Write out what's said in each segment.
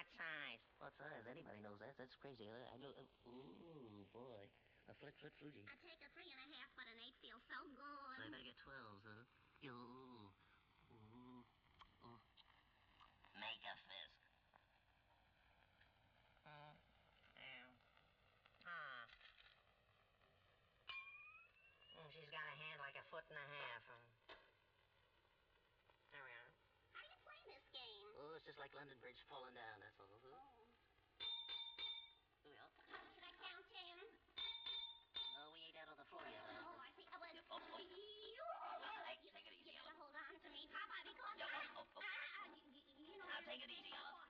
What size? What size? Anybody knows that. That's crazy. I know. Ooh, boy. A foot Fuji. I take a 3.5, but an 8 feels so good. So I better get 12s, huh? Ooh. Ooh. Ooh. Make a fist. Ah. She's got a hand like a 1.5 feet. There we are. How do you play this game? Oh, it's just like London Bridge falling down, that's all. Oh. Here we are. Should I count 10? No, we ain't out on the floor yet. Oh, I see. Hey, take it easy, You Ella. gotta hold on to me, Papa, because you know. Now take it easy, Ella. I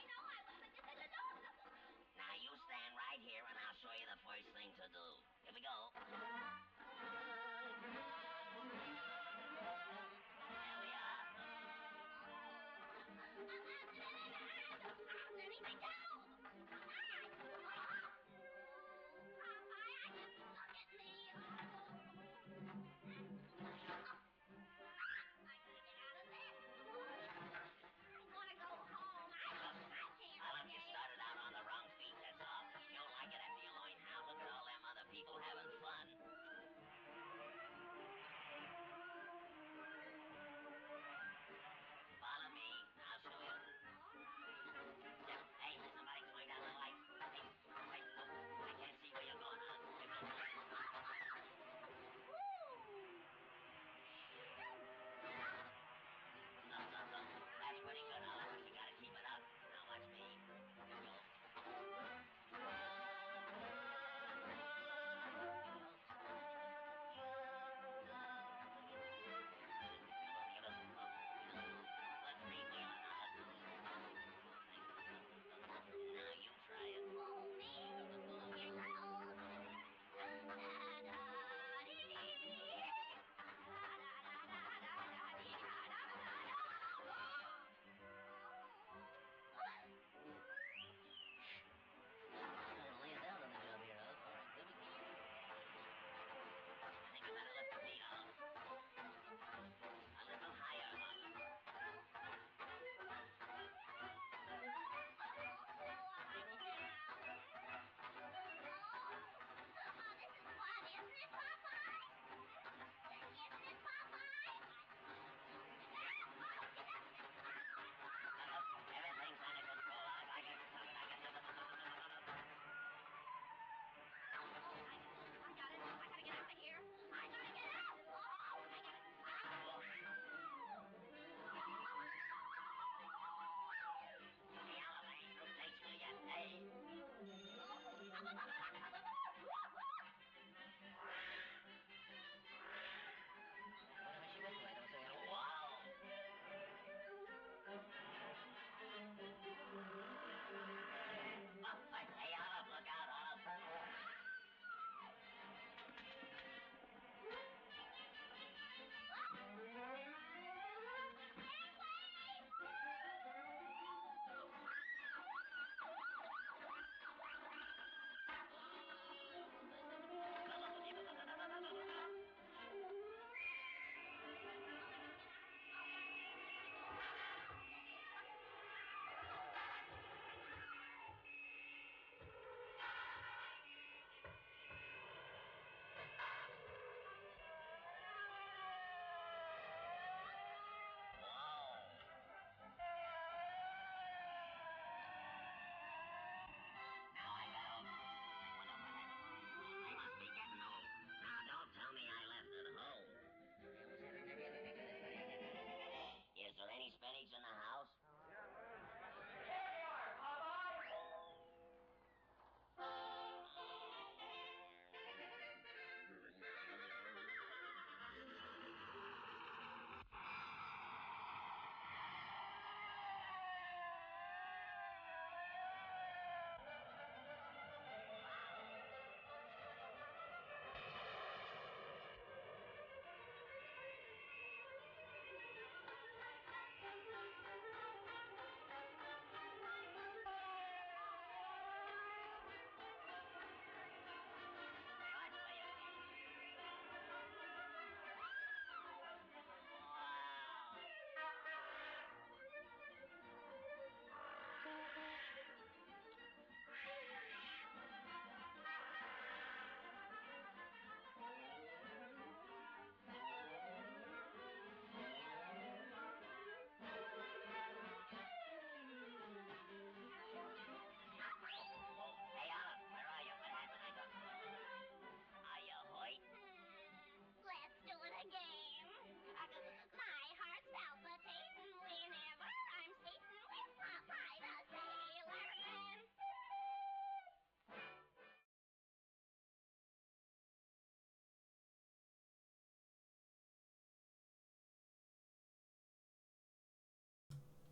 know I will, but this is a dog. Now you stand right here and I'll show you the first thing to do. Here we go. There we are. Underneath my toe.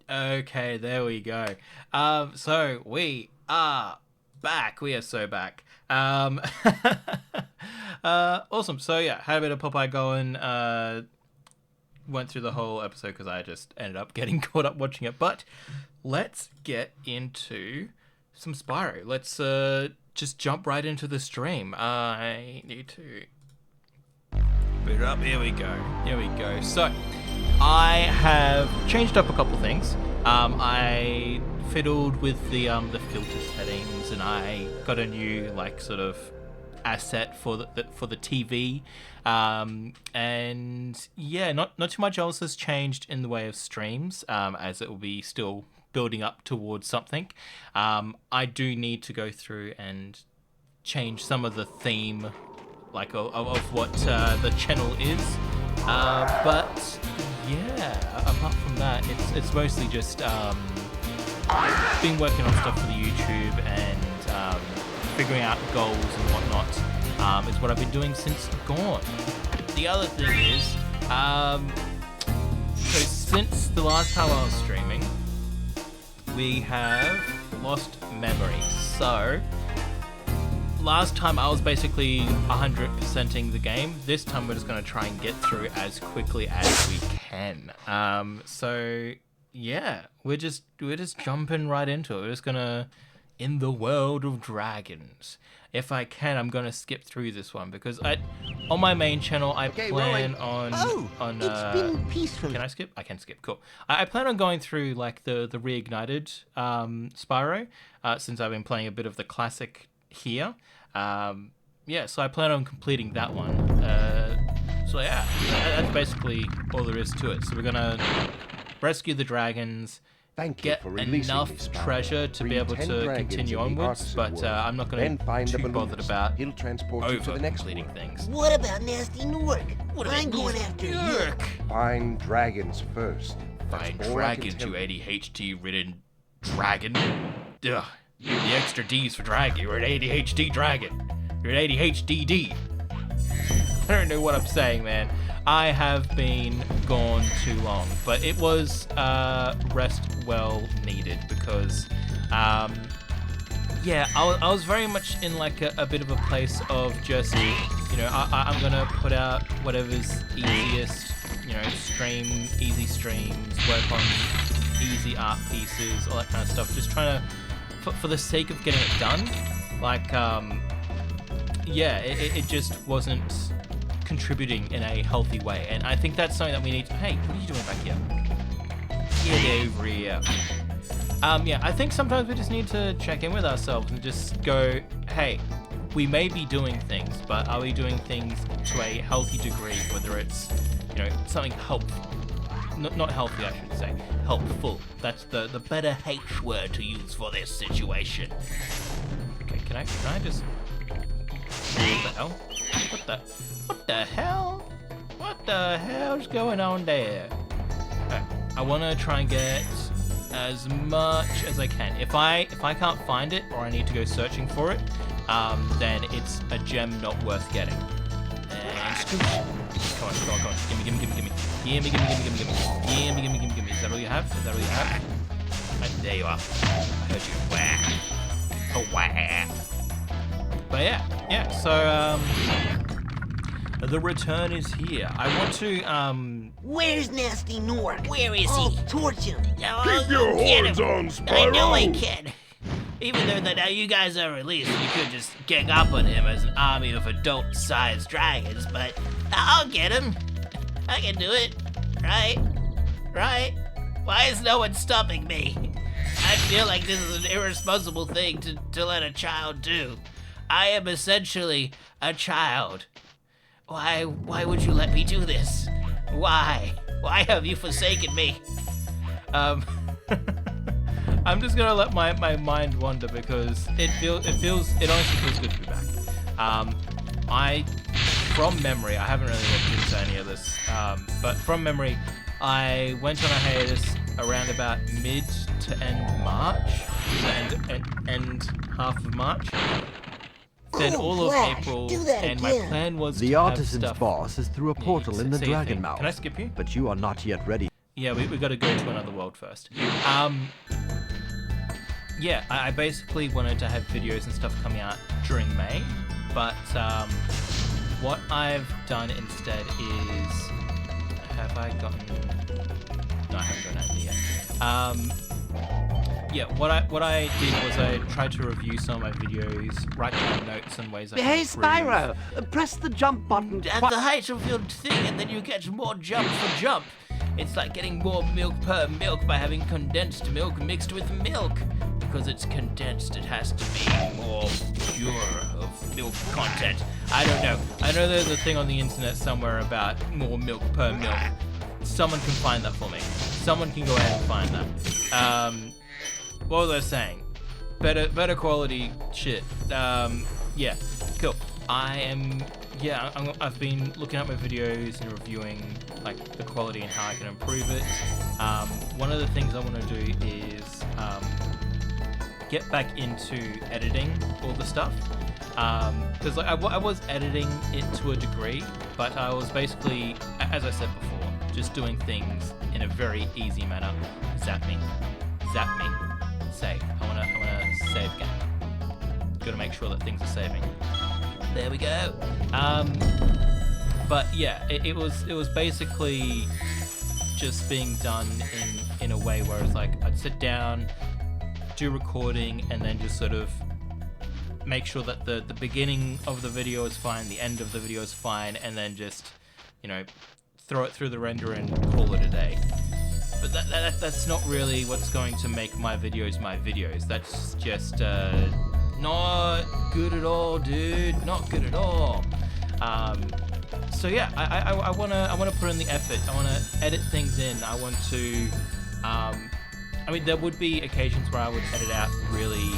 Okay, there we go. So we are back. We are so back. Awesome. So yeah, had a bit of Popeye going. Went through the whole episode because I just ended up getting caught up watching it. But let's get into some Spyro. Let's just jump right into the stream. I need to boot it up. Here we go. Here we go. So I have changed up a couple things. I fiddled with the filter settings, and I got a new sort of asset for the TV. And yeah, not too much else has changed in the way of streams, as it will be still building up towards something. I do need to go through and change some of the theme, of what the channel is. But yeah, apart from that, it's mostly just been working on stuff for the YouTube and figuring out goals and whatnot. It's what I've been doing since gone. The other thing is, so since the last time I was streaming, we have lost memory. So last time I was basically 100%ing the game. This time we're just going to try and get through as quickly as we can. So yeah, we're just jumping right into it. We're just gonna, in the world of dragons. If I can, I'm gonna skip through this one because on my main channel I plan on It's been peaceful. Can I skip? I can skip. Cool. I plan on going through the reignited Spyro, since I've been playing a bit of the classic here. Yeah, so I plan on completing that one. So yeah, that's basically all there is to it. So we're gonna rescue the dragons, get enough treasure to be able to continue onwards, but I'm not going to be too bothered about over-completing things. What about Nasty Nork? I'm going after you. Find dragons first. Find dragons, you ADHD-ridden dragon. Ugh. The extra D's for dragon. You're an ADHD dragon. You're an ADHDD. I don't know what I'm saying, man. I have been gone too long, but it was rest well needed because, yeah, I was very much in a bit of a place of just, I'm gonna put out whatever's easiest, easy streams, work on easy art pieces, all that kind of stuff. Just trying to, for the sake of getting it done, yeah, it just wasn't contributing in a healthy way, and I think that's something that we need to... Hey, what are you doing back here? Get over here. Yeah, I think sometimes we just need to check in with ourselves and just go, hey, we may be doing things, but are we doing things to a healthy degree, whether it's, something helpful. Not healthy, I should say. Helpful. That's the better H word to use for this situation. Okay, can I just... What the hell? What the hell? What the hell's going on there? I want to try and get as much as I can. If I can't find it or I need to go searching for it, then it's a gem not worth getting. And come on. Gimme. Is that all you have? Right, there you are. I heard you. Wah. Oh, wah. But yeah, so, the return is here. I want to, Where's Nasty Nork? Where is I'll he? torch him. Keep your horns on, Spyro! I know I can. Even though now you guys are released, you could just gang up on him as an army of adult-sized dragons, but I'll get him. I can do it. Right? Why is no one stopping me? I feel like this is an irresponsible thing to let a child do. I am essentially a child. Why would you let me do this? Why? Why have you forsaken me? I'm just gonna let my mind wander because it honestly feels good to be back. From memory, I haven't really looked into any of this, but from memory, I went on a hiatus around about mid to end March, end half of March. Then all of April, and my plan was the to have artisan's stuff. boss is through a portal in the dragon mouth. Can I skip you? But you are not yet ready. Yeah, we got to go to another world first. Yeah, I basically wanted to have videos and stuff coming out during May, but what I've done instead is, have I gotten? No, I haven't gotten anything yet. Yeah, what I did was I tried to review some of my videos, write down notes and ways I can Hey, improve. Spyro, press the jump button. At the height of your thing, and then you get more jump for jump. It's like getting more milk per milk by having condensed milk mixed with milk. Because it's condensed, it has to be more pure of milk content. I don't know. I know there's a thing on the internet somewhere about more milk per milk. Someone can find that for me. Someone can go ahead and find that. What was I saying? Better quality shit. Yeah, cool. I've been looking at my videos and reviewing like the quality and how I can improve it. One of the things I want to do is get back into editing all the stuff, because like I was editing it to a degree, but I was basically, as I said before, just doing things in a very easy manner. Zap me, save. I wanna save again. Gotta make sure that things are saving. There we go. But yeah, it was basically just being done in a way where it's like I'd sit down, do recording, and then just sort of make sure that the beginning of the video is fine, the end of the video is fine, and then just, you know, throw it through the renderer and call it a day. But that's not really what's going to make my videos. That's just not good at all, dude. Not good at all. So yeah, I wanna put in the effort. I wanna edit things in. I want to. I mean, there would be occasions where I would edit out really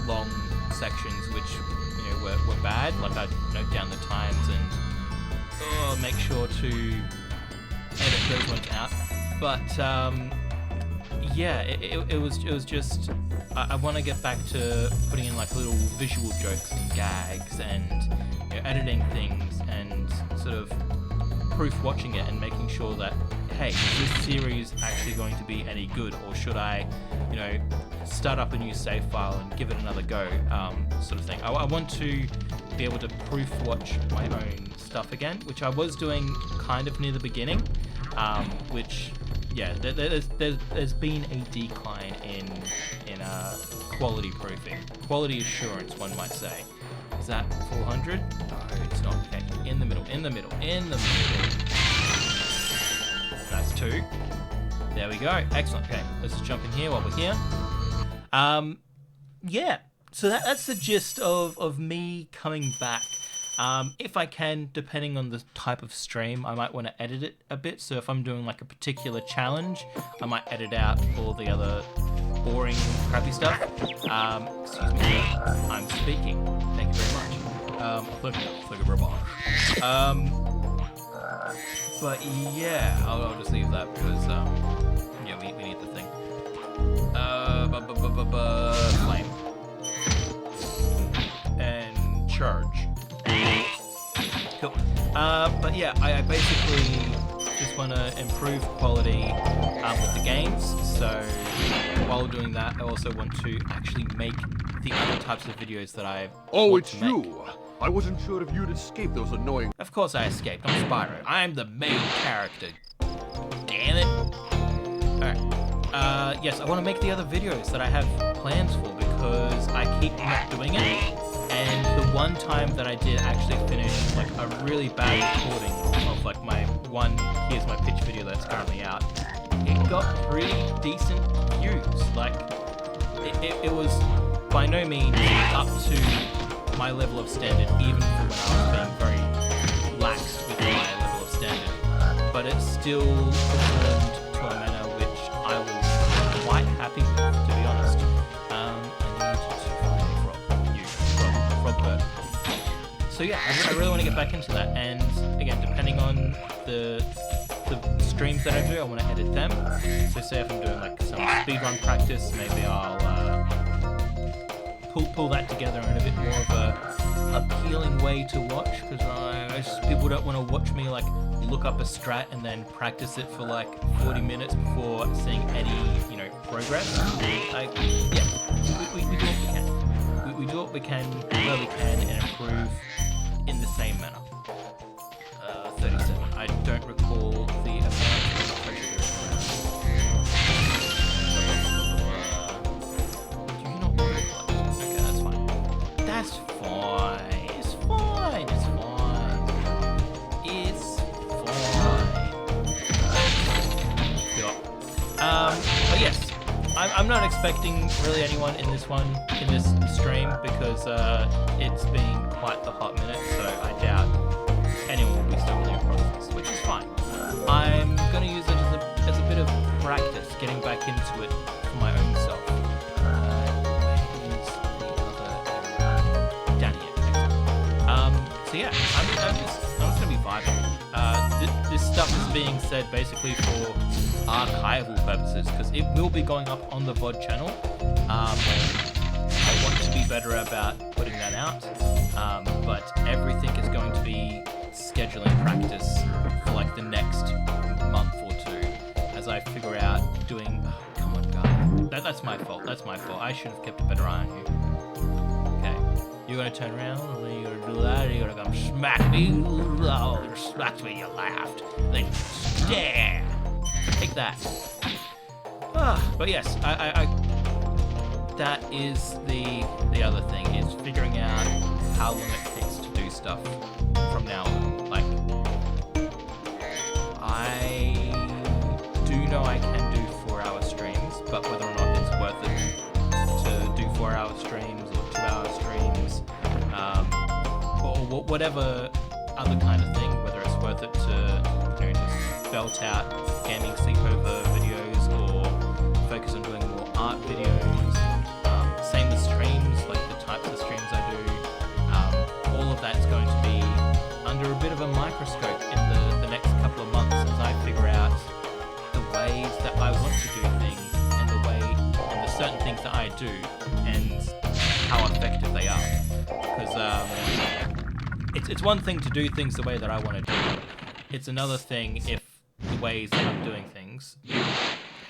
long sections, which, you know, were bad. Like I'd note down the times and make sure to edit those ones out. But yeah, it was just I want to get back to putting in like little visual jokes and gags and, you know, editing things and sort of proof watching it and making sure that, hey, is this series actually going to be any good, or should I, you know, start up a new save file and give it another go, sort of thing. I want to be able to proof watch my own stuff again, which I was doing kind of near the beginning, which, yeah, there's been a decline in quality proofing, quality assurance, one might say. Is that 400? No, it's not. Okay, in the middle. That's 2. There we go. Excellent. Okay, let's just jump in here while we're here. Yeah, so that's the gist of me coming back. If I can, depending on the type of stream, I might want to edit it a bit. So if I'm doing like a particular challenge, I might edit out all the other boring, crappy stuff. Excuse me, I'm speaking. Thank you very much. Thank you very much. But yeah, I'll just leave that because, yeah, we need the thing. Flame. And charge. Cool. But yeah, I basically just want to improve quality with the games. So while doing that, I also want to actually make the other types of videos that I want it's to make. you. I wasn't sure if you'd escape those annoying. Of course I escaped. I'm Spyro. I'm the main character. Damn it. Alright. Yes, I want to make the other videos that I have plans for because I keep not doing it. And the one time that I did actually finish like a really bad recording of like my one Here's My Pitch video that's currently out, it got pretty decent views. Like, it was by no means up to my level of standard, even for when I was being very lax with my level of standard. But it still performed to a manner which I was quite happy with, to be honest. I need to find a frog bird. So yeah, I really want to get back into that. And again, depending on the streams that I do, I want to edit them. So say if I'm doing like some speedrun practice, maybe I'll pull that together in a bit more of a appealing way to watch, because people don't want to watch me like look up a strat and then practice it for like 40 minutes before seeing any, progress. We do what we can. We do what we can where we can and improve in the same manner. 37. I don't recall the amount of pressure there is around. Do you not work like that? Okay, that's fine. That's fine. It's fine. It's fine. It's fine. Yeah. But yes, I'm not expecting really anyone in this stream because it's been quite the hot minute, so I doubt anyone will be stumbling across this, which is fine. I'm going to use it as a bit of practice, getting back into it for my own self. Where is the other down here? So yeah, I'm just going to be vibing. This stuff is being said basically for archival purposes, because it will be going up on the VOD channel. I want to be better about putting that out, but everything is going to be scheduling practice for like the next month or two as I figure out doing. Oh, come on, guy. That's my fault. I should have kept a better eye on you. Okay, you're gonna turn around and then you're gonna do that. And you're gonna come smack me. Oh, you smacked me. You laughed. Then yeah, take that. But yes, I that is the other thing, is figuring out how long it takes to do stuff from now on. Like, I do know I can do 4-hour streams, but whether or not it's worth it to do 4-hour streams or 2-hour streams, or whatever other kind of thing, whether it's worth it to just belt out gaming sleepover videos or focus on doing more art videos. Same with streams, like the types of streams I do. All of that's going to be under a bit of a microscope in the next couple of months as I figure out the ways that I want to do things and the certain things that I do and how effective they are. Because it's one thing to do things the way that I want to do them. It's another thing if the ways that I'm doing things,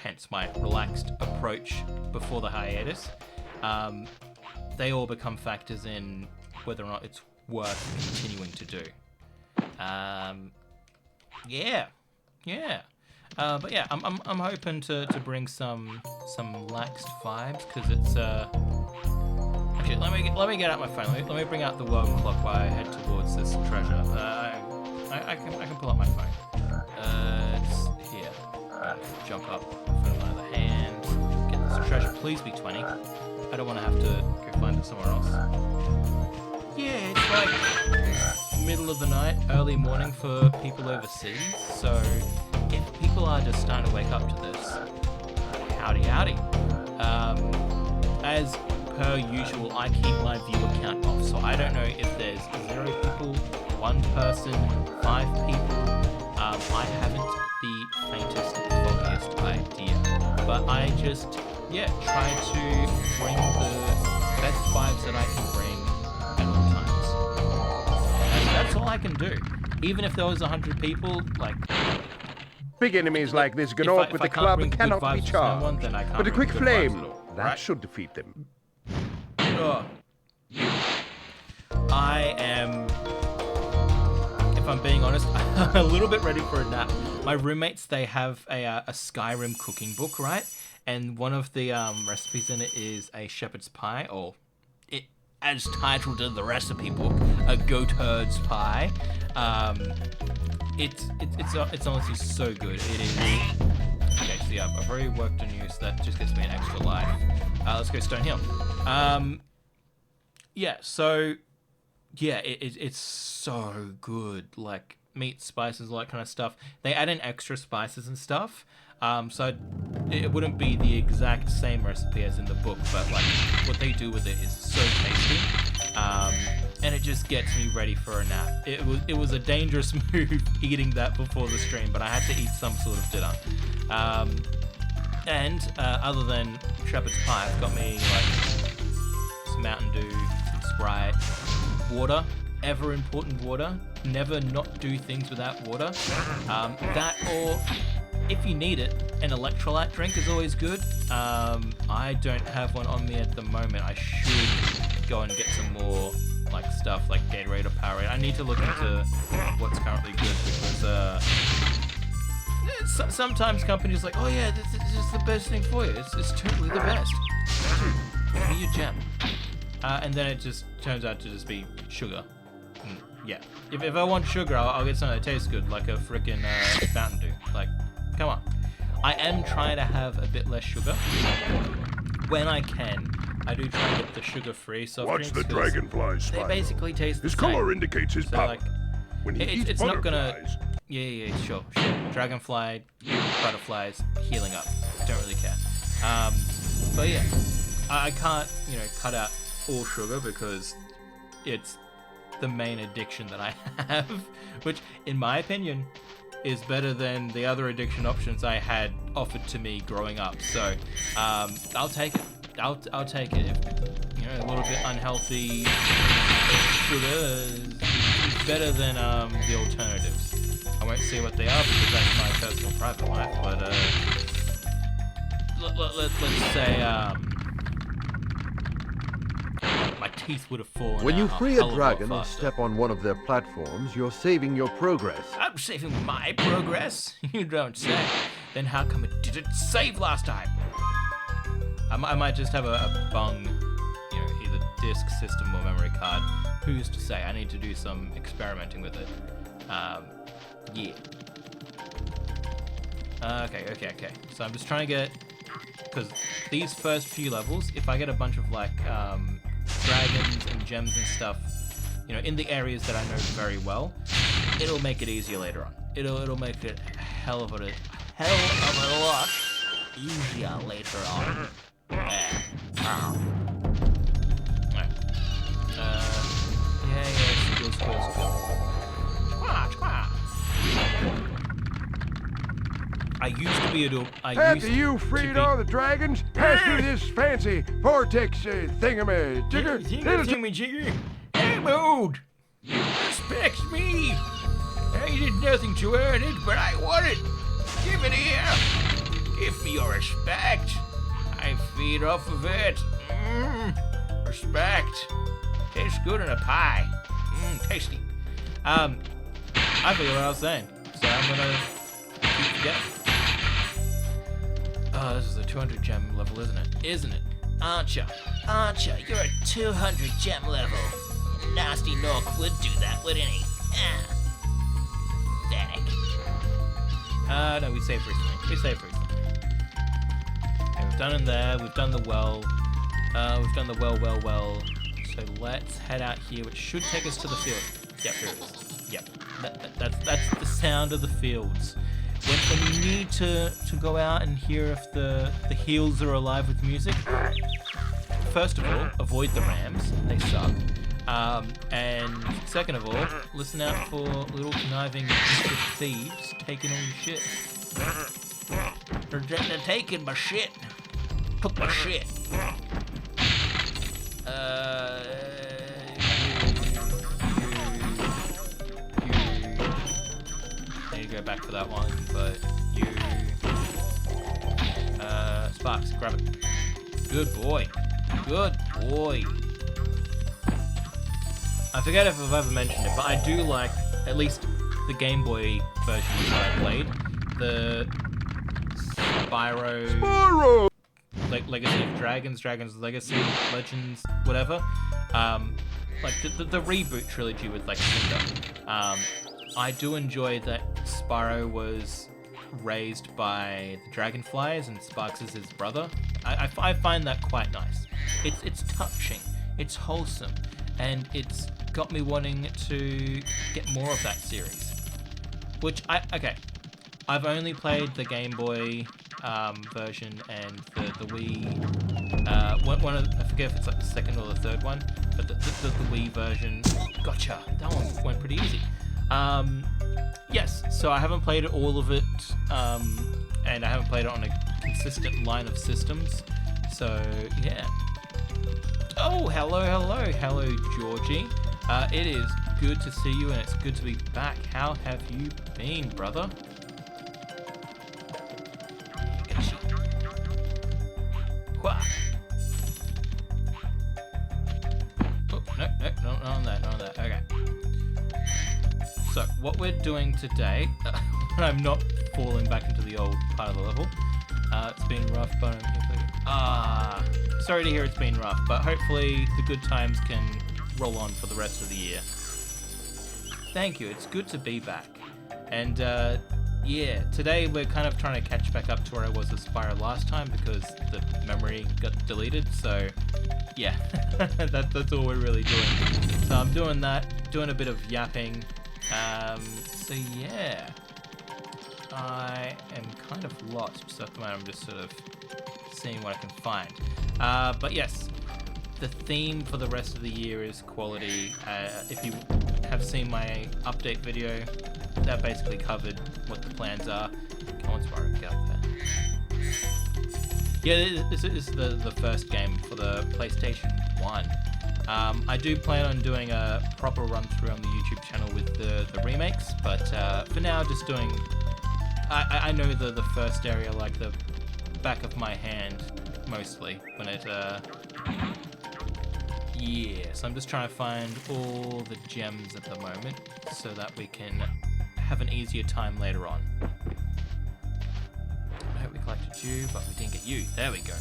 hence my relaxed approach before the hiatus, they all become factors in whether or not it's worth continuing to do. But yeah, I'm hoping to bring some laxed vibes, because it's actually let me get out my phone. Let me bring out the world clock while I head towards this treasure. I can pull up my phone. It's here. Jump up, put it in my other hand. Get this treasure. Please be 20. I don't want to have to go find it somewhere else. Yeah, it's like middle of the night, early morning for people overseas. So if people are just starting to wake up to this, howdy. As per usual, I keep my viewer count off, so I don't know if there's 0 people, 1 person, 5 people. I haven't the faintest, foggiest idea, but I just, try to bring the best vibes that I can bring at all times. And that's all I can do. Even if there was 100 people, like... Big enemies like this Gnorc with the club cannot be charged. But a quick flame, that should defeat them. I am, if I'm being honest, a little bit ready for a nap. My roommates, they have a Skyrim cooking book, right? And one of the recipes in it is a shepherd's pie, or it, as titled in the recipe book, a goat herd's pie. It's honestly so good. It is. Okay, so yeah, I've already worked on you, so that just gives me an extra life. Let's go Stone Hill. It's so good. Like meat, spices, all that kind of stuff. They add in extra spices and stuff. So it wouldn't be the exact same recipe as in the book, but like what they do with it is so tasty. And it just gets me ready for a nap. It was a dangerous move eating that before the stream, but I had to eat some sort of dinner. Other than shepherd's pie, it's got me like some Mountain Dew, some Sprite, water, ever important water. Never not do things without water. That, or if you need it, an electrolyte drink is always good. I don't have one on me at the moment. I should go and get some more like stuff like Gatorade or Powerade. I need to look into what's currently good because sometimes companies are like, oh yeah, this is the best thing for you. It's totally the best. Give me your gem. And then it just turns out to just be sugar. Yeah. If I want sugar, I'll get something that tastes good, like a frickin' Mountain Dew. Like, come on. I am trying to have a bit less sugar. When I can, I do try and get the sugar-free soft Watch drinks. the dragonflies, They Spyro. basically taste the His same. color indicates his So, power. like, When he eats it's not gonna... butterflies, Yeah, sure. Dragonfly, butterflies, healing up. Don't really care. But yeah, I can't, cut out all sugar because it's the main addiction that I have, which, in my opinion, is better than the other addiction options I had offered to me growing up. So, I'll take it. I'll take it. If, a little bit unhealthy sugar is better than the alternatives. I won't say what they are because that's my personal private life, but let's say my teeth would have fallen When out you free a hell of lot dragon or faster. step on one of their platforms, you're saving your progress. I'm saving my progress? You don't say. Then how come it didn't save last time? I might just have a bung, either disk, system, or memory card. Who's to say? I need to do some experimenting with it. Yeah. Okay. So I'm just trying to get, because these first few levels, if I get a bunch of like dragons and gems and stuff, in the areas that I know very well, it'll make it easier later on. It'll make it a hell of a lot easier later on. Alright. Skill. I used to be after you freed all the dragons, pass through this fancy vortex thingamajigger. Thingamajigger. Hey, Mood! Respect me! I did nothing to earn it, but I want it! Give it here! Give me your respect! I feed off of it. Respect. Tastes good in a pie. Tasty. I forget what I was saying, so I'm gonna keep forgetting. Oh, this is a 200 gem level, isn't it? Isn't it? Aren't ya? You're a 200 gem level. Nasty Nork would do that, wouldn't he? Pathetic. No, we saved recently. Okay, we've done in there, we've done the well. We've done the well. So let's head out here, which should take us to the field. Yep, here it is. Yep. That's the sound of the fields. When you need to go out and hear if the heels are alive with music, first of all, avoid the rams. They suck. And second of all, listen out for little conniving thieves taking all your shit. They're taking my shit. Took my shit. I need to go back for that one, but you... Sparks, grab it. Good boy. I forget if I've ever mentioned it, but I do like, at least the Game Boy version that I played, the Spyro... Legacy of Dragons Legacy, Legends, whatever. Like the reboot trilogy with like Cinder. I do enjoy that Spyro was raised by the Dragonflies and Sparks is his brother. I find that quite nice. It's touching, it's wholesome, and it's got me wanting to get more of that series. Which I've only played the Game Boy version and the Wii. I forget if it's like the second or the third one, but the Wii version. Gotcha. That one went pretty easy. Yes. So I haven't played all of it, and I haven't played it on a consistent line of systems. So yeah. Oh, hello, Georgie. It is good to see you, and it's good to be back. How have you been, brother? Wah. Oh, no, not on that. Okay. So, what we're doing today, I'm not falling back into the old part of the level. It's been rough, but sorry to hear it's been rough, but hopefully the good times can roll on for the rest of the year. Thank you, it's good to be back. And yeah, today we're kind of trying to catch back up to where I was with Spyro last time because the memory got deleted, so yeah, that's all we're really doing. So I'm doing that, doing a bit of yapping. So yeah, I am kind of lost, so at the moment I'm just sort of seeing what I can find. But yes, the theme for the rest of the year is quality. If you have seen my update video, that basically covered what the plans are. Come on, Spyro, get up there. Yeah, this is the first game for the PlayStation 1. I do plan on doing a proper run through on the YouTube channel with the remakes, but for now, just doing. I know the first area like the back of my hand mostly when it. Yeah, so I'm just trying to find all the gems at the moment so that we can have an easier time later on. I hope we collected you, but we didn't get you. There we go.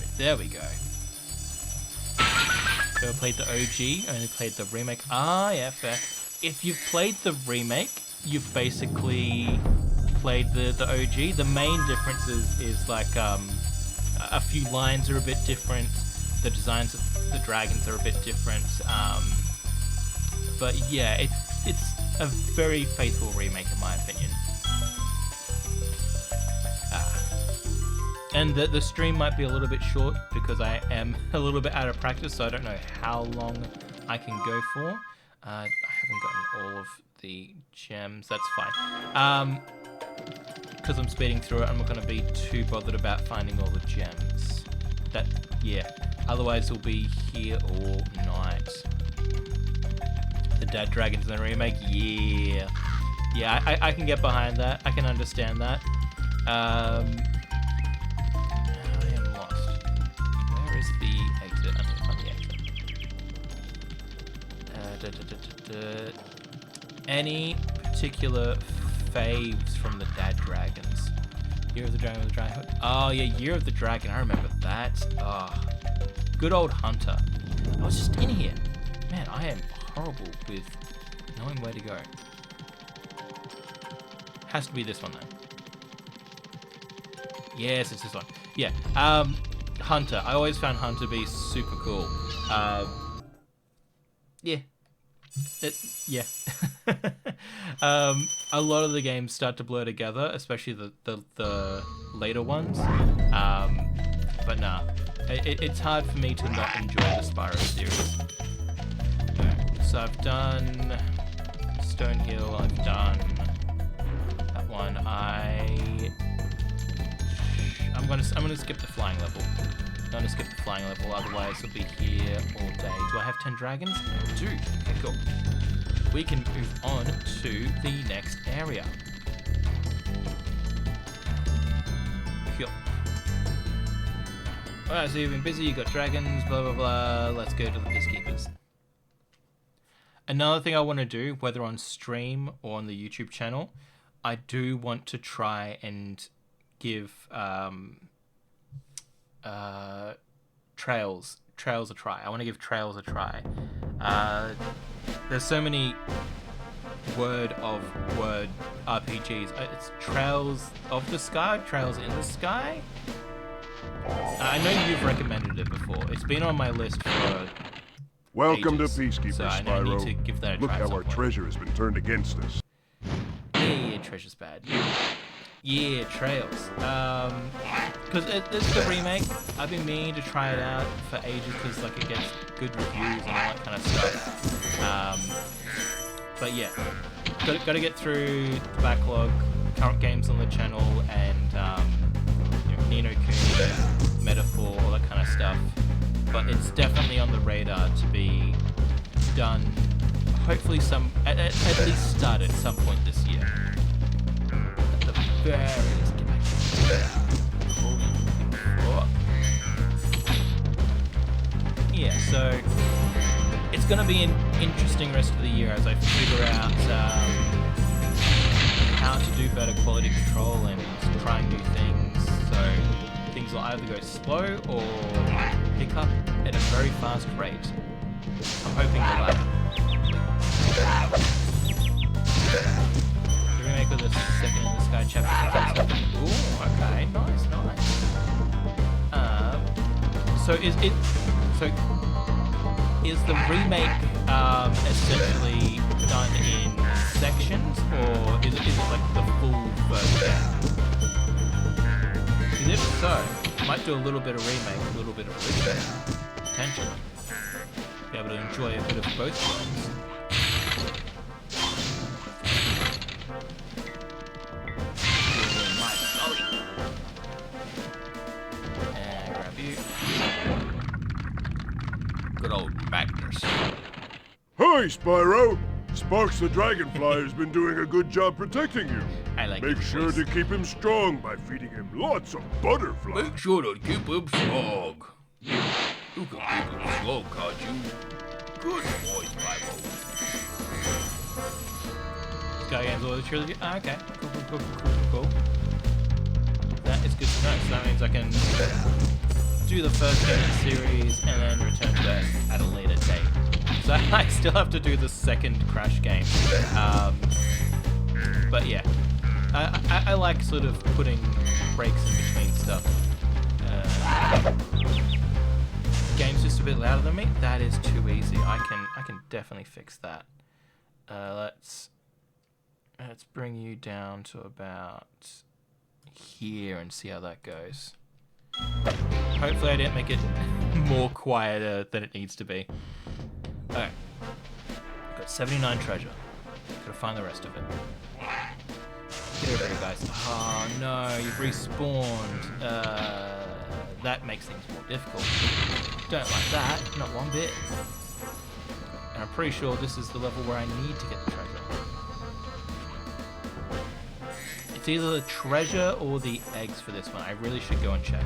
So I played the OG, only played the remake. Ah, yeah, fair. If you've played the remake, you've basically played the OG. The main difference is like a few lines are a bit different. The designs of the dragons are a bit different. But yeah, it's a very faithful remake in my opinion. And the stream might be a little bit short because I am a little bit out of practice, so I don't know how long I can go for. I haven't gotten all of the gems, that's fine. Because I'm speeding through it, I'm not going to be too bothered about finding all the gems. Yeah. Otherwise, we'll be here all night. The Dad Dragons in the remake, yeah. Yeah, I can get behind that. I can understand that. I am lost. Where is the exit? I need to find the exit. Any particular faves from the Dad Dragons? Year of the Dragon, Oh yeah, Year of the Dragon. I remember that. Oh, good old Hunter. I was just in here. Man, I am horrible with knowing where to go. Has to be this one then. Yes, it's this one. Yeah. Hunter. I always found Hunter to be super cool. Yeah. Yeah. A lot of the games start to blur together, especially the later ones. But nah, it's hard for me to not enjoy the Spyro series. So I've done Stonehill, I've done that one. I'm gonna skip the flying level. I'm gonna skip the flying level, otherwise we'll be here all day. Do I have 10 dragons? I do. Okay, cool. We can move on to the next area. Cool. Alright, so you've been busy, you've got dragons, blah blah blah. Let's go to the Peacekeepers. Another thing I want to do, whether on stream or on the YouTube channel, I do want to try and give Trails a try. I want to give Trails a try. There's so many word RPGs. It's Trails of the Sky, Trails in the Sky. I know you've recommended it before. It's been on my list for Welcome ages, to Peacekeepers, so I know I need to Spyro. give that a Look try at how some our point. treasure has been turned against us. Yeah, treasure's bad. Yeah, Trails. Because it's the remake. I've been meaning to try it out for ages because like it gets good reviews and all that kind of stuff. But yeah, got to get through the backlog, current games on the channel, and Ni no Kuni, Metaphor, all that kind of stuff. but it's definitely on the radar to be done. Hopefully, at least start at some point this year. At the very least, get back here. Yeah, so it's going to be an interesting rest of the year as I figure out how to do better quality control and trying new things. So things will either go slow or pick up at a very fast rate. I'm hoping the latter. The remake of the Second in the Sky chapter. Ooh, okay, nice. Is the remake essentially done in sections, or is it like the full first game? Because if so, I might do a little bit of remake, a little bit of original, potentially. Be able to enjoy a bit of both worlds. And grab you. Good old Magnus. Hi, Spyro. Sparks the Dragonfly has been doing a good job protecting you. I like Make your sure voice. to keep him strong by feeding him lots of butterflies. Make sure to keep him strong. You can keep him strong, can't you? Good boy, Spyro. Sky Games All the Trilogy. Ah, okay. Cool. That is good to know. So that means I can do the first game of the series and then return to that at a later date. So I still have to do the second Crash game. But yeah. I like sort of putting breaks in between stuff. Game's just a bit louder than me. That is too easy. I can definitely fix that. Let's bring you down to about here and see how that goes. Hopefully I didn't make it more quieter than it needs to be. Alright. Got 79 treasure. Gotta find the rest of it. Get over here, guys. Oh no, you've respawned. That makes things more difficult. Don't like that, not one bit. And I'm pretty sure this is the level where I need to get the treasure. It's either the treasure or the eggs for this one. I really should go and check.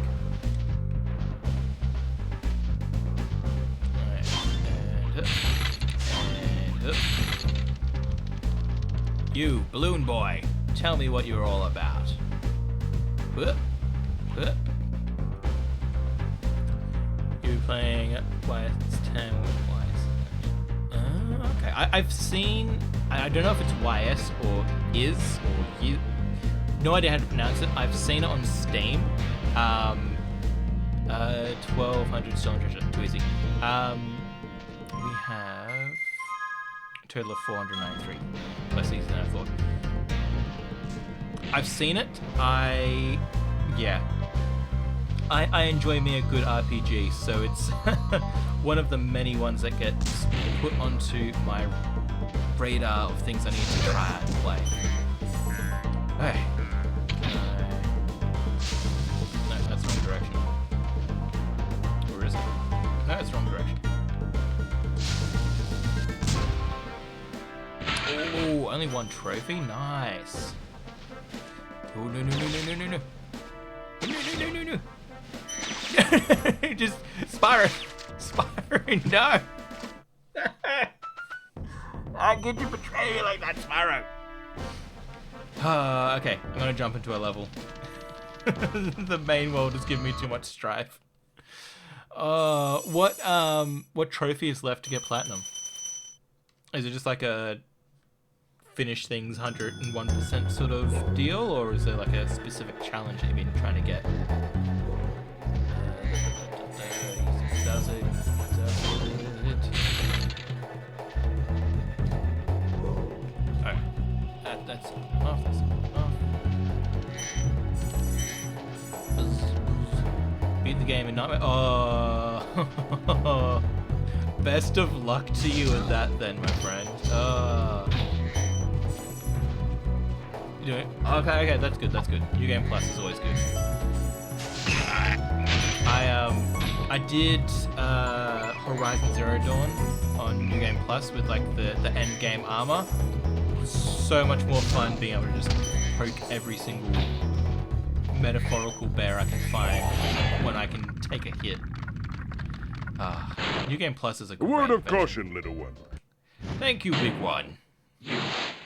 Alright, and up. You, balloon boy, tell me what you're all about. You playing YS10 okay. I've seen, I don't know if it's YS or is or you. No idea how to pronounce it. I've seen it on Steam. 1200 stolen treasure. Too easy. We have a total of 493. Less easy than I thought. I've seen it. I enjoy me a good RPG, so it's one of the many ones that gets put onto my radar of things I need to try and play. Hey. No, that's the wrong direction. Or is it? No, it's the wrong direction. Oh, only one trophy? Nice. Oh, no. No. Just, Spyro, no. How could you betray me like that, Spyro? Okay, I'm gonna jump into a level. The main world is giving me too much strife. What trophy is left to get platinum? Is it just like a finish things 101% sort of deal, or is there like a specific challenge that you've been trying to get? Does it? Alright. That's off. Beat the game in nightmare. Oh. Best of luck to you with that then, my friend. You doing it? Okay, that's good. New Game Plus is always good. I did Horizon Zero Dawn on New Game Plus with like the end game armor. So much more fun being able to just poke every single metaphorical bear I can find when I can take a hit. New Game Plus is a A great word of invention. caution, little one. Thank you, big one.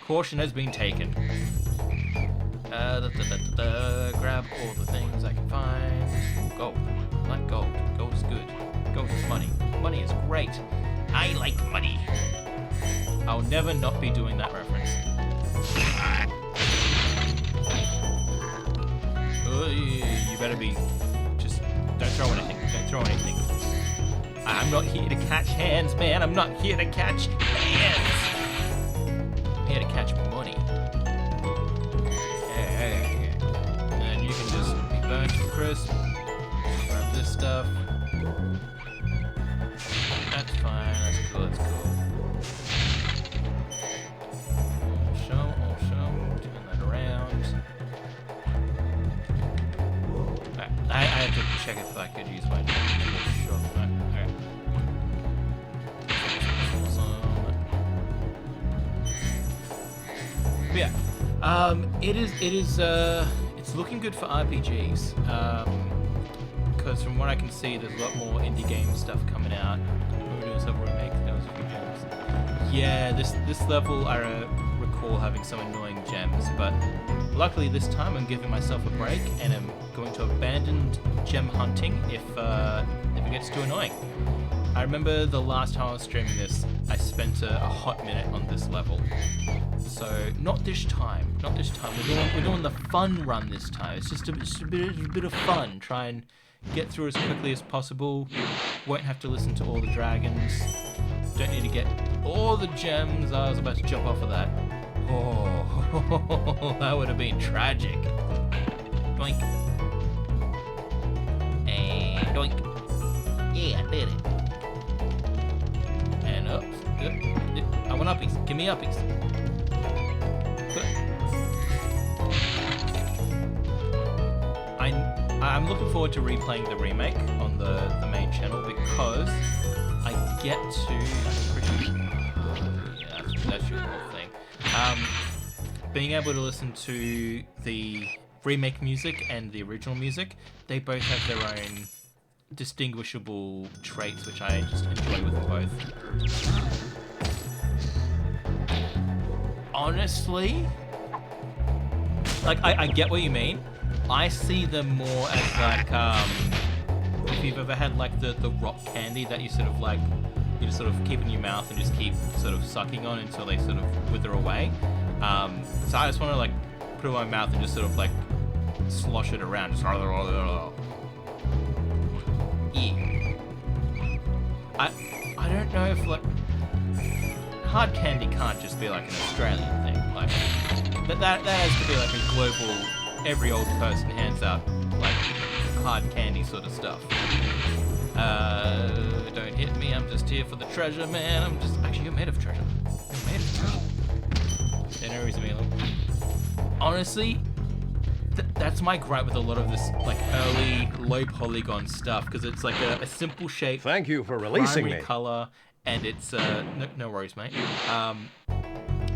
Caution has been taken. Grab all the things I can find. Ooh, gold. I like gold. Gold is good. Gold is money. Money is great. I like money. I'll never not be doing that reference. You better be... Just don't throw anything. Don't throw anything. I'm not here to catch hands, man. I'm not here to catch hands. I'm here to catch money. And you can just be burnt to crisp. Grab this stuff. That's fine. That's cool. That's cool. All show. Turn that around. Alright, I had to check if I could use my shotgun. Alright. But yeah, it's looking good for RPGs. Because from what I can see, there's a lot more indie game stuff coming out. We're doing several remakes. That was a few gems. Yeah, this level I recall having some annoying gems, but luckily this time I'm giving myself a break and I'm going to abandon gem hunting if it gets too annoying. I remember the last time I was streaming this, I spent a hot minute on this level. So not this time. Not this time. We're doing the fun run this time. It's just a bit of fun. Try and get through as quickly as possible. Won't have to listen to all the dragons. Don't need to get all the gems. I was about to jump off of that. Oh, that would have been tragic. Doink. And doink. Yeah, I did it. And up. I want uppies. Give me uppies. I'm looking forward to replaying the remake on the main channel because I get to... Yeah, that's your whole thing. Being able to listen to the remake music and the original music, they both have their own distinguishable traits, which I just enjoy with them both. Honestly, like, I get what you mean. I see them more as like, if you've ever had like the rock candy that you sort of like, you just sort of keep in your mouth and just keep sort of sucking on until they sort of wither away. So I just want to like put it in my mouth and just sort of like slosh it around. Just yeah. I don't know if like hard candy can't just be like an Australian thing. Like that has to be like a global. Every old person hands out like hard candy sort of stuff. Don't hit me. I'm just here for the treasure, man. I'm just actually you're made of treasure. You're made of treasure. No reason, Milo. Honestly, that's my gripe with a lot of this like early low polygon stuff because it's like a simple shape. Thank you for releasing primary me. color, and it's no worries, mate.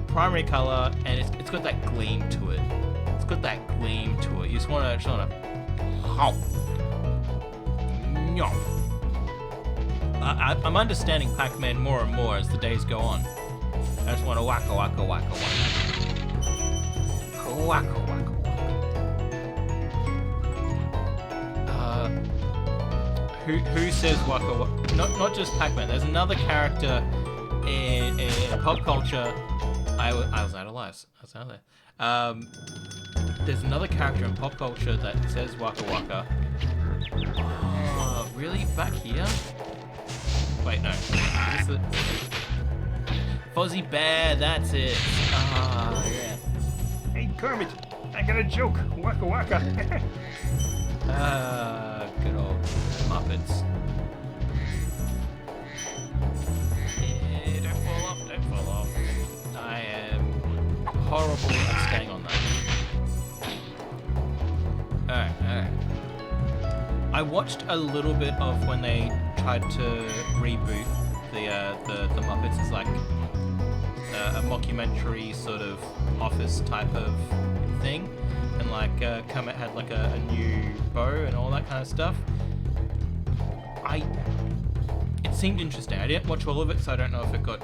Primary color, and it's got that gleam to it. It's got that gleam to it. You just want to, I'm understanding Pac-Man more and more as the days go on. I just want to wacka wacka wacka wacka. Wacka wacka wacka. Who says wacka wacka? Not just Pac-Man. There's another character in pop culture. I was out of lives. I was out there. There's another character in pop culture that says waka waka. Oh, really? Back here? Wait, no. Is this the... Fozzie Bear, that's it. Ah, yeah. Hey, Kermit, I got a joke. Waka waka. Good old Muppets. Don't fall off, don't fall off. I am horrible at staying on that. Alright. I watched a little bit of when they tried to reboot the Muppets as like a mockumentary sort of office type of thing, and like Kermit had like a new bow and all that kind of stuff. It seemed interesting. I didn't watch all of it, so I don't know if it got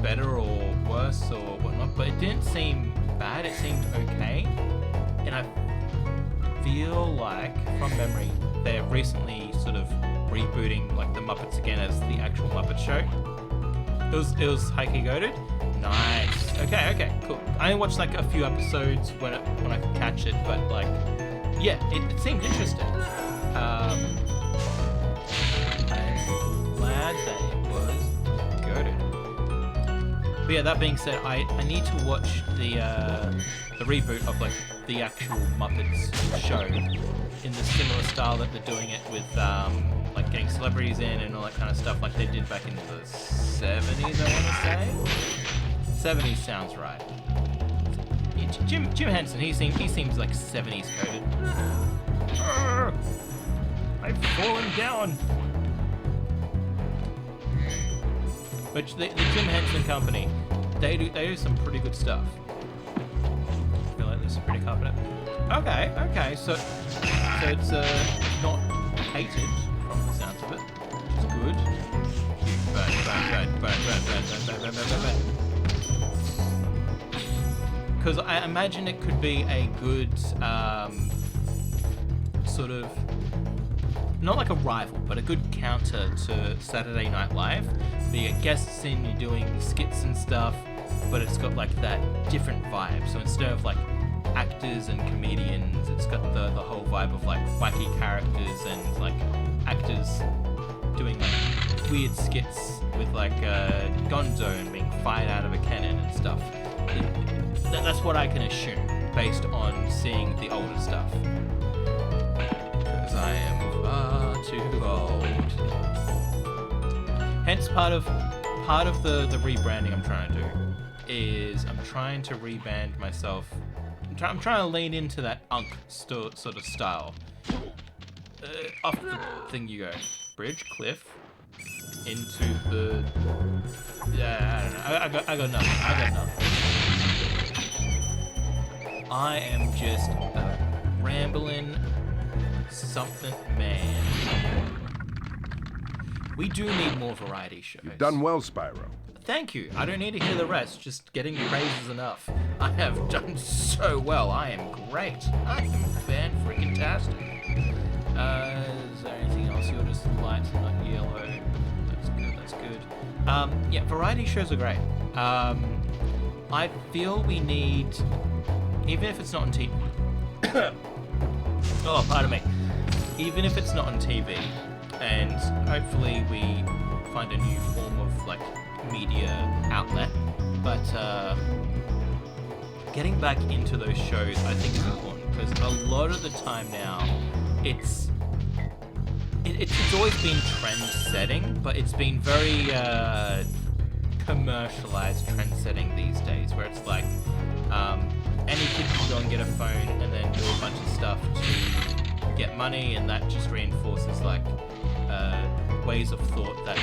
better or worse or whatnot, but it didn't seem bad. It seemed okay, and I feel like, from memory, they're recently sort of rebooting like the Muppets again as the actual Muppet Show. It was Heike goated. Nice. Okay, cool. I only watched like a few episodes when I could catch it, but like, yeah, it seemed interesting. I'm glad that it was goated. But yeah, that being said, I need to watch the reboot of like the actual Muppets show in the similar style that they're doing it with like getting celebrities in and all that kind of stuff, like they did back in the 70s, I want to say. 70s sounds right. Yeah, Jim Henson, he seems like 70s coded. I've fallen down. But the Jim Henson Company, they do some pretty good stuff. I feel like this is pretty confident. Okay, so it's not hated from the sounds of it, which is good. Bang. Because I imagine it could be a good sort of, not like a rival, but a good counter to Saturday Night Live. Where you get guests in, you're doing skits and stuff, but it's got like that different vibe. So instead of like actors and comedians, it's got the whole vibe of like wacky characters and like actors doing like weird skits with like Gonzo and being fired out of a cannon and stuff. That's what I can assume based on seeing the older stuff. Because I am far too old. Hence part of the rebranding I'm trying to do is I'm trying to rebrand myself. I'm trying to lean into that sort of style. Off the thing you go. Bridge, cliff, into the... Yeah, I don't know. I got nothing. I am just a rambling something man. We do need more variety shows. You've done well, Spyro. Thank you. I don't need to hear the rest. Just getting praise is enough. I have done so well. I am great. I am fan-freaking-tastic. Is there anything else? You're just light, not yellow. That's good. Yeah, variety shows are great. I feel we need, even if it's not on TV. Oh, pardon me. Even if it's not on TV, and hopefully we find a new form of like media outlet, but getting back into those shows I think is important, because a lot of the time now it's always been trend setting, but it's been very commercialized trend setting these days, where it's like any kid can go and get a phone and then do a bunch of stuff to get money, and that just reinforces like ways of thought that's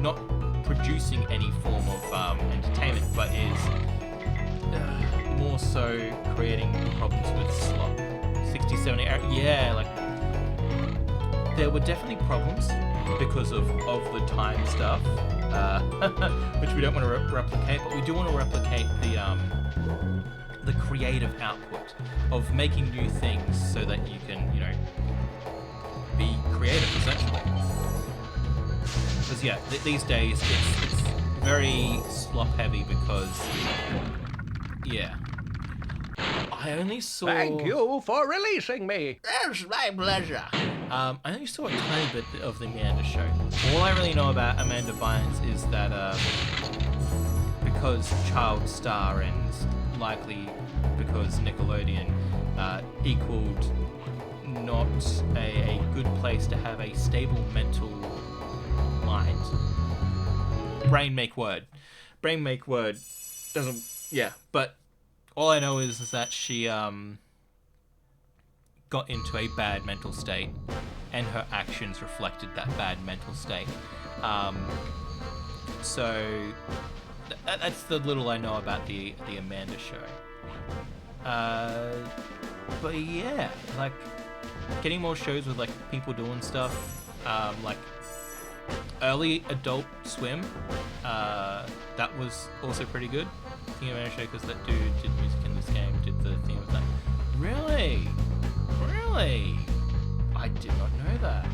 not producing any form of entertainment, but is more so creating problems with slop. 60, 70, yeah, like there were definitely problems because of the time stuff, which we don't want to replicate, but we do want to replicate the creative output of making new things so that you can, be creative essentially. Because yeah, these days it's very slop heavy because, yeah. I only saw... Thank you for releasing me. It's my pleasure. I only saw a tiny bit of the Amanda show. All I really know about Amanda Bynes is that because Child Star and likely because Nickelodeon equaled not a good place to have a stable mental mind. Brain make word doesn't, yeah, but all I know is that she got into a bad mental state and her actions reflected that bad mental state. So that's the little I know about the Amanda show. But yeah, like getting more shows with like people doing stuff, like early Adult Swim, that was also pretty good. King Amanda show, because that dude did music in this game, did the theme of that. Really? I did not know that.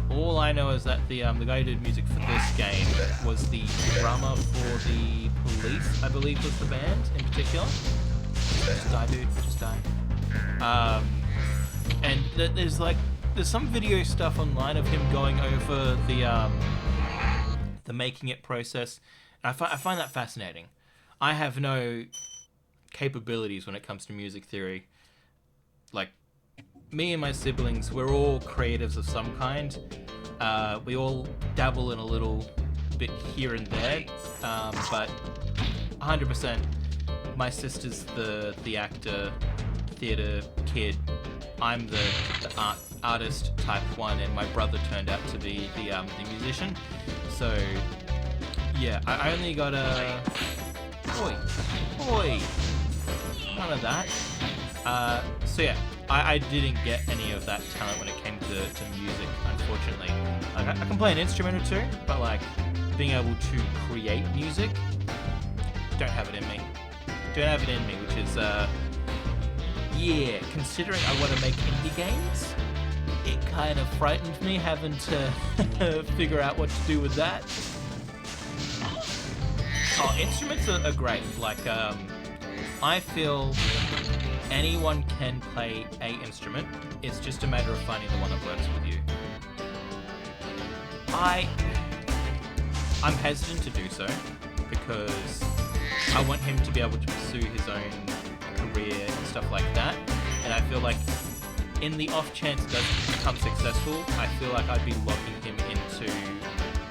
All I know is that the guy who did music for this game was the drummer for the Police, I believe was the band in particular. Just die, dude. Just die. And there's some video stuff online of him going over the making it process. And I find that fascinating. I have no capabilities when it comes to music theory. Like, me and my siblings, we're all creatives of some kind. We all dabble in a little bit here and there, but 100%, my sister's the actor, theatre kid. I'm the artist type one, and my brother turned out to be the musician. So yeah, I only got a oi, none of that. So yeah, I didn't get any of that talent when it came to music, unfortunately. Like, I can play an instrument or two, but like being able to create music, don't have it in me. Which is yeah, considering I want to make indie games, it kind of frightened me having to figure out what to do with that. Oh, instruments are great. Like, I feel anyone can play a instrument. It's just a matter of finding the one that works with you. I'm hesitant to do so because I want him to be able to pursue his own career and stuff like that. And I feel like in the off chance it doesn't become successful, I feel like I'd be locking him into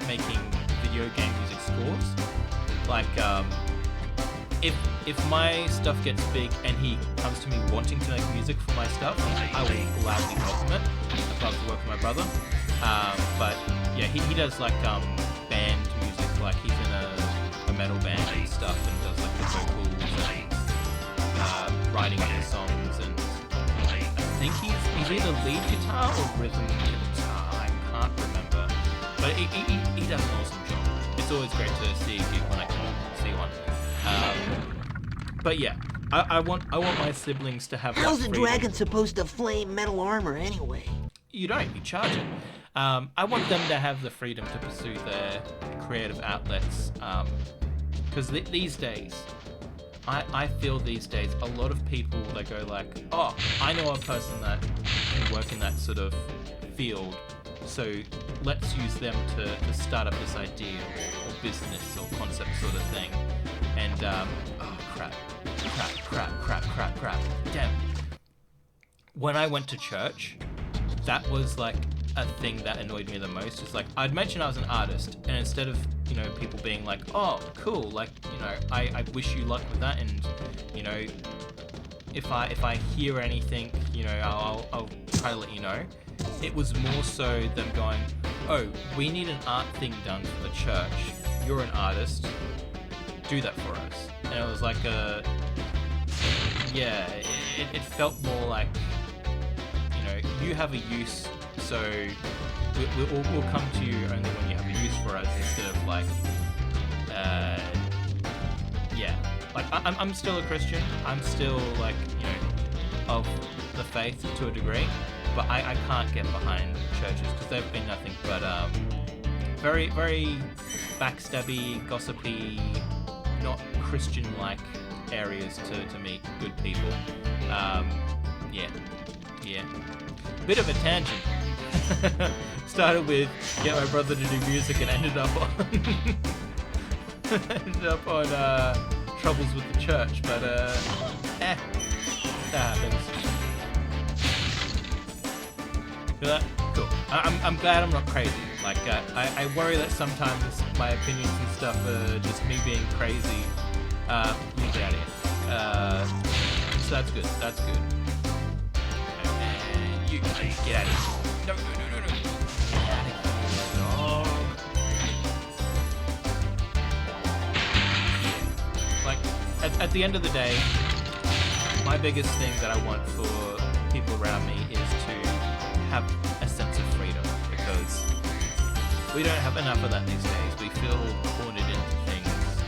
making video game music scores. Like, if my stuff gets big and he comes to me wanting to make music for my stuff, I will gladly help him it. I'd love to work with my brother. But yeah, he does like band music, like he's in a metal band and stuff, and does like the vocals and writing of the songs, and I think he's either lead guitar or rhythm guitar, I can't remember. But he does an awesome job. It's always great to see a gig when I can see one. But yeah, I want my siblings to have. How's that a freedom. dragon supposed to flame metal armor anyway? You don't. You charge it. I want them to have the freedom to pursue their creative outlets. Because these days, I feel these days, a lot of people, they go like, oh, I know a person that can work in that sort of field, so let's use them to start up this idea or business or concept sort of thing. And, oh, crap. Damn. When I went to church, that was like a thing that annoyed me the most. It's like, I'd mention I was an artist, and instead of, you know, people being like, oh, cool, like, you know, I wish you luck with that, and, you know, if I hear anything, you know, I'll try to let you know. It was more so them going, oh, we need an art thing done for the church. You're an artist. Do that for us. And it was like it felt more like, you know, you have a use, so we'll come to you only when you have a use for us, instead of like, like I'm still a Christian. I'm still like, you know, of the faith to a degree, but I can't get behind churches because they've been nothing but very, very backstabby, gossipy, not Christian-like areas to meet good people. Yeah. Bit of a tangent. Started with get my brother to do music and ended up on troubles with the church, but that happens. Feel that? Cool. I'm glad I'm not crazy. Like, I worry that sometimes my opinions and stuff are just me being crazy. Let me get out of here. So that's good. And you You get out of here. No. Get out of here, dog. Yeah. Like, at the end of the day, my biggest thing that I want for people around me is to have a sense of freedom, because we don't have enough of that these days. We feel cornered into things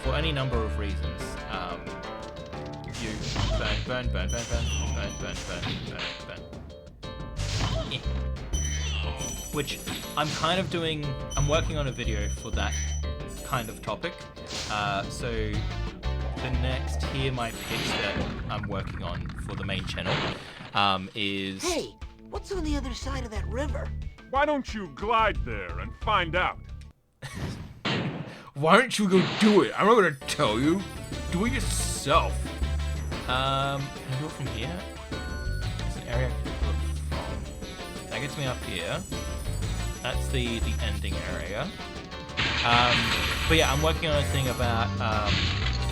for any number of reasons. You burn. Eh. Which I'm kind of doing. I'm working on a video for that kind of topic. So the next Hear My Pitch that I'm working on for the main channel is. Hey, what's on the other side of that river? Why don't you glide there and find out? Why don't you go do it? I'm not gonna tell you. Do it yourself. Can I do it from here? There's an area I can do it from. That gets me up here. That's the ending area. But yeah, I'm working on a thing about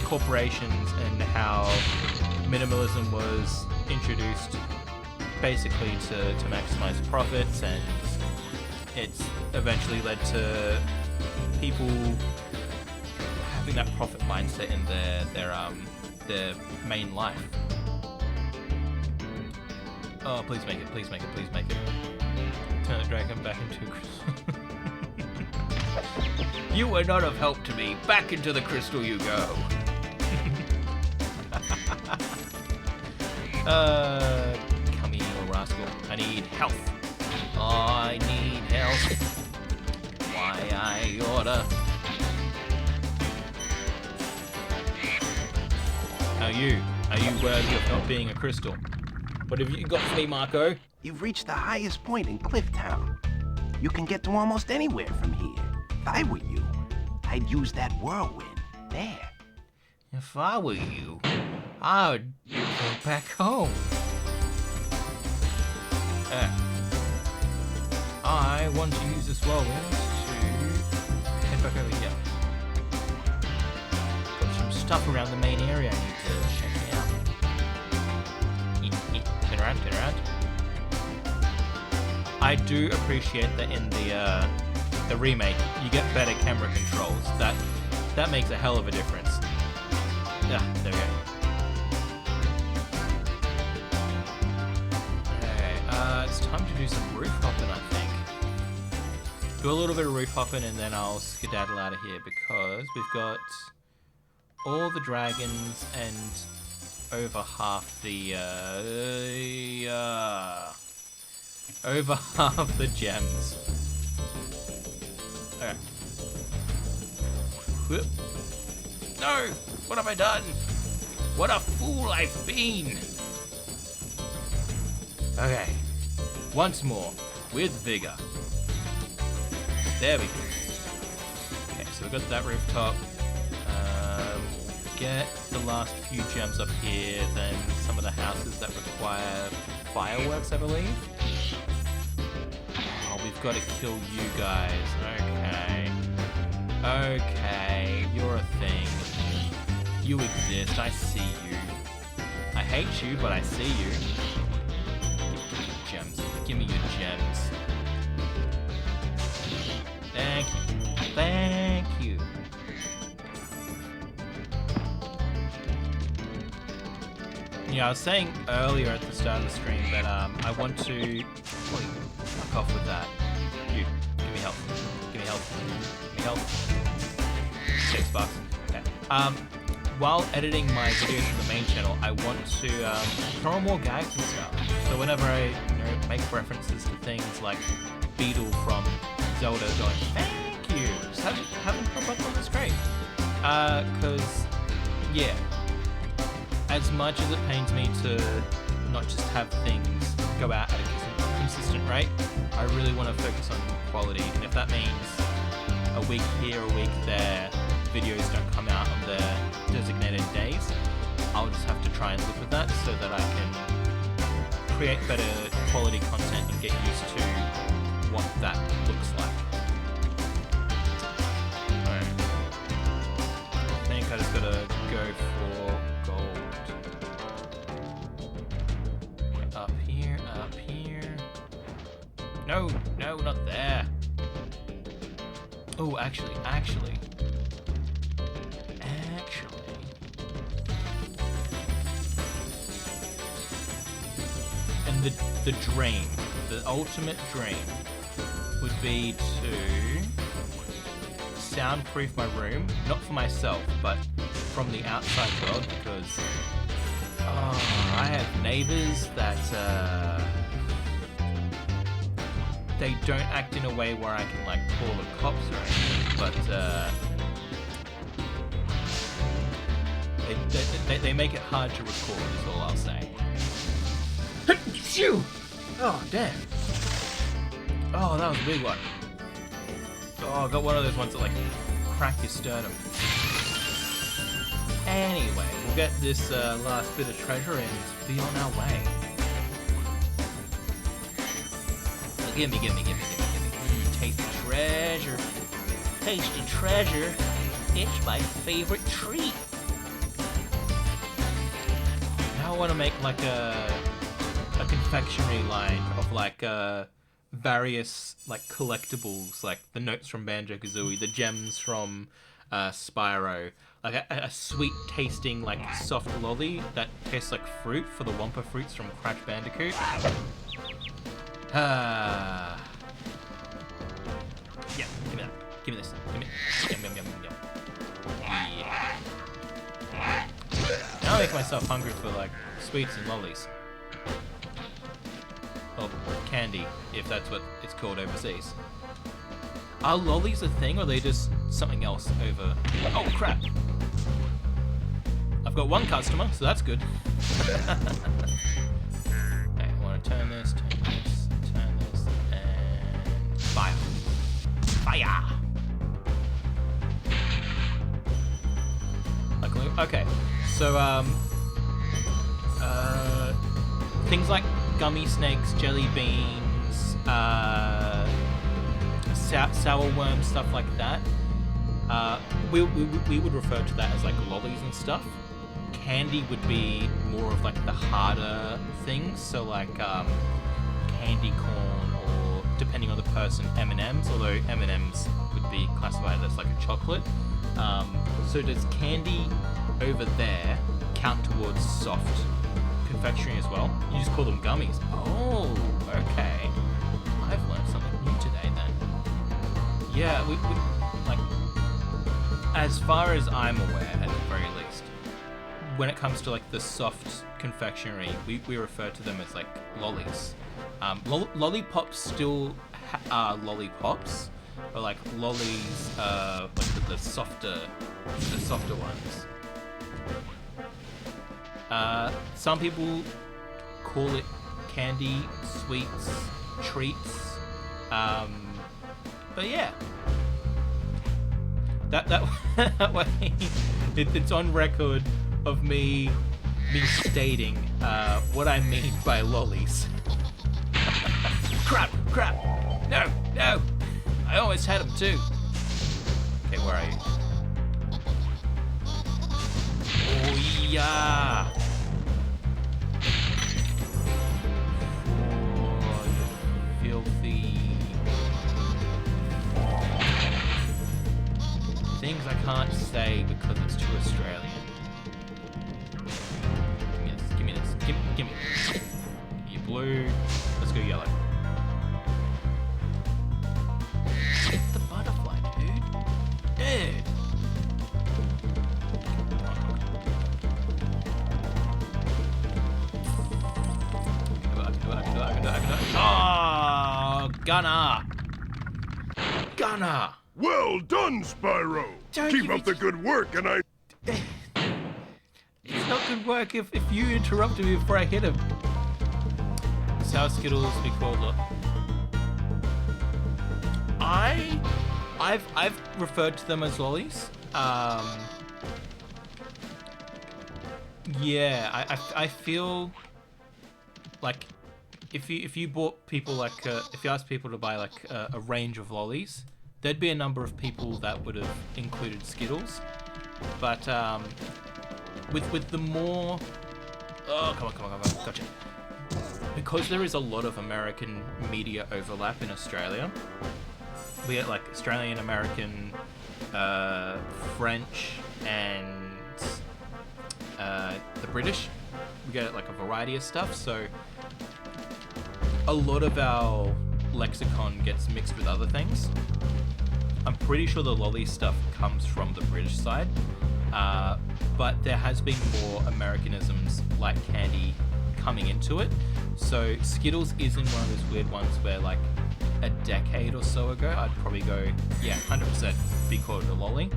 corporations and how minimalism was introduced basically to maximize profits, and it's eventually led to people having that profit mindset in their main life. Oh, please make it, please make it, please make it. Turn the dragon back into a crystal. You were not of help to me. Back into the crystal you go. Come here, you rascal. I need health. I need health. Why I order. Are you worthy of not being a crystal? What have you got for me, Marco? You've reached the highest point in Clifftown. You can get to almost anywhere from here. If I were you, I'd use that whirlwind there. If I were you, I would go back home. I want to use this whirlwind to head back over here. Got some stuff around the main area I need to check out. Turn around, turn around. I do appreciate that in the remake, you get better camera controls. That makes a hell of a difference. Yeah, there we go. Okay, it's time to do some roof hopping, I think. Do a little bit of roof hopping and then I'll skedaddle out of here, because we've got all the dragons and over half the gems. Okay. Whoop. No! What have I done? What a fool I've been! Okay. Once more, with vigor. There we go. Okay, so we've got that rooftop. Get the last few gems up here, then some of the houses that require fireworks, I believe. Oh, we've got to kill you guys. Okay. Okay, you're a thing. You exist, I see you. I hate you, but I see you. Give me your gems. Give me your gems. Thank you. Thank you. Yeah, I was saying earlier at the start of the stream that I want to... Fuck off with that. You, give me help. Give me help. Give me help. $6. Okay. While editing my videos for the main channel, I want to throw on more gags and stuff. So whenever I make references to things like Beetle from Zelda going, thank you, just have them pop up on the screen. Because, yeah, as much as it pains me to not just have things go out at a consistent rate, I really want to focus on quality. And if that means a week here, a week there, videos don't come out on their designated days, I'll just have to try and live with that so that I can create better quality content and get used to what that looks like. Alright. I think I just gotta go for gold. Up here, No, no, not there. Oh, actually. And the dream, the ultimate dream, would be to soundproof my room, not for myself, but from the outside world, because I have neighbors that they don't act in a way where I can like call the cops or anything, but they make it hard to record, is all I'll say. Phew! Oh, damn. Oh, that was a big one. Oh, I got one of those ones that like crack your sternum. Anyway, we'll get this last bit of treasure and be on our way. Gimme. Tasty treasure. Tasty treasure. It's my favorite treat. Now I want to make like a confectionery line of like various like collectibles, like the notes from Banjo-Kazooie, the gems from Spyro, like a sweet tasting like soft lolly that tastes like fruit for the Wumpa fruits from Crash Bandicoot. Yeah, give me that. Give me this. Give me. Yum. Yeah. Now I make myself hungry for like sweets and lollies. Or candy, if that's what it's called overseas. Are lollies a thing, or are they just something else over... Oh, crap! I've got one customer, so that's good. Okay, I want to turn this, and... Fire! Luckily, okay, so, things like gummy snakes, jelly beans, sour worms, stuff like that. We would refer to that as like lollies and stuff. Candy would be more of like the harder things, so like candy corn, or depending on the person, M&Ms, although M&Ms would be classified as like a chocolate. So does candy over there count towards soft confectionery as well? You just call them gummies. Oh, okay. I've learned something new today then. Yeah, we like, as far as I'm aware, at the very least, when it comes to like the soft confectionery, we refer to them as like lollies. Lollipops still are lollipops, but like lollies, like the softer ones. Some people call it candy, sweets, treats, but yeah, that way it's on record of me stating what I mean by lollies. Crap! No! I almost had them too. Okay, where are you? Oh yeah! Oh, you filthy things I can't say because it's too Australian. Give me this. Give me. You blue. Let's go yellow. Hit the butterfly, dude. Oh, Gunner. Well done, Spyro. Keep up the good work, and I... It's not good work if you interrupted me before I hit him. Sour Skittles be called up. I've referred to them as lollies. Yeah, I feel like if you bought people like if you asked people to buy like a range of lollies, there'd be a number of people that would have included Skittles, but with the more... Oh, come on, gotcha. because there is a lot of American media overlap in Australia, we get like Australian, American, French, and the British. We get like a variety of stuff, so a lot of our lexicon gets mixed with other things. I'm pretty sure the lolly stuff comes from the British side, but there has been more Americanisms like candy coming into it. So Skittles isn't one of those weird ones where like a decade or so ago I'd probably go, yeah, 100% be called a lolly.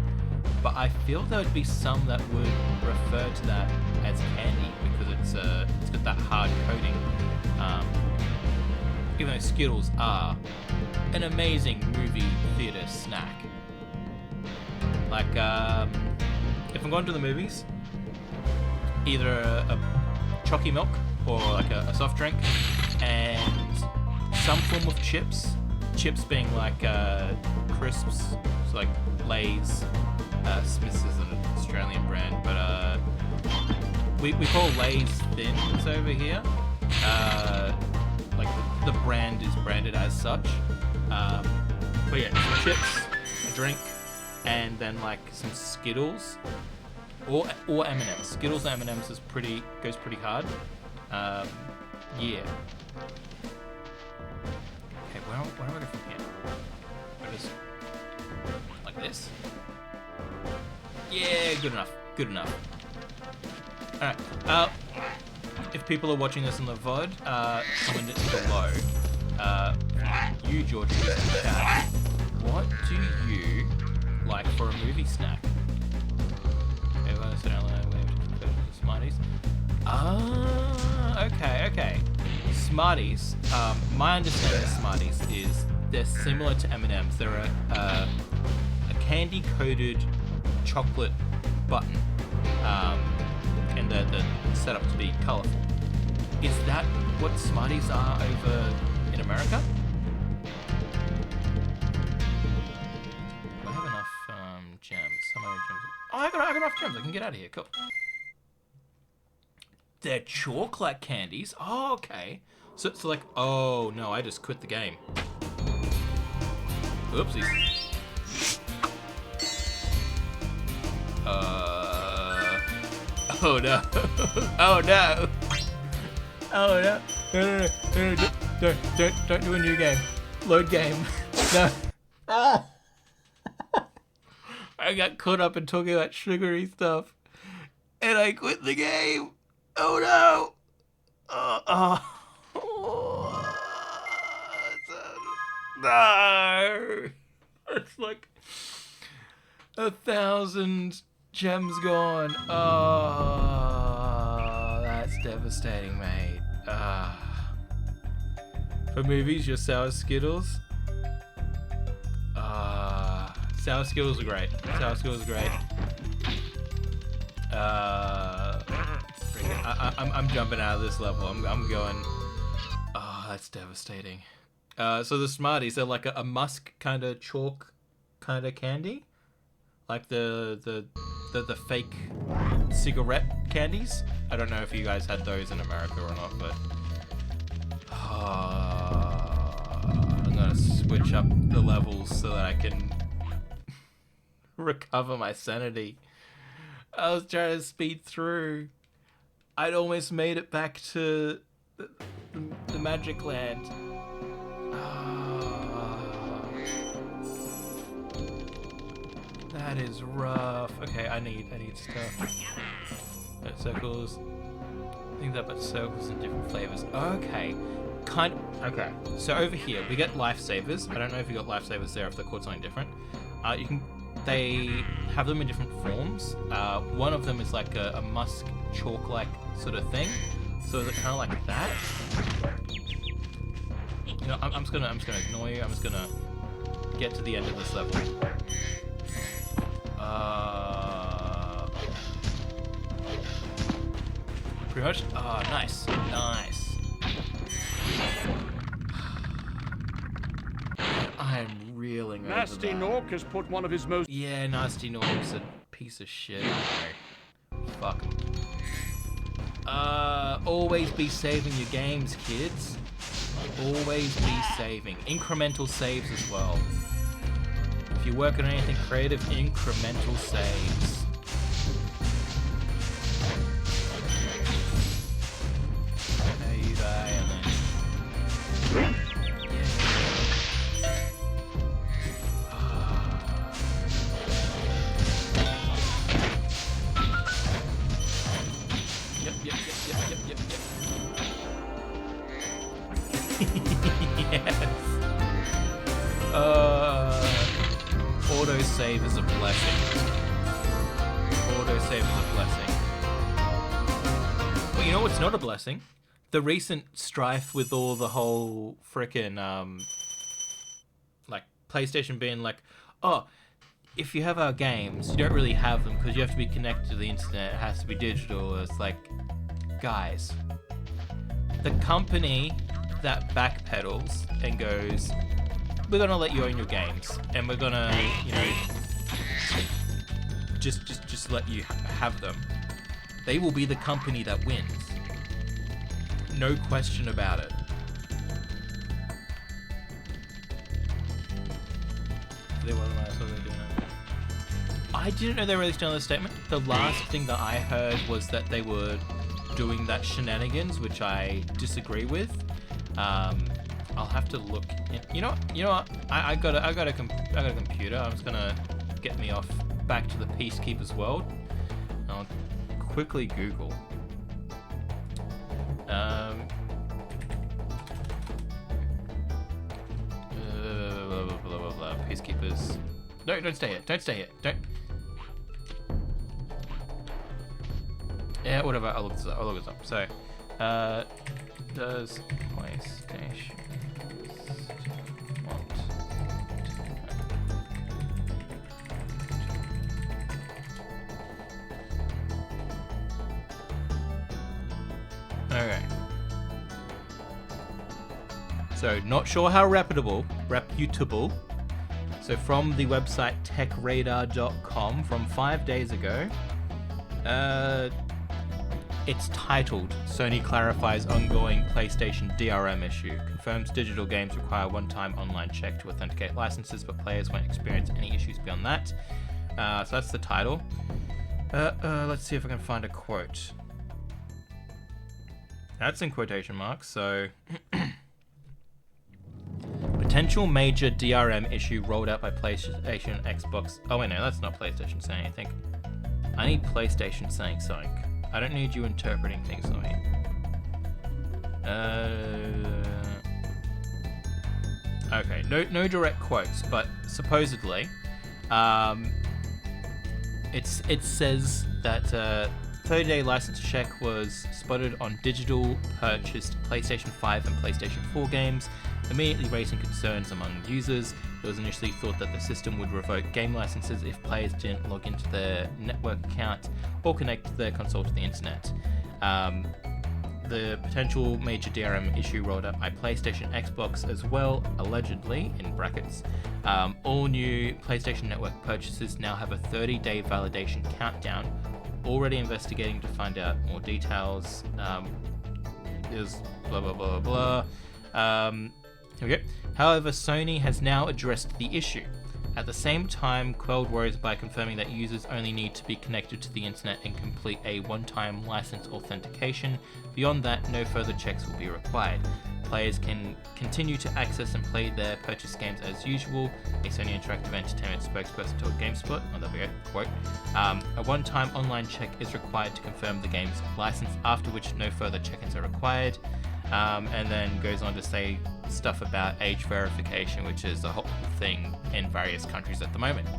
But I feel there would be some that would refer to that as candy because it's got that hard coating. Even though Skittles are an amazing movie theater snack. Like, if I'm going to the movies, either a chalky milk or like a soft drink and some form of chips. Chips being like crisps, so like Lay's. Smith's is an Australian brand, but we call Lay's Thins over here. Like the brand is branded as such. But yeah, some chips, a drink, and then like some Skittles or M&Ms. Skittles and M&Ms is goes pretty hard. Yeah. Okay, where do I go from here? I just like this. Yeah, good enough. Good enough. Alright, if people are watching this on the VOD, comment it below. You, George, in the chat, what do you like for a movie snack? Okay, well, so now we have to go to the Smarties. Okay. Smarties, my understanding of Smarties is they're similar to M&Ms. They're a candy-coated chocolate button, and they're set up to be colourful. Is that what Smarties are over in America? Do I have enough gems? How many gems? Oh, I got enough gems. I can get out of here. Cool. They're chalk like candies. Oh, okay. So like, oh no, I just quit the game. Oopsies. Oh no. Oh no. Oh no. No. Don't do a new game. Load game. No. Ah. I got caught up in talking about sugary stuff. And I quit the game. Oh no. No. It's like 1,000 gems gone. Oh, that's devastating, mate. For movies, your sour Skittles. Sour Skittles are great. Sour Skittles are great. I'm jumping out of this level. I'm going. Oh, that's devastating. So the Smarties, they're like a musk kind of chalk kind of candy, like the fake cigarette candies. I don't know if you guys had those in America or not, but I'm gonna switch up the levels so that I can recover my sanity. I was trying to speed through. I'd almost made it back to the Magic Land. That is rough. Okay, I need stuff. Circles. Things up at circles in different flavors. Okay. Okay. So over here we get lifesavers. I don't know if you got lifesavers there, if they're called something different. They have them in different forms. One of them is like a musk chalk-like sort of thing. So is it kind of like that? You know, I'm just gonna ignore you. I'm just gonna get to the end of this level. Pretty much. Oh, nice. I'm reeling over Nasty that. Nork has put one of his most... Yeah, Nasty Nork's a piece of shit. Fuck him. Always be saving your games, kids. Always be saving. Incremental saves as well. If you're working on anything creative, incremental saves. There you die, and then... Yep. Yes. Autosave is a blessing. Autosave is a blessing. Well, you know what's not a blessing? The recent strife with all the whole frickin' like PlayStation being like, oh, if you have our games, you don't really have them because you have to be connected to the internet. It has to be digital. It's like, guys, the company that backpedals and goes, we're gonna let you own your games, and we're gonna, you know, just let you have them. They will be the company that wins. No question about it. I didn't know they released another statement. The last thing that I heard was that they were doing that shenanigans, which I disagree with. I'll have to look. You know what? I got a computer. I'm just gonna get me off back to the Peacekeepers world. I'll quickly Google. Blah, blah, blah. Peacekeepers. No, don't stay here. Don't stay here. Don't. Yeah, whatever. I'll look this up. So, does PlayStation want? Okay. So, not sure how reputable. So, from the website techradar.com from 5 days ago, it's titled, Sony clarifies ongoing PlayStation DRM issue. Confirms digital games require one-time online check to authenticate licenses, but players won't experience any issues beyond that. So that's the title. Let's see if I can find a quote. That's in quotation marks, so... Potential major DRM issue rolled out by PlayStation, Xbox... Oh wait, no, that's not PlayStation saying anything. I need PlayStation saying something. I don't need you interpreting things for me. Okay, no direct quotes, but supposedly, it says that 30-day license check was spotted on digital purchased PlayStation 5 and PlayStation 4 games, immediately raising concerns among users. It was initially thought that the system would revoke game licenses if players didn't log into their network account or connect their console to the internet. The potential major DRM issue rolled out by PlayStation Xbox as well, allegedly, in brackets. All new PlayStation Network purchases now have a 30-day validation countdown. Already investigating to find out more details. Is blah blah blah blah. Here we go. However, Sony has now addressed the issue. At the same time, quelled worries by confirming that users only need to be connected to the internet and complete a one-time license authentication. Beyond that, no further checks will be required. Players can continue to access and play their purchased games as usual. A Sony Interactive Entertainment spokesperson told GameSpot, there we go, quote, a one-time online check is required to confirm the game's license, after which no further check-ins are required. And then goes on to say stuff about age verification, which is a whole thing in various countries at the moment.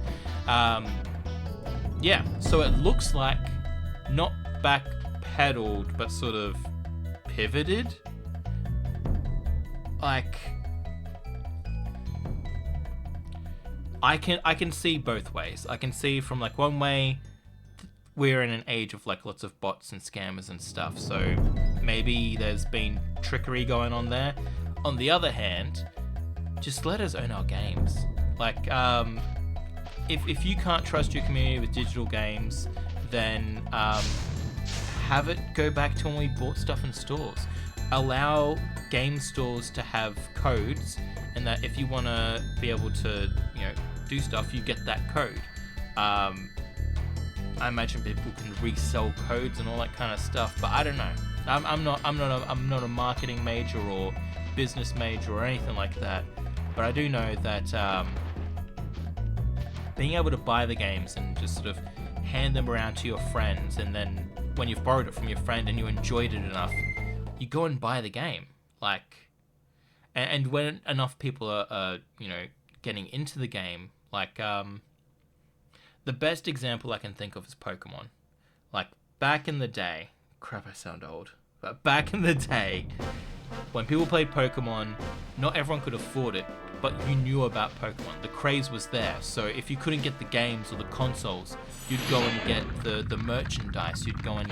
Yeah, so it looks like not backpedaled, but sort of pivoted. Like, I can see both ways. I can see from like one way, we're in an age of like lots of bots and scammers and stuff, so maybe there's been trickery going on there. On the other hand, just let us own our games. Like, if you can't trust your community with digital games, then have it go back to when we bought stuff in stores. Allow game stores to have codes, and that if you want to be able to, do stuff, you get that code. I imagine people can resell codes and all that kind of stuff, but I don't know. I'm not a marketing major or business major or anything like that, but I do know that being able to buy the games and just sort of hand them around to your friends, and then when you've borrowed it from your friend and you enjoyed it enough, you go and buy the game. And when enough people are getting into the game, the best example I can think of is Pokemon. Back in the day, crap, I sound old, but back in the day, when people played Pokemon, not everyone could afford it, but you knew about Pokemon. The craze was there, so if you couldn't get the games or the consoles, you'd go and get the merchandise, you'd go and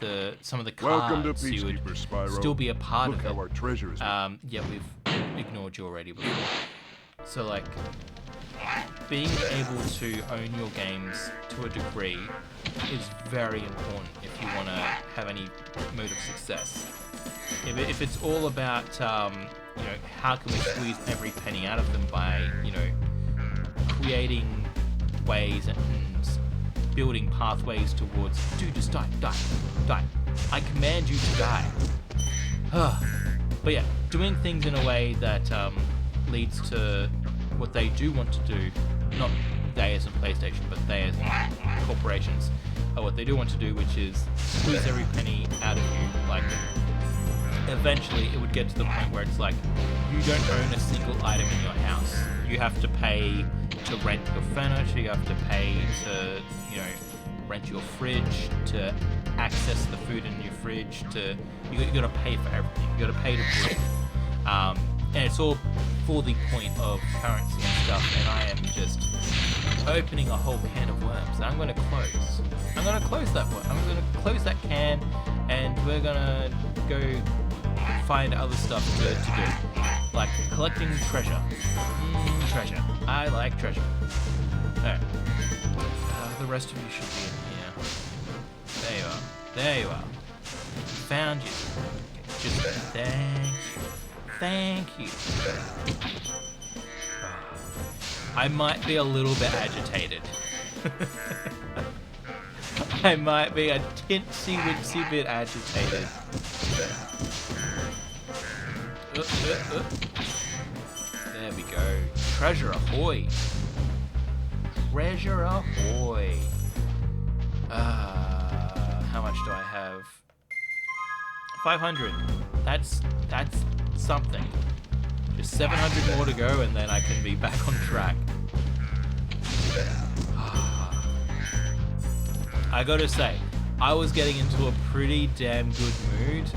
get some of the cards. Welcome to you would Peacekeeper, Spyro. still be a part Look of it. how our treasure is. Yeah, we've ignored you already before. So being able to own your games to a degree is very important if you want to have any mode of success. If it's all about how can we squeeze every penny out of them by creating ways and building pathways towards, dude, just die, I command you to die. But yeah, doing things in a way that leads to what they do want to do, not they as in PlayStation, but they as in corporations, what they do want to do, which is squeeze every penny out of you. Eventually it would get to the point where it's you don't own a single item in your house. You have to pay to rent your furniture, you have to pay to, rent your fridge, to access the food in your fridge, you gotta pay for everything. You gotta pay to breathe. And it's all for the point of currency and stuff, and I am just opening a whole can of worms that I'm gonna close. I'm gonna close that one. I'm gonna close that can, and we're gonna go find other stuff to do, like collecting treasure. Treasure. I like treasure. Alright. The rest of you should be in here. There you are. There you are. Found you. Just thank you. I might be a little bit agitated. I might be a teensy-wincy bit agitated. There we go. Treasure ahoy! Treasure ahoy! How much do I have? 500. That's something. Just 700 more to go, and then I can be back on track. I gotta say, I was getting into a pretty damn good mood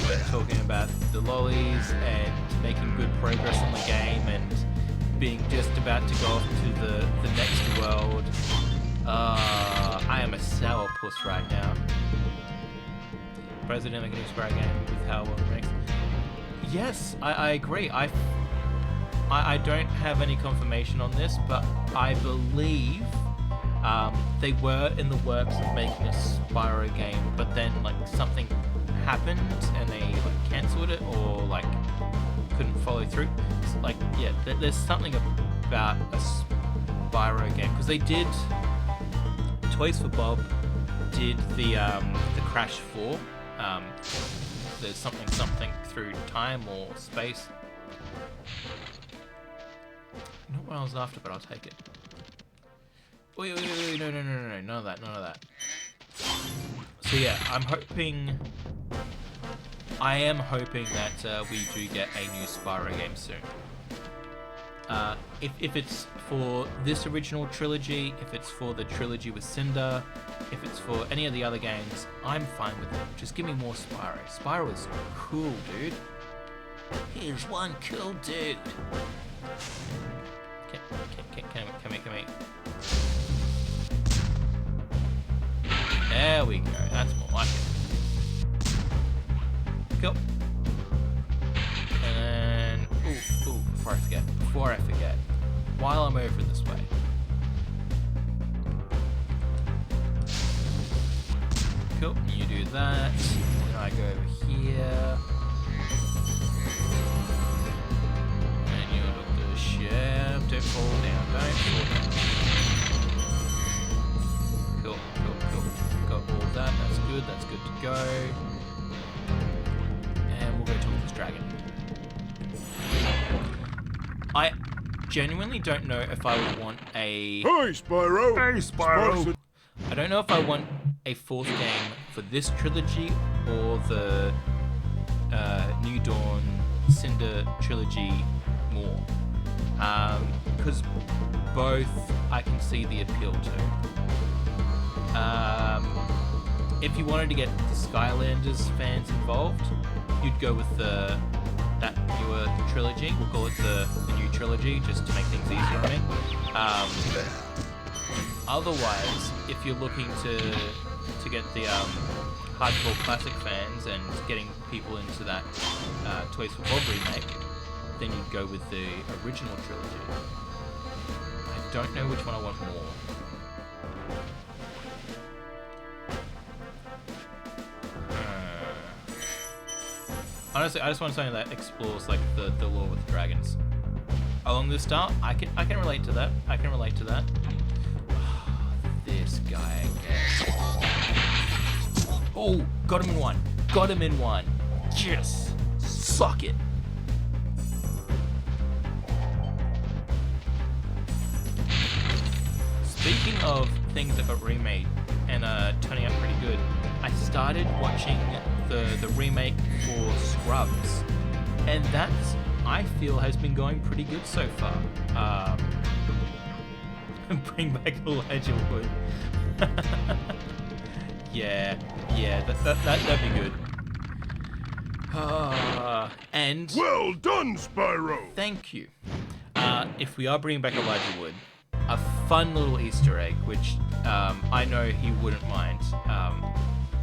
when talking about the lollies and making good progress on the game and being just about to go off to the next world. I am a sourpuss right now. President making a new Spyro game with how well it makes. Yes, I agree. I don't have any confirmation on this, but I believe they were in the works of making a Spyro game, but then something happened and they cancelled it or couldn't follow through. So, yeah, there's something about a Spyro game because they did. Toys for Bob did the Crash 4. There's something through time or space. Not what I was after, but I'll take it. Wait, no, none of that. So yeah, I am hoping that we do get a new Spyro game soon. If it's for this original trilogy, if it's for the trilogy with Cinder, if it's for any of the other games, I'm fine with it. Just give me more Spyro. Spyro is cool, dude. Here's one cool dude. Come here. There we go. That's more like it. Cool. And then, before I forget, while I'm over this way. Cool. You do that. Then I go over here. And you look the ship. Don't fall down. Don't fall down. Cool. Got all that. That's good. That's good to go. And we'll go talk to this dragon. I genuinely don't know if I would want a... Hi, Spyro. Hey, Spyro. I don't know if I want a fourth game for this trilogy or the New Dawn Cinder trilogy more. Because both I can see the appeal to. If you wanted to get the Skylanders fans involved, you'd go with that newer trilogy. We'll call it the new trilogy, just to make things easier on me. Otherwise, if you're looking to get the hardcore classic fans and getting people into that Toys for Bob remake, then you'd go with the original trilogy. I don't know which one I want more. Honestly, I just want something that explores like the lore with the dragons. Along this style, I can relate to that. I can relate to that. This guy again. Oh, got him in one. Got him in one. Yes. Suck it. Speaking of things that got remade and turning out pretty good, I started watching the remake for Scrubs, and that's, I feel, has been going pretty good so far. Bring back Elijah Wood. yeah, that'd be good. And well done, Spyro. Thank you. If we are bringing back Elijah Wood, a fun little Easter egg, which I know he wouldn't mind.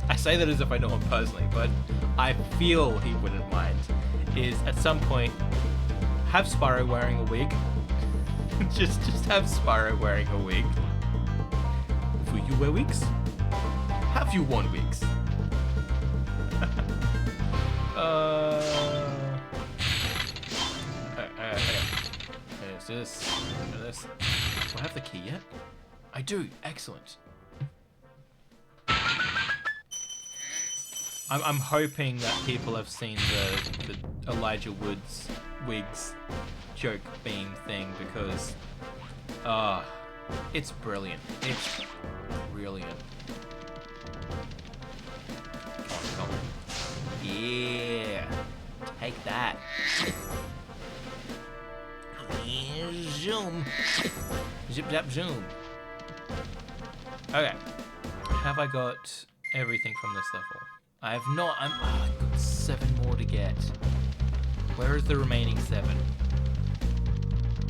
I say that as if I know him personally, but I feel he wouldn't mind, is at some point have Spyro wearing a wig. just have Spyro wearing a wig. Will you wear wigs? Have you worn wigs? There's this. Do I have the key yet? I do. Excellent. I'm hoping that people have seen the Elijah Woods wigs joke beam thing, because it's brilliant. It's brilliant. Come on. Yeah. Take that. Yeah, zoom. Zip zap zoom. Okay. Have I got everything from this level? I have not. I've got 7 more to get. Where is the remaining 7?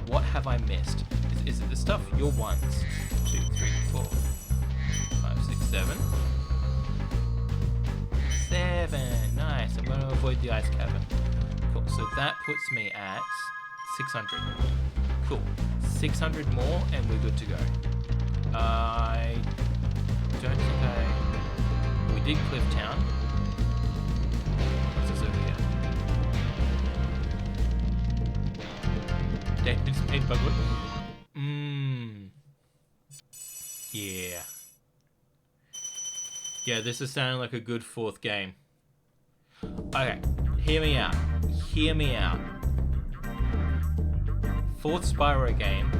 What have I missed? Is it the stuff? Your ones. 2, 3, 4, 5, 6, 7. 7. Nice. I'm going to avoid the ice cavern. Cool. So that puts me at 600. Cool. 600 more and we're good to go. I don't think we did Cliff Town. What's this over here? David's paid Bugwood. Yeah. Yeah, this is sounding like a good 4th game. Okay, hear me out. Hear me out. 4th Spyro game,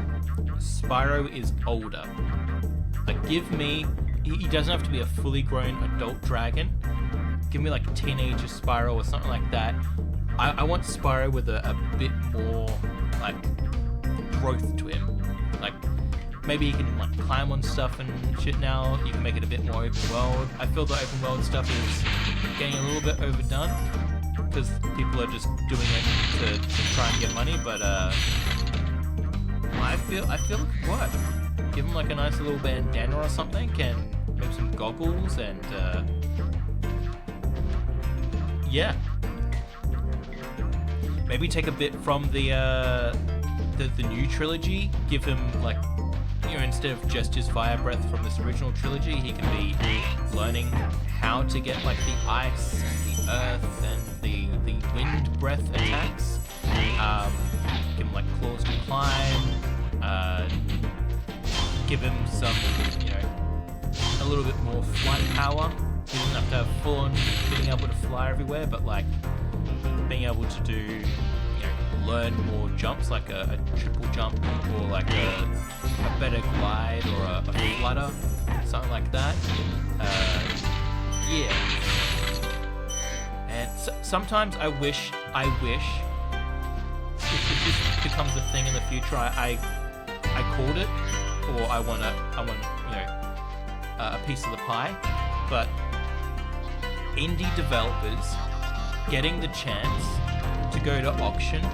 Spyro is older. Like, give me... He doesn't have to be a fully grown adult dragon. Give me like teenager Spyro or something like that. I want Spyro with a bit more like growth to him. Like, maybe he can like climb on stuff and shit now. You can make it a bit more open world. I feel the open world stuff is getting a little bit overdone because people are just doing it to try and get money, but I feel it could work. Give him like a nice little bandana or something, and maybe some goggles, and yeah. Maybe take a bit from the new trilogy. Give him like, you know, instead of just his fire breath from this original trilogy, he can be learning how to get like the ice and the earth and the wind breath attacks. Give him like claws to climb. Give him some, you know, a little bit more flight power. He doesn't have to have full on being able to fly everywhere, but like being able to do, you know, learn more jumps, like a triple jump or like a better glide or a flutter, something like that. Yeah. And sometimes I wish if this becomes a thing in the future, I called it, or I want you know, a piece of the pie. But indie developers getting the chance to go to auction,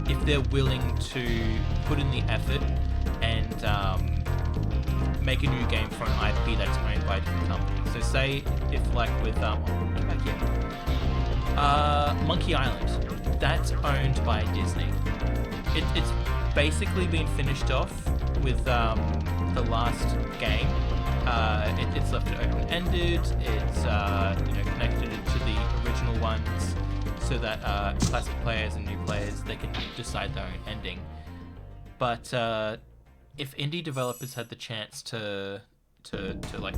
if they're willing to put in the effort and make a new game for an IP that's owned by a different company. So say if like with get back here. Monkey Island, that's owned by Disney. It's basically been finished off with the last game. It's left it open-ended. It's you know, connected to the original ones, so that classic players and new players, they can decide their own ending. But if indie developers had the chance to like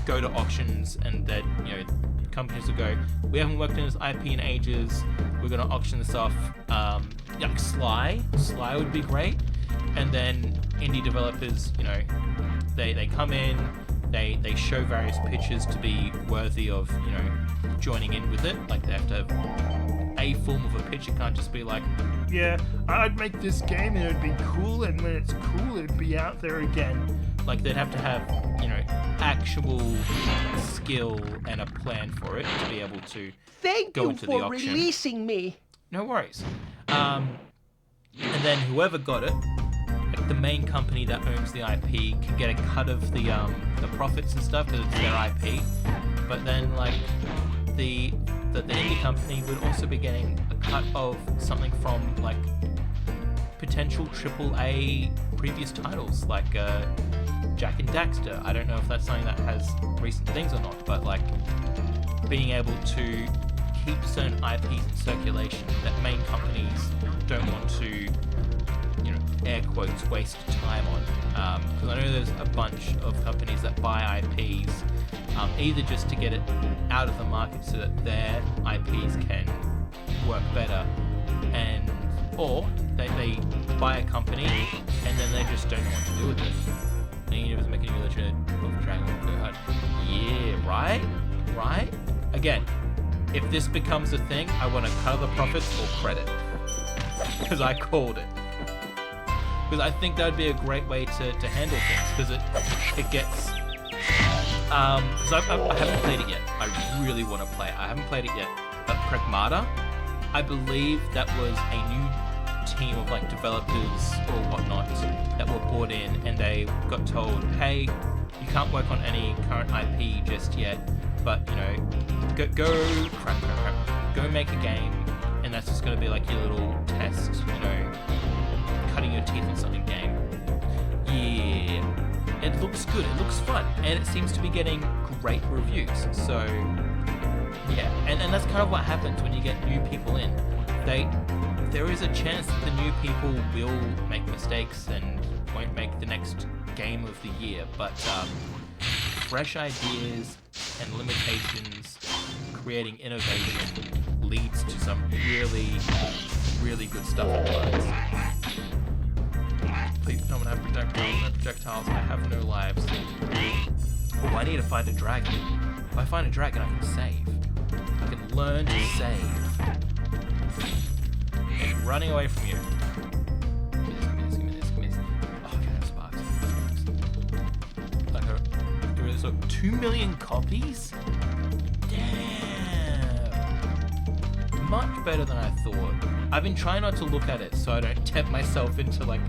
go to auctions, and that, you know, companies would go, we haven't worked on this IP in ages, we're gonna auction this off. Like Sly would be great. And then indie developers, you know, they come in, they show various pitches to be worthy of, you know, joining in with it. Like they have to have a form of a pitch. It can't just be like, yeah, I'd make this game and it'd be cool, and when it's cool, it'd be out there again. Like they'd have to have, you know, actual skill and a plan for it to be able to go into the auction. Thank you for releasing me. No worries. And then whoever got it, like the main company that owns the IP, can get a cut of the profits and stuff because it's their IP. But then like the indie company would also be getting a cut of something from like potential AAA previous titles, like Jack and Daxter. I don't know if that's something that has recent things or not, but like being able to keep certain IPs in circulation that main companies don't want to, you know, air quotes, waste time on. Because I know there's a bunch of companies that buy IPs either just to get it out of the market so that their IPs can work better, and or they buy a company and then they just don't know what to do with it. And you never make a new Legend of Dragon Go Hard. Yeah, right? Again, if this becomes a thing, I want to cut the profits or credit. Because I called it. Because I think that would be a great way to handle things. Because it gets... Because I haven't played it yet. I really want to play it. I haven't played it yet. But Pragmata, I believe that was a new team of like developers or whatnot that were brought in, and they got told, hey, you can't work on any current IP just yet, but you know, go make a game, and that's just going to be like your little test, you know, cutting your teeth on something game. Yeah, it looks good, it looks fun, and it seems to be getting great reviews. So yeah, and that's kind of what happens when you get new people in. There is a chance that the new people will make mistakes and won't make the next game of the year, but fresh ideas and limitations, creating innovation, leads to some really, really good stuff at once. Please don't have projectiles, I have no lives. Oh, I need to find a dragon. If I find a dragon, I can save. I can learn to save. It's running away from you. Give me this. Oh, I can have sparks. Like so 2 million copies? Damn. Much better than I thought. I've been trying not to look at it so I don't tempt myself into like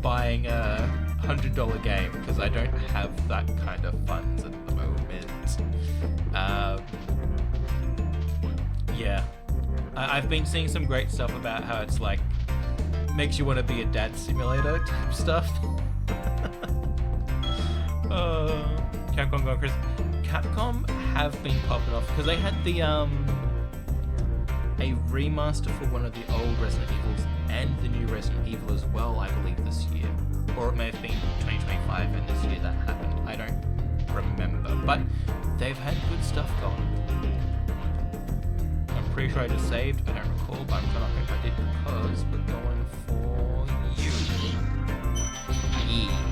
buying a $100 game, because I don't have that kind of funds at the moment. Yeah. I've been seeing some great stuff about how it's like makes you want to be a dad simulator type stuff. Capcom going Chris. Capcom have been popping off because they had the a remaster for one of the old Resident Evils and the new Resident Evil as well, I believe, this year. Or it may have been 2025 and this year that happened. I don't remember. But they've had good stuff going. I'm pretty sure I just saved. I don't recall, but I'm gonna hope I did because we're going for you. Yeah.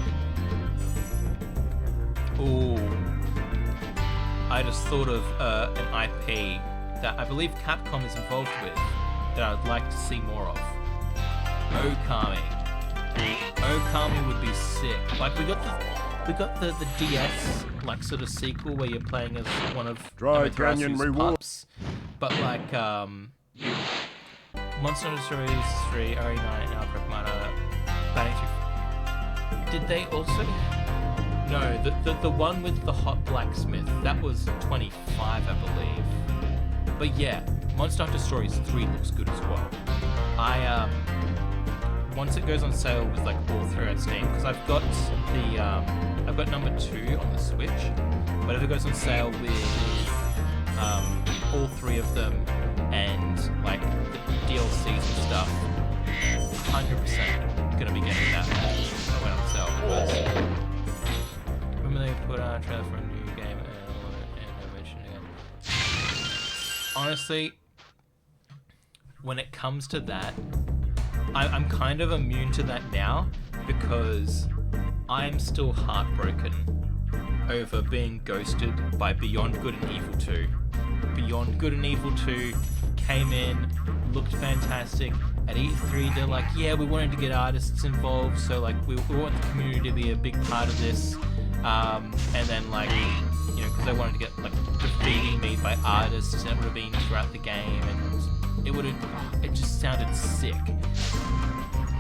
Ooh. I just thought of an IP that I believe Capcom is involved with that I would like to see more of. Okami. Okami would be sick. Like we got the DS like sort of sequel where you're playing as one of Dry Canyon Reward. pups, but like Monster Hunter Stories 3, RE9, and Alfred Mana, Banning 3. Did they also? No, the one with the hot blacksmith, that was 25, I believe. But yeah, Monster Hunter Stories 3 looks good as well. Once it goes on sale with like all three on Steam, because I've got number 2 on the Switch, but if it goes on sale with all three of them and like the DLCs and stuff, 100% gonna be getting that when on sale. Because remember they put out a trailer for a new game and I mentioned again. Honestly, when it comes to that, I'm kind of immune to that now because I'm still heartbroken over being ghosted by Beyond Good and Evil 2. Beyond Good and Evil 2 came in, looked fantastic. At E3, they're like, yeah, we wanted to get artists involved, so like we want the community to be a big part of this. And then like, you know, because they wanted to get like graffiti made by artists, and it would have been throughout the game, and it just sounded sick.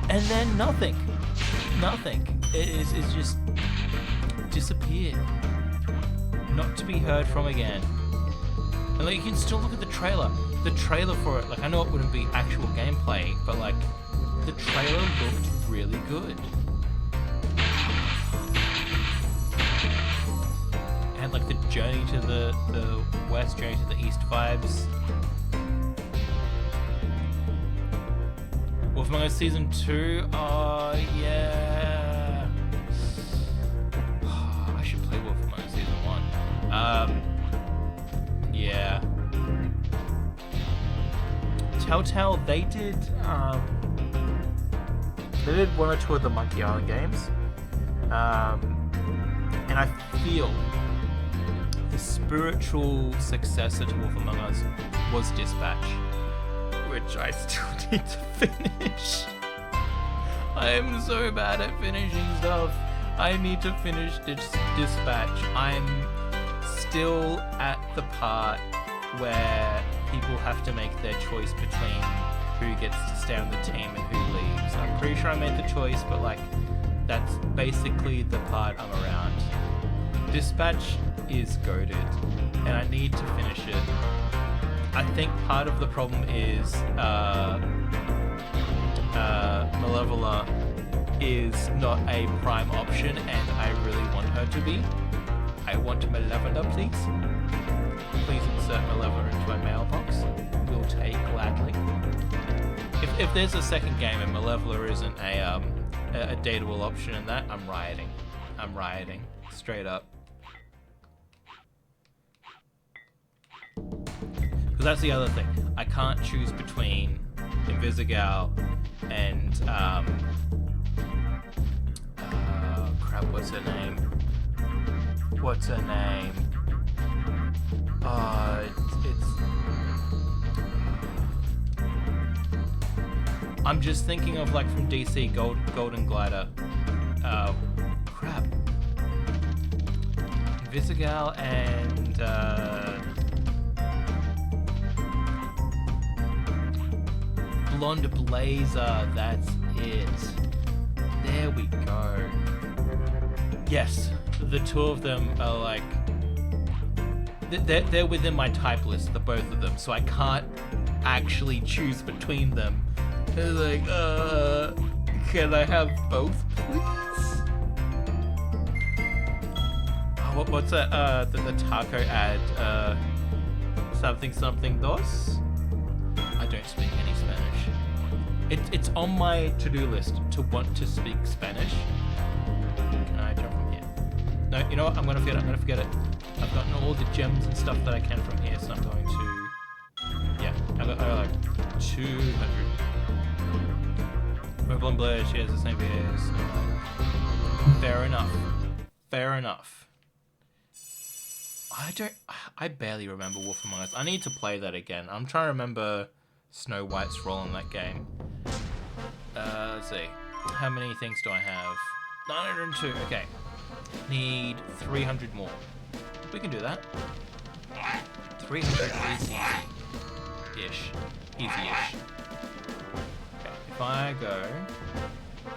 And then nothing. It's just disappeared. Not to be heard from again. And like, you can still look at the trailer. The trailer for it, like I know it wouldn't be actual gameplay, but like the trailer looked really good. It had like the journey to the west, journey to the east vibes. Wolf Among Us Season 2, oh yeah. I should play Wolf Among Us Season 1. Yeah. Telltale, they did one or two of the Monkey Island games. And I feel the spiritual successor to Wolf Among Us was Dispatch, which I still need to finish. I am so bad at finishing stuff. I need to finish Dispatch. I'm still at the part where people have to make their choice between who gets to stay on the team and who leaves. I'm pretty sure I made the choice, but like that's basically the part I'm around. Dispatch is goated, and I need to finish it. I think part of the problem is Malevola is not a prime option, and I really want her to be. I want Malevola, please. Please insert Malevola into my mailbox. We'll take gladly. If there's a second game and Malevola isn't a dateable option in that, I'm rioting. I'm rioting. Straight up. Because that's the other thing. I can't choose between Invisigal and crap, what's her name? I'm just thinking of like from DC Golden Glider. Crap. Invisigal and Blonde Blazer, that's it. There we go. Yes, the two of them are like... They're within my type list, the both of them, so I can't actually choose between them. It's like, can I have both, please? Oh, what's that? The taco ad? Something dos? I don't speak any Spanish. It's on my to-do list to want to speak Spanish. Can I jump from here? No, you know what? I'm gonna forget it. I've gotten all the gems and stuff that I can from here, so I'm going to. Yeah, I got like 200. Mobile and Blair shares the same videos. Fair enough. Fair enough. I barely remember Wolf Among Us. I need to play that again. I'm trying to remember Snow White's role in that game. Let's see. How many things do I have? 902. Okay. Need 300 more. We can do that. 300 is easy-ish. Easy-ish. Okay. If I go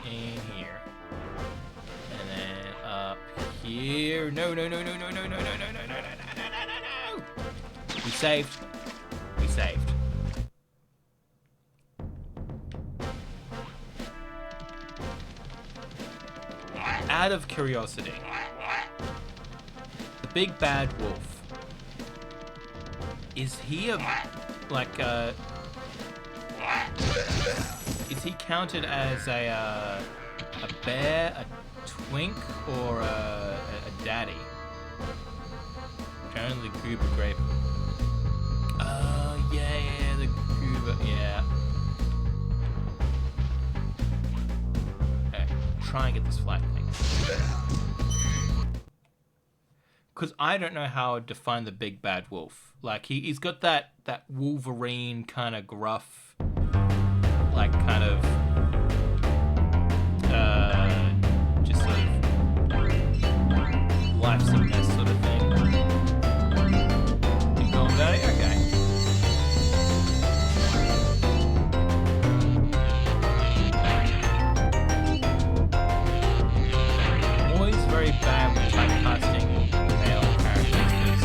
in here and then up here. No. We saved. We saved. Out of curiosity, the big bad wolf, is he is he counted as a bear, a twink, or a daddy? Apparently the goober grape. Yeah, the goober, yeah. Okay, try and get this flag thing. Because I don't know how I'd define the big bad wolf. Like, he's got that Wolverine kind of gruff, like, kind of, just sort of life's a mess sort of thing. You going about it? Okay. I'm always very bad with typecasting male characters because,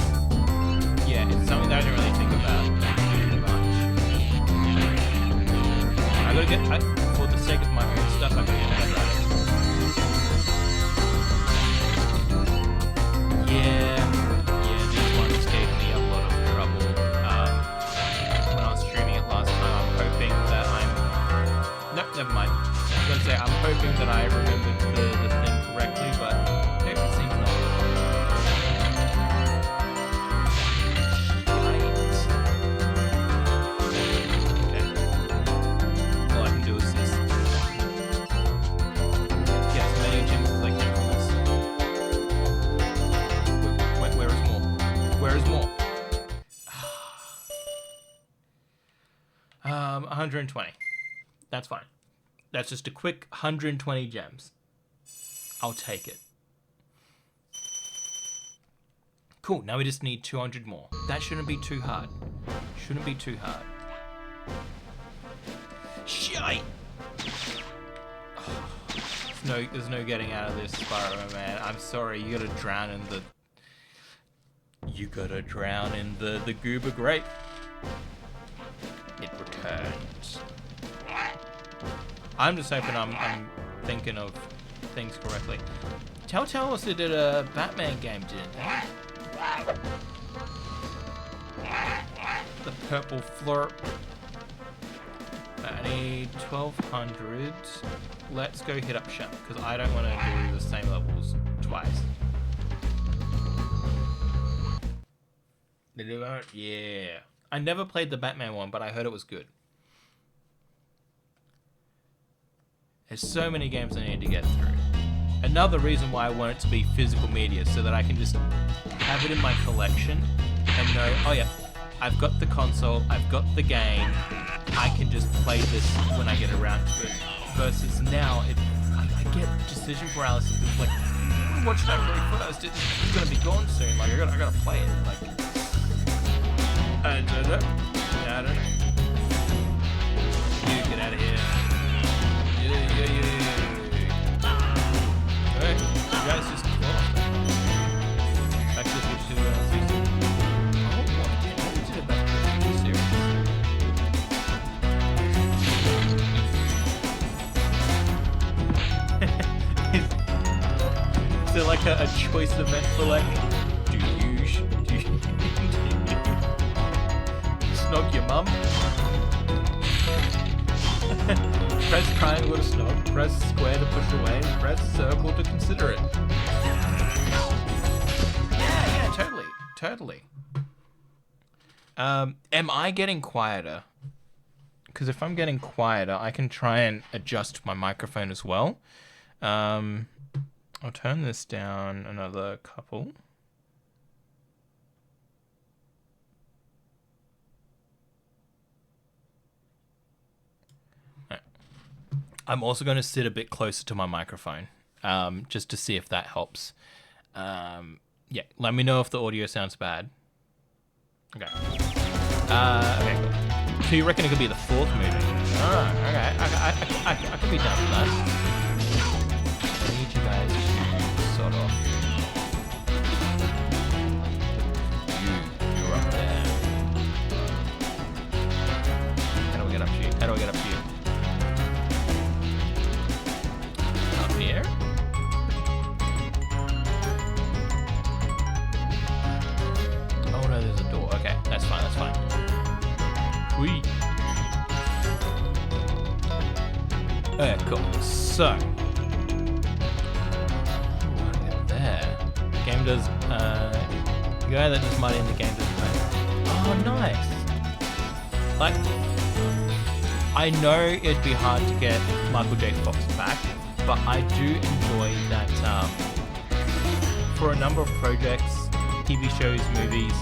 yeah, it's something that I don't really think about too much. I gotta get, for the sake of my own stuff, I gotta get better at it. Yeah, these ones gave me a lot of trouble. When I was streaming it last time, I'm hoping that nope, never mind. I was gonna say, I'm hoping that I remembered the thing correctly, but it seems not. Okay. All I can do is this. Get as many gems as I can from this. Where is more? Where is more? 120. That's fine. That's just a quick 120 gems. I'll take it. Cool, now we just need 200 more. That shouldn't be too hard. Shouldn't be too hard. Shite! There's no getting out of this, Spyro, man. I'm sorry, you gotta drown in the... the goober grape. It returns. I'm just hoping I'm thinking of things correctly. Telltale also did a Batman game, didn't they? The purple flurp. I need 1200. Let's go hit up shop because I don't want to do the same levels twice. Yeah. I never played the Batman one, but I heard it was good. There's so many games I need to get through. Another reason why I want it to be physical media, so that I can just have it in my collection and know, oh yeah, I've got the console, I've got the game, I can just play this when I get around to it. Versus now, I get decision paralysis. It's like, watch that very first. It's gonna be gone soon. Like I gotta play it. Like I don't know. You get out of here. Yeah. Alright, you guys just close. Actually, switch to season. Oh, what did it about the series? like a choice event for like, do you snog your mum? Press triangle to snog, press square to push away, press circle to consider it. Yeah, totally. Am I getting quieter? Because if I'm getting quieter, I can try and adjust my microphone as well. I'll turn this down another couple. Right. I'm also going to sit a bit closer to my microphone, just to see if that helps. Yeah, let me know if the audio sounds bad. Okay. Okay, cool. So you reckon it could be the fourth movie? Oh, okay. I could be down for that. I need you guys to sort of... You're up there. How do I get up to you? Up here? Oh no, there's a door. Okay, that's fine. Sweet. Okay, cool. So, what do we have there? Game does, the guy that does money in the game does money. Oh, nice. Like, I know it'd be hard to get Michael J. Fox back, but I do enjoy that, for a number of projects, TV shows, movies,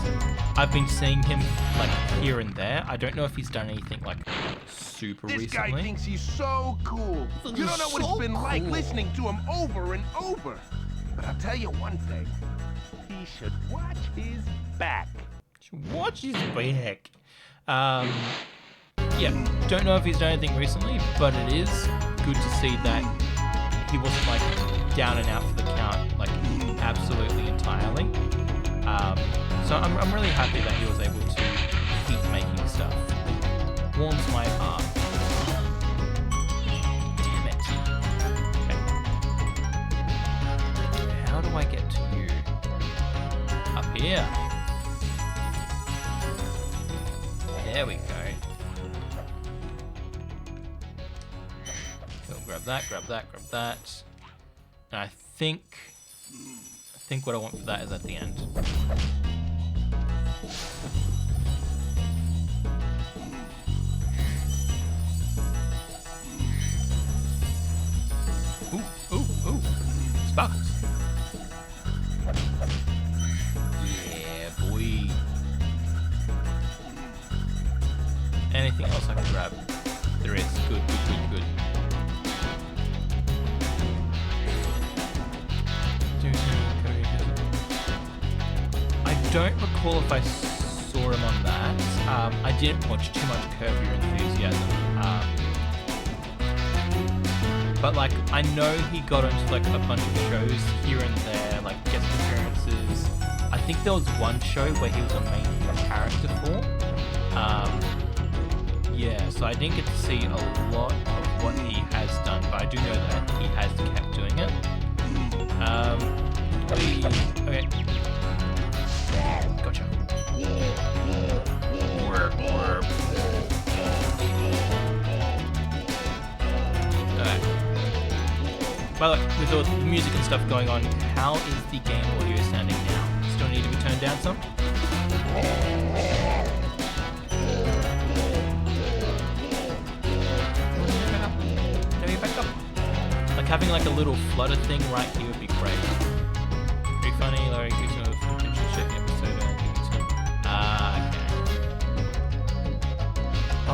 I've been seeing him like here and there. I don't know if he's done anything like super recently. This guy thinks he's so cool. You don't know what it's been like listening to him over and over. But I'll tell you one thing. He should watch his back. Yeah, don't know if he's done anything recently, but it is good to see that he wasn't like down and out for the count, like absolutely entirely. So I'm really happy that he was able to keep making stuff. Warms my heart. Damn it. Okay. How do I get to you? Up here. There we go. So grab that. And I think what I want for that is at the end. Ooh. Sparkles. Yeah, boy. Anything else I can grab? There is. Good. I don't recall if I saw him on that. I didn't watch too much Curb Your Enthusiasm. But like, I know he got into like a bunch of shows here and there, like guest appearances. I think there was one show where he was a main character for. Yeah, so I didn't get to see a lot of what he has done, but I do know that he has kept doing it. Okay. Gotcha. Alright. By the way, with all the music and stuff going on, how is the game audio sounding now? Still need to be turned down some? Maybe back up. Like having like a little flutter thing right here would be great. Pretty funny, Larry gives me a potential checking episode and give me some.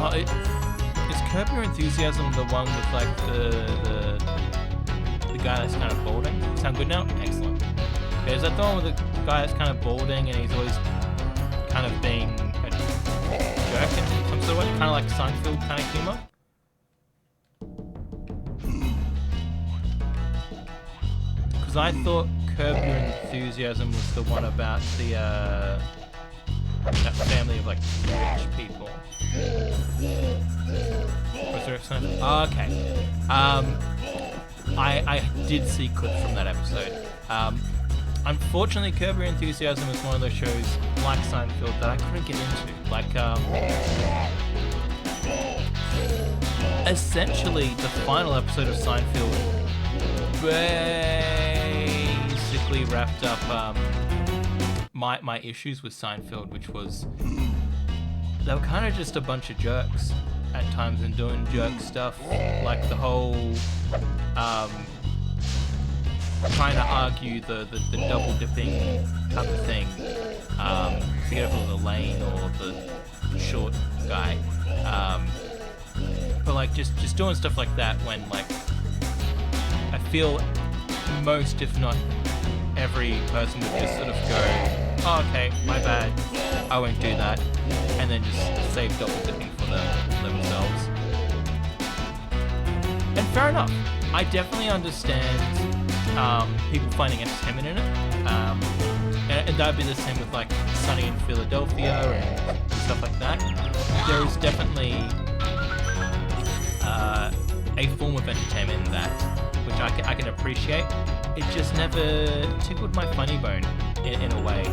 Okay. Is Curb Your Enthusiasm the one with like the guy that's kind of balding? Sound good now? Excellent. Okay, is that the one with the guy that's kind of balding and he's always kind of being a jerk in some sort of way? Kind of like Seinfeld kind of humor? Because I thought Curb Your Enthusiasm was the one about the that family of like rich people. Was there something? Oh, okay. I did see clips from that episode. Unfortunately, Curb Your Enthusiasm is one of those shows like Seinfeld that I couldn't get into. Like, essentially, the final episode of Seinfeld basically wrapped up my issues with Seinfeld, which was they were kind of just a bunch of jerks at times and doing jerk stuff, like the whole trying to argue the double dipping type of thing. Forget if it was Elaine or the short guy. But like just doing stuff like that when like I feel most, if not every person would just sort of go, oh, okay, my bad, I won't do that, and then just save double dipping for themselves. And fair enough, I definitely understand people finding entertainment in it, and that'd be the same with like Sunny in Philadelphia and stuff like that. There is definitely a form of entertainment in that, which I can appreciate. It just never tickled my funny bone in a way.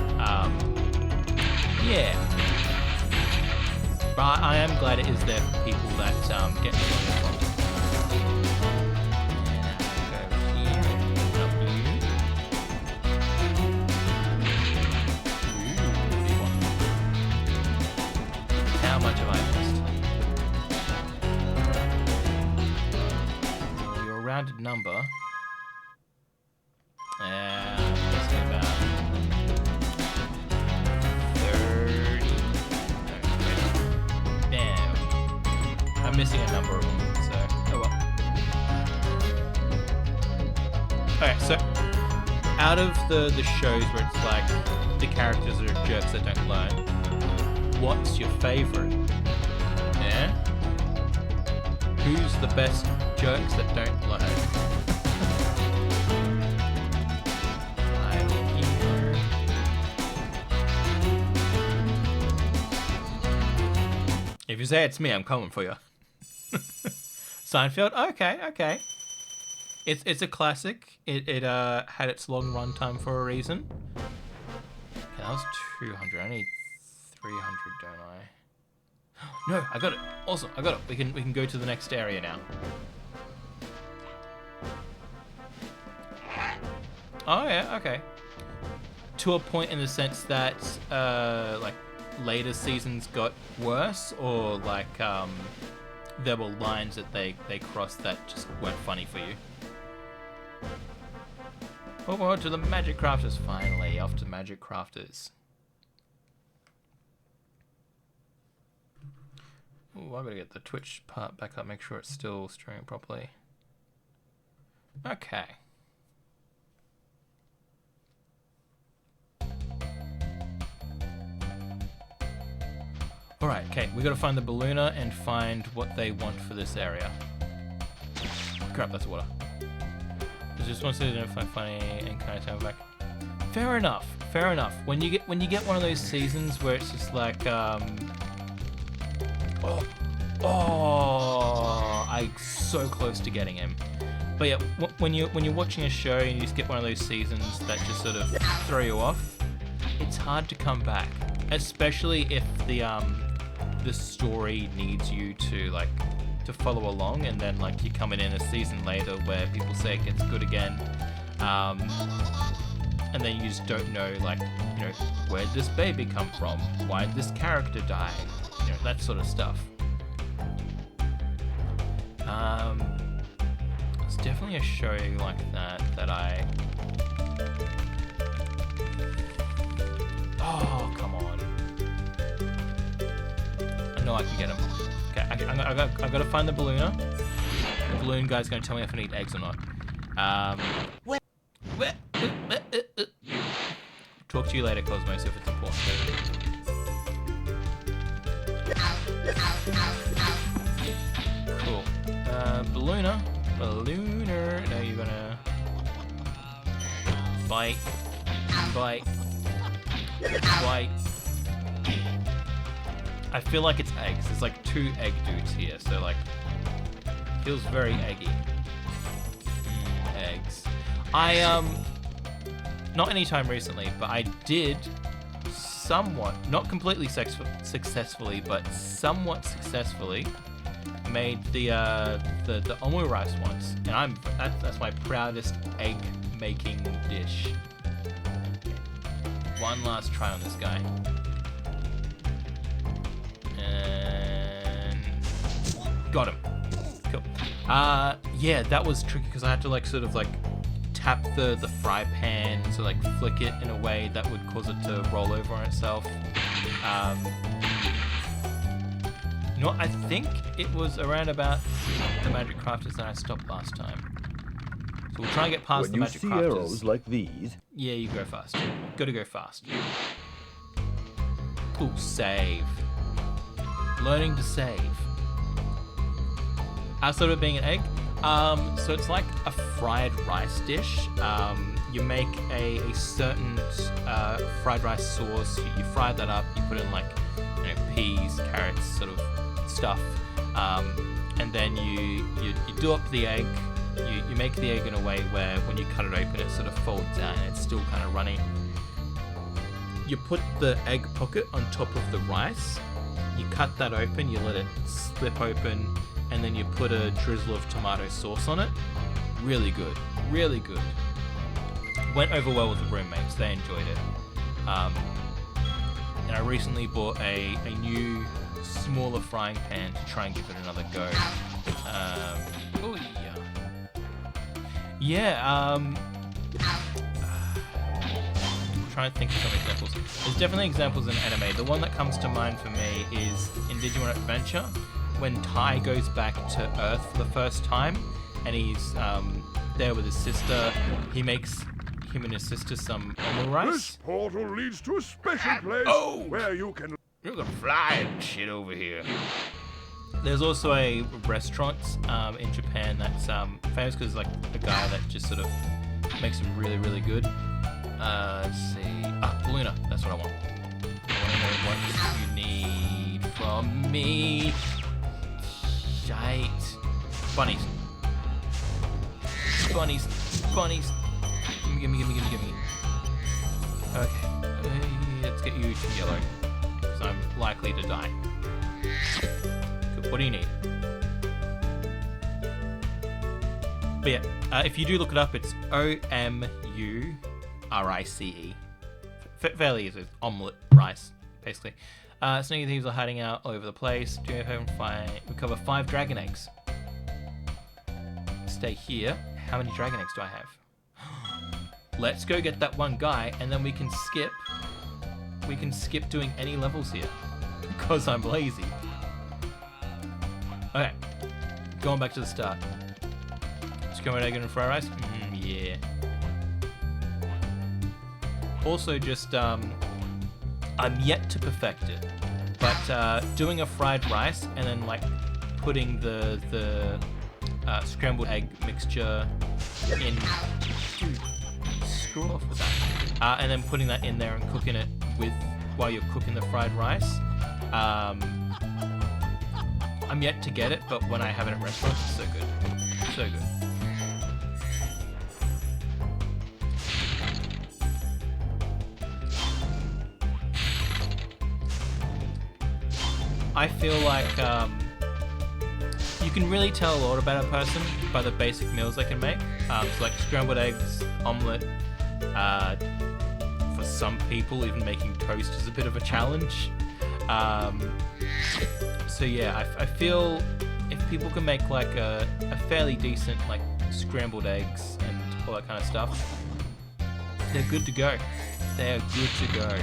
Yeah. But I am glad it is there for people that get enjoyment from it. How much have I missed? Your rounded number. Let's say about 30. Damn. I'm missing a number of them, so oh well. Alright, so out of the shows where it's like the characters are jerks that don't learn, what's your favorite? Yeah? Who's the best jerks that don't learn? If you say it's me, I'm coming for you. Seinfeld? Okay. It's a classic. It had its long run time for a reason. Okay, that was 200. I need 300, don't I? No, I got it. Awesome, I got it. We can go to the next area now. Oh yeah, okay. To a point in the sense that like later seasons got worse, or like there were lines that they crossed that just weren't funny for you. Oh, to the Magic Crafters, finally, off to Magic Crafters. Oh, I gotta get the Twitch part back up, make sure it's still streaming properly. Okay. Alright, okay, we gotta find the Ballooner and find what they want for this area. Crap, that's water. There's just one to identify funny and kind of turn back. Fair enough, fair enough. When you get one of those seasons where it's just like I'm so close to getting him. But yeah, when you're watching a show and you just get one of those seasons that just sort of throw you off, it's hard to come back, especially if the story needs you to follow along, and then like you're coming in a season later where people say it gets good again, and then you just don't know, like, you know, where'd this baby come from? Why'd this character die? You know, that sort of stuff. It's definitely a show like that I... Oh, come on. I know I can get him. Okay, I've got to find the Ballooner. The balloon guy's going to tell me if I need eggs or not. Talk to you later, Cosmos, if it's important. Cool. Ballooner. Now you're gonna bite. I feel like it's eggs. There's like 2 egg dudes here, so like feels very eggy. Eggs. not anytime recently, but I did somewhat, not completely successfully, but somewhat successfully made the omu rice once, and that's my proudest egg making dish. One last try on this guy, and got him. Cool. Yeah, that was tricky because I had to like sort of like tap the fry pan to like flick it in a way that would cause it to roll over on itself. You know what, I think it was around about the Magic Crafters that I stopped last time. So we'll try and get past the Magic Crafters. When you see arrows like these... Yeah, you go fast. Gotta go fast. Ooh, save. Learning to save. Outside of it being an egg, so it's like a fried rice dish. You make a certain fried rice sauce. You fry that up. You put in like peas, carrots, sort of stuff, and then you do up the egg. You make the egg in a way where when you cut it open, it sort of folds out and it's still kind of runny. You put the egg pocket on top of the rice. You cut that open. You let it slip open. And then you put a drizzle of tomato sauce on it. Really good. Really good. Went over well with the roommates. They enjoyed it. And I recently bought a new, smaller frying pan to try and give it another go. Oh, yeah. Yeah, I'm trying to think of some examples. There's definitely examples in anime. The one that comes to mind for me is in Digimon Adventure, when Tai goes back to Earth for the first time, and he's there with his sister. He makes him and his sister some omu rice. This portal leads to a special place where you can... You're gonna fly and shit over here. There's also a restaurant in Japan that's famous because like a guy that just sort of makes them really, really good. Let's see. Luna, that's what I want. I want to know what you need from me. Shite. Bunnies. Bunnies. Bunnies. Gimme. Okay. Let's get you to yellow. Because I'm likely to die. Good. What do you need? But yeah, if you do look it up, it's OMURICE. Fairly easy. It's omelette rice, basically. Sneaky thieves are hiding out all over the place. Do you recover 5 dragon eggs? Stay here. How many dragon eggs do I have? Let's go get that one guy, and then we can skip. We can skip doing any levels here because I'm lazy. Okay, going back to the start. Scrambled egg and fried rice. Yeah. Also, just I'm yet to perfect it, but doing a fried rice and then like putting the scrambled egg mixture in. Dude, screw off with that. And then putting that in there and cooking it while you're cooking the fried rice. I'm yet to get it, but when I have it at restaurants, it's so good, so good. I feel like you can really tell a lot about a person by the basic meals they can make. So like scrambled eggs, omelette. For some people, even making toast is a bit of a challenge. So yeah, I feel if people can make like a fairly decent like scrambled eggs and all that kind of stuff, they're good to go. They're good to go.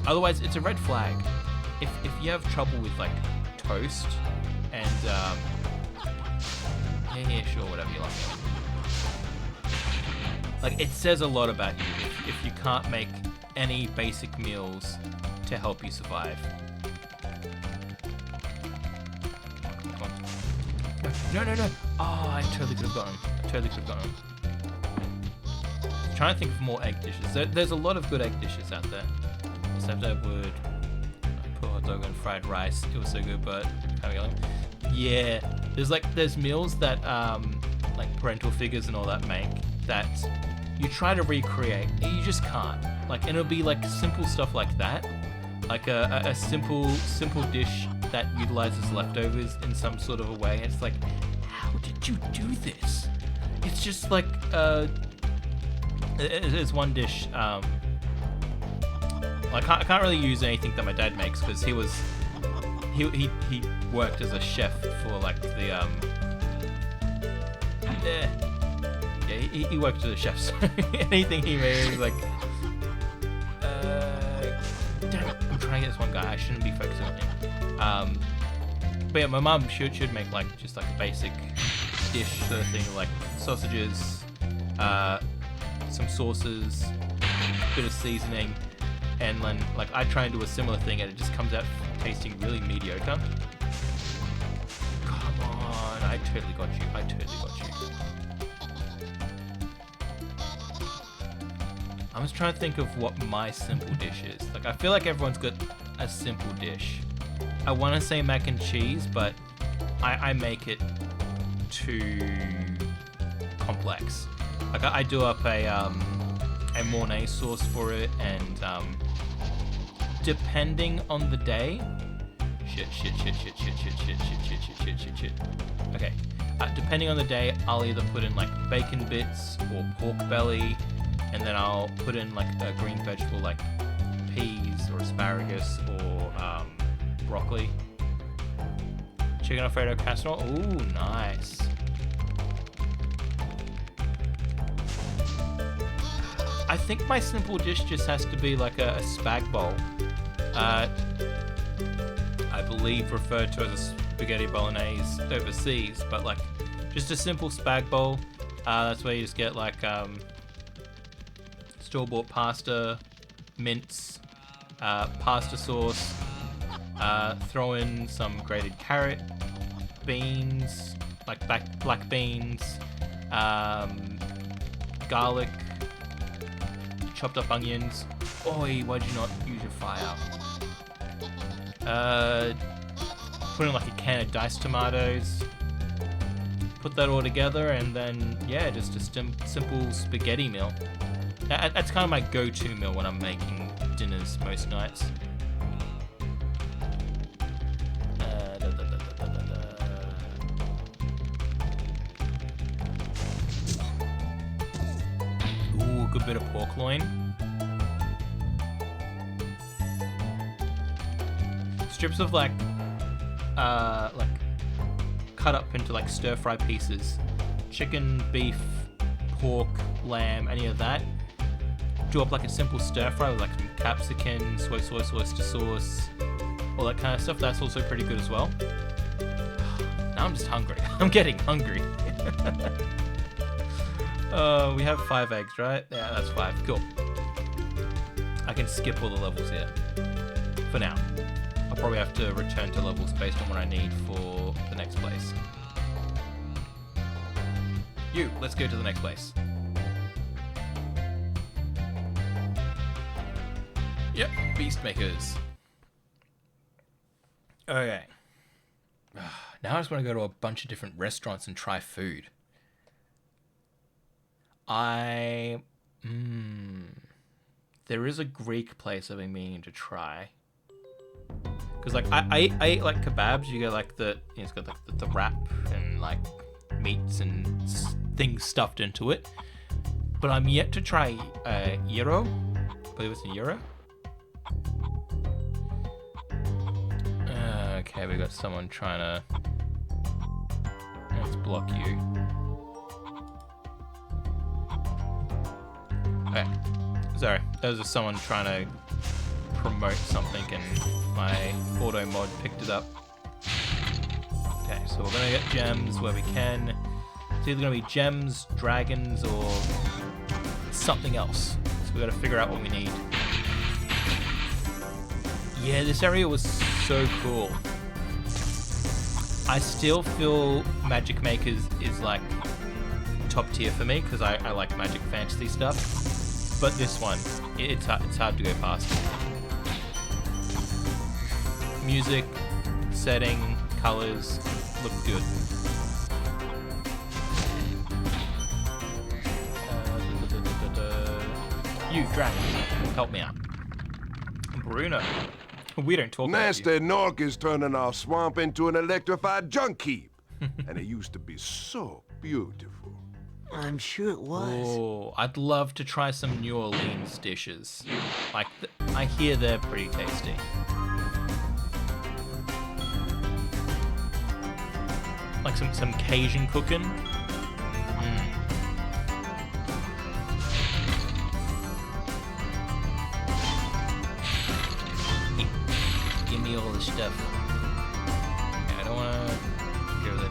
Otherwise, it's a red flag. If you have trouble with like toast and yeah, sure, whatever you like. Like it says a lot about you if you can't make any basic meals to help you survive. No. Oh, I totally could have gotten him. I'm trying to think of more egg dishes. There's a lot of good egg dishes out there. Except I would put hot dog and fried rice. It was so good, but kind of going. Yeah, there's meals that like parental figures and all that make that you try to recreate, and you just can't. Like, and it'll be like simple stuff like that, like a simple dish that utilizes leftovers in some sort of a way. And it's like, how did you do this? It's just like there's one dish. I can't really use anything that my dad makes because he worked as a chef for like the he worked as a chef, so anything he made was like damn it, I'm trying to get this one guy. I shouldn't be focusing on him. But yeah, my mum should make like just like a basic dish sort of thing, like sausages, some sauces, a bit of seasoning, and then like I try and do a similar thing and it just comes out tasting really mediocre. Come on, I totally got you. I was trying to think of what my simple dish is. Like, I feel like everyone's got a simple dish. I want to say mac and cheese, but I make it too complex. Like, I do up a Mornay sauce for it, and depending on the day, shit. Okay, depending on the day, I'll either put in like bacon bits or pork belly, and then I'll put in like a green vegetable like peas or asparagus or broccoli. Chicken Alfredo casserole. Ooh, nice. I think my simple dish just has to be like a spag bowl. I believe referred to as a spaghetti bolognese overseas, but like just a simple spag bowl. That's where you just get like store-bought pasta, mince, pasta sauce, throw in some grated carrot, beans, like black beans, garlic, chopped up onions. Oi, why'd you not use your fire? Put in like a can of diced tomatoes. Put that all together, and then yeah, just a simple spaghetti meal. That's kind of my go-to meal when I'm making dinners most nights. Ooh, good bit of pork loin. Strips of like cut up into like stir-fry pieces. Chicken, beef, pork, lamb, any of that. Do up like a simple stir-fry with like some capsicum, soy sauce, oyster sauce, all that kind of stuff. That's also pretty good as well. Now I'm just hungry. I'm getting hungry. We have 5 eggs, right? Yeah, that's 5. Cool. I can skip all the levels here. For now. I'll probably have to return to levels based on what I need for the next place. Let's go to the next place. Yep, Beast Makers. Okay. Now I just want to go to a bunch of different restaurants and try food. There is a Greek place I've been meaning to try. Because like I ate like kebabs. You get like it's got like the wrap and like meats and things stuffed into it. But I'm yet to try gyro. I believe it's a gyro. Okay, we got someone trying to. Let's block you. Okay, sorry. That was just someone trying to promote something, and my auto mod picked it up. Okay, so we're gonna get gems where we can. It's either gonna be gems, dragons, or something else. So we gotta figure out what we need. Yeah, this area was so cool. I still feel Magic Makers is like top tier for me because I like Magic Fantasy stuff. But this one, it's hard to go past. Music, setting, colors look good. You, dragon, help me out. Bruno. We don't talk about Nasty you. Nork is turning our swamp into an electrified junk heap. And it used to be so beautiful. I'm sure it was. Oh, I'd love to try some New Orleans dishes. Like, I hear they're pretty tasty. Like some Cajun cooking. Give me all the stuff. Okay, I don't want to go there.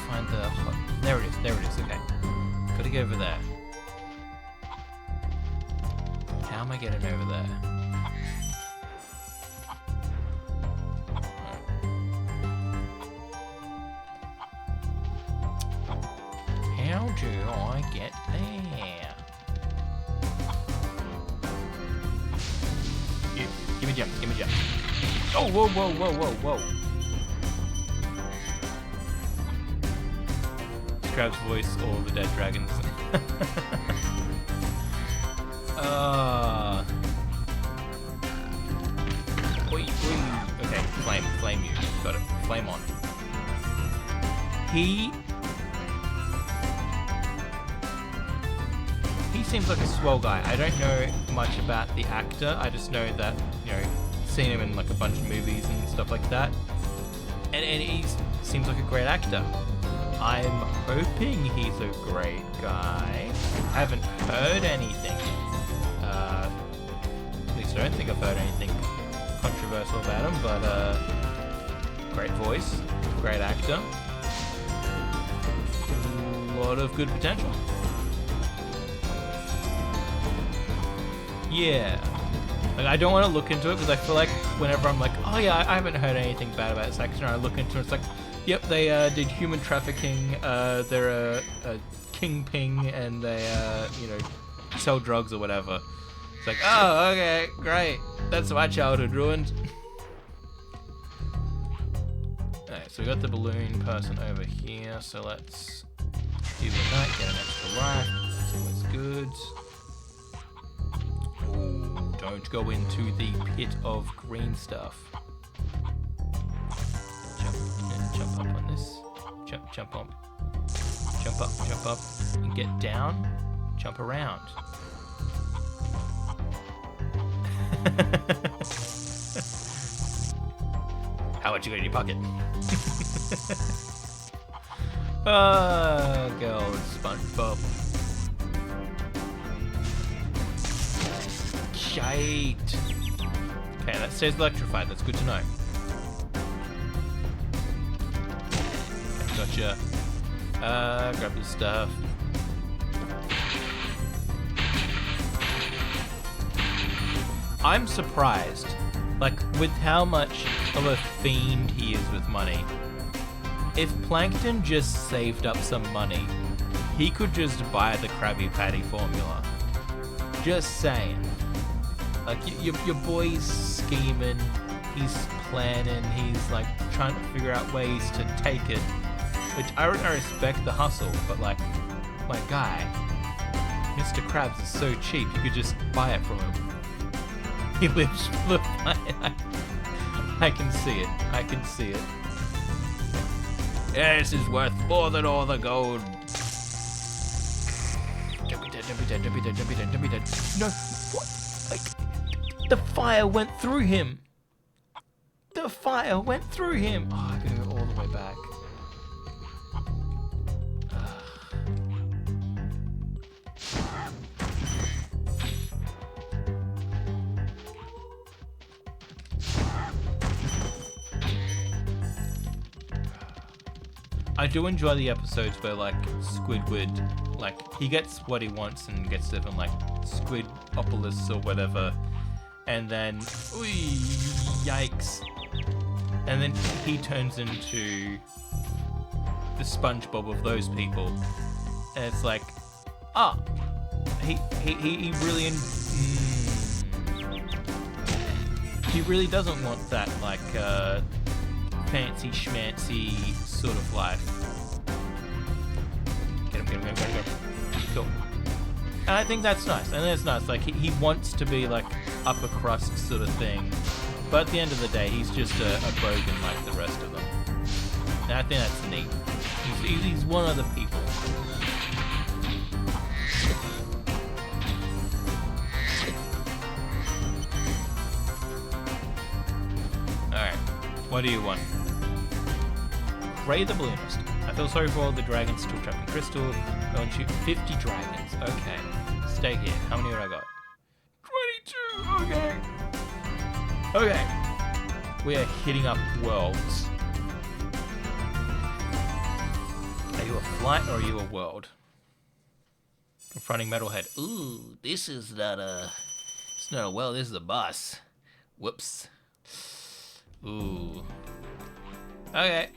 Find the hot. There it is. Okay, gotta go over there. How am I getting over there? How do I get there? Give me a jump. Oh, whoa. Crab's voice, all the dead dragons. Oi. Okay, flame you. Got it. Flame on. He seems like a swell guy. I don't know much about the actor. I just know that, seen him in like a bunch of movies and stuff like that. And he seems like a great actor. I'm hoping he's a great guy. I haven't heard anything. At least I don't think I've heard anything controversial about him, but great voice, great actor. A lot of good potential. Yeah. Like, I don't want to look into it because I feel like whenever I'm like, oh yeah, I haven't heard anything bad about this actor, and I look into it, it's like, yep, they did human trafficking, they're a kingpin, and they, sell drugs or whatever. It's like, oh, okay, great. That's my childhood ruined. Alright, so we got the balloon person over here, so let's deal with that, get an extra life. That's always good. Oh, don't go into the pit of green stuff. Jump up on this. Jump up. Jump up, and get down. Jump around. How much you got in your pocket? Oh, go SpongeBob. Shite. Okay, that stays electrified. That's good to know. Gotcha. Grab the stuff. I'm surprised, like, with how much of a fiend he is with money. If Plankton just saved up some money, he could just buy the Krabby Patty formula. Just saying. Like, your boy's scheming, he's planning, he's, like, trying to figure out ways to take it. Which, I respect the hustle, but, like, my guy, Mr. Krabs is so cheap, you could just buy it from him. He lives for the fight. I can see it. Yeah, this is worth more than all the gold. Don't be dead. No, what? Like, the fire went through him. Oh, I gotta go all the way back. I do enjoy the episodes where, like, Squidward, like, he gets what he wants and gets different, like, Squidopolis or whatever, and then, yikes, and then he turns into the SpongeBob of those people, and it's like, he really doesn't want that, like, fancy schmancy sort of life. Get him. Cool. And I think that's nice. And it's nice. Like, he wants to be, like, upper crust sort of thing. But at the end of the day, he's just a bogan like the rest of them. And I think that's neat. He's one of the people. Alright. What do you want? Ray the Balloonist. I feel sorry for all the dragons still trapped in Crystal. Go and shoot 50 dragons. Okay. Stay here. How many have I got? 22! Okay. Okay. We are hitting up worlds. Are you a flight or are you a world? Confronting Metalhead. Ooh, this is not a... It's not a world, this is a boss. Whoops. Ooh. Okay.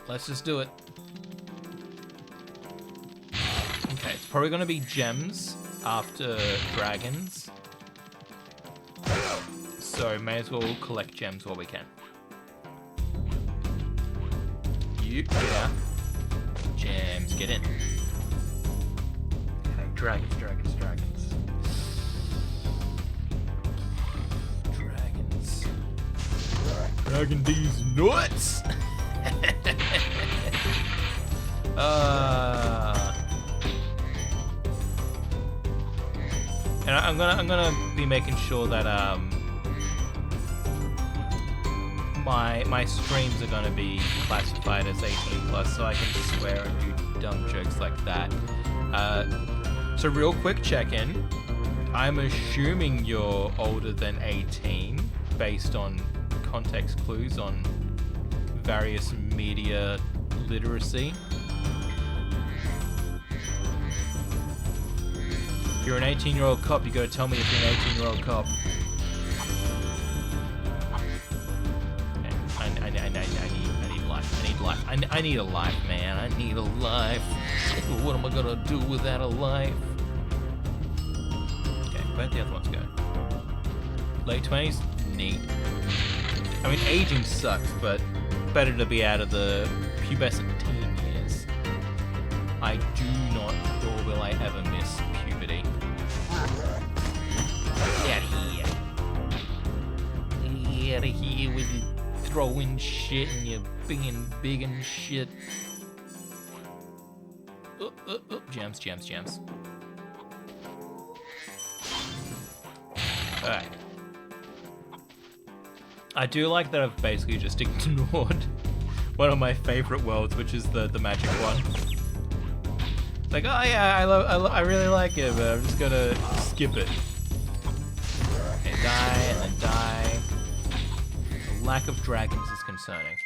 Let's just do it. Okay, it's probably gonna be gems after dragons. So may as well collect gems while we can. You get out. Gems, get in. Okay, dragons. Dragons. Dragging these nuts! And I'm gonna be making sure that my streams are gonna be classified as 18+, so I can swear and do dumb jokes like that. So real quick check-in. I'm assuming you're older than 18 based on context clues on various media literacy. If you're an 18-year-old cop, you gotta tell me if you're an 18-year-old cop. I need life. I need a life, man. I need a life. What am I gonna do without a life? Okay, where'd the other ones go? Late 20s? Neat. I mean, aging sucks, but better to be out of the pubescent teen years. I do not, or will I ever miss puberty. Get out of here. Get out of here with your throwing shit and your being big and shit. Gems. Alright. I do like that I've basically just ignored one of my favorite worlds, which is the magic one. It's like, oh yeah, I really like it, but I'm just gonna skip it. Okay, die and then die. The lack of dragons is concerning.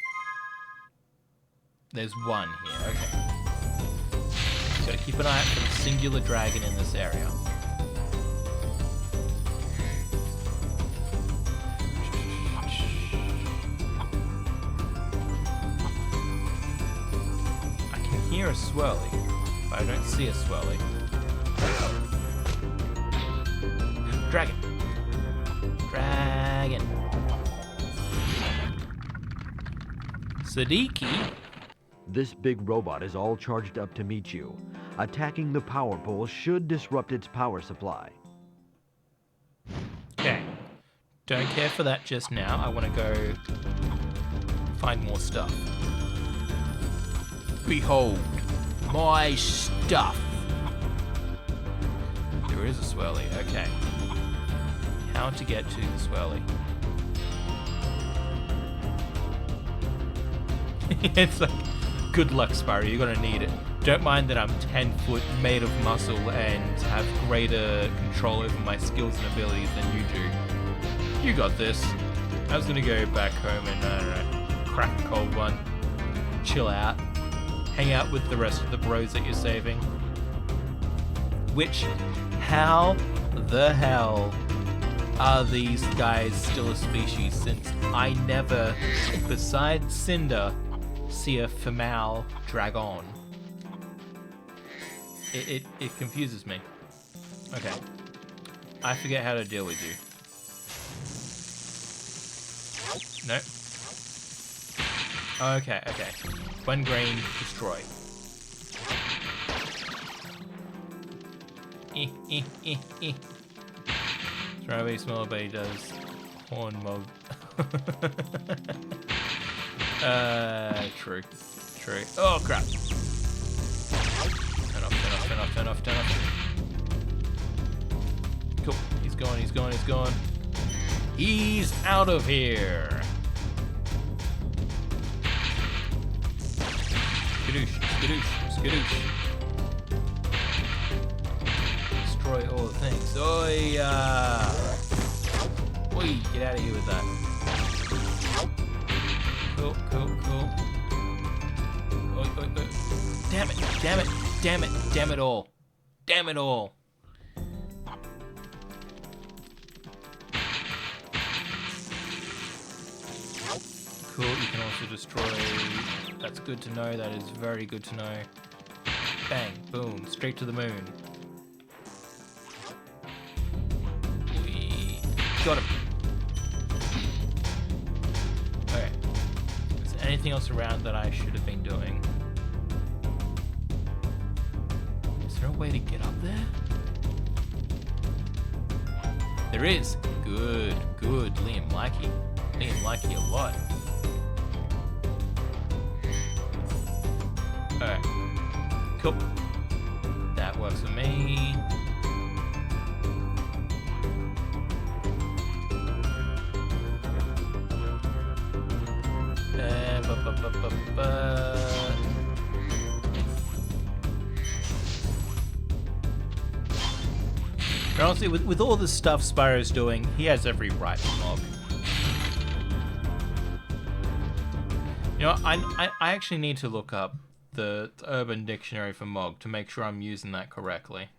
There's one here, okay. Gotta keep an eye out for the singular dragon in this area. Hear a swirly, but I don't see a swirly. Dragon. Siddiqui? This big robot is all charged up to meet you. Attacking the power pole should disrupt its power supply. Okay. Don't care for that just now. I want to go find more stuff. Behold, my stuff. There is a swirly, okay. How to get to the swirly? It's like, good luck, Spyro, you're gonna need it. Don't mind that I'm 10 foot, made of muscle, and have greater control over my skills and abilities than you do. You got this. I was gonna go back home and, I don't know, crack a cold one, chill out. Hang out with the rest of the bros that you're saving. Which, how the hell are these guys still a species, since I never, besides Cinder, see a female dragon? It confuses me. Okay. I forget how to deal with you. Nope. Okay. When green, destroy. Strawberry smell bay does horn mob. True. True. Oh crap. Turn off, turn off, turn off, turn off, turn off. Cool. He's gone, he's gone, he's gone. He's out of here. Skadoosh, skadoosh, skadoosh. Destroy all the things. Oh yeah. Oi, get out of here with that. Cool, cool, cool. Oi, oi, oi. Damn it, damn it, damn it, damn it all. Damn it all. Cool, you can also destroy. That's good to know, that is very good to know. Bang, boom, straight to the moon. We got him. Okay. Is there anything else around that I should have been doing? Is there a way to get up there? There is. Good, good. Liam likey. Liam likey a lot. Alright. Cool. That works for me. But honestly, with all the stuff Spyro's doing, he has every right to Mog. You know, I actually need to look up the Urban Dictionary for Mog to make sure I'm using that correctly.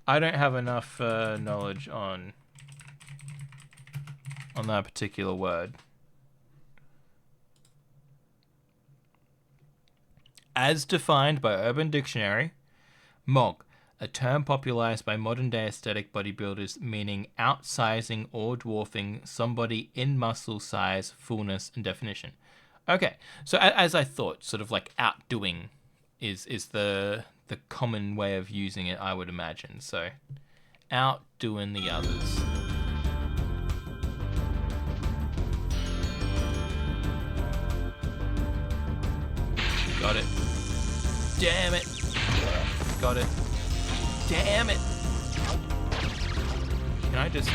I don't have enough knowledge on that particular word. As defined by Urban Dictionary, Mog, a term popularized by modern-day aesthetic bodybuilders meaning outsizing or dwarfing somebody in muscle size, fullness, and definition. Okay, so as I thought, sort of like outdoing is the common way of using it, I would imagine. So, outdoing the others. Got it. Damn it. Got it. Damn it. Can I just...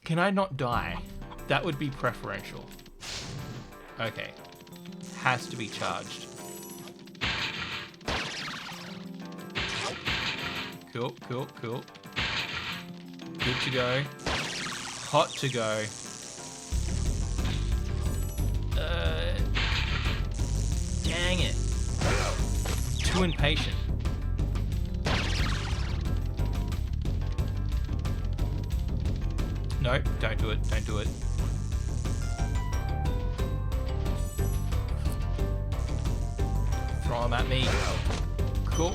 Can I not die? That would be preferential. Okay. Has to be charged. Cool, cool, cool. Good to go. Hot to go. Dang it. Too impatient. Nope, don't do it, don't do it. Throw him at me. Cool.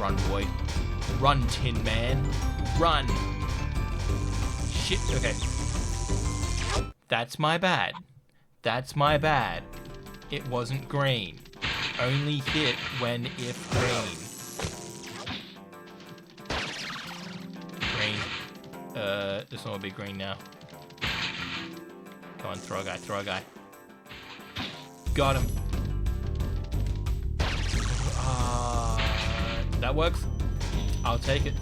Run, boy. Run, Tin Man. Run. Shit, okay. That's my bad. That's my bad. It wasn't green. Only hit when if green. Green. This one will be green now. Come on, throw a guy, throw a guy. Got him. That works. I'll take it.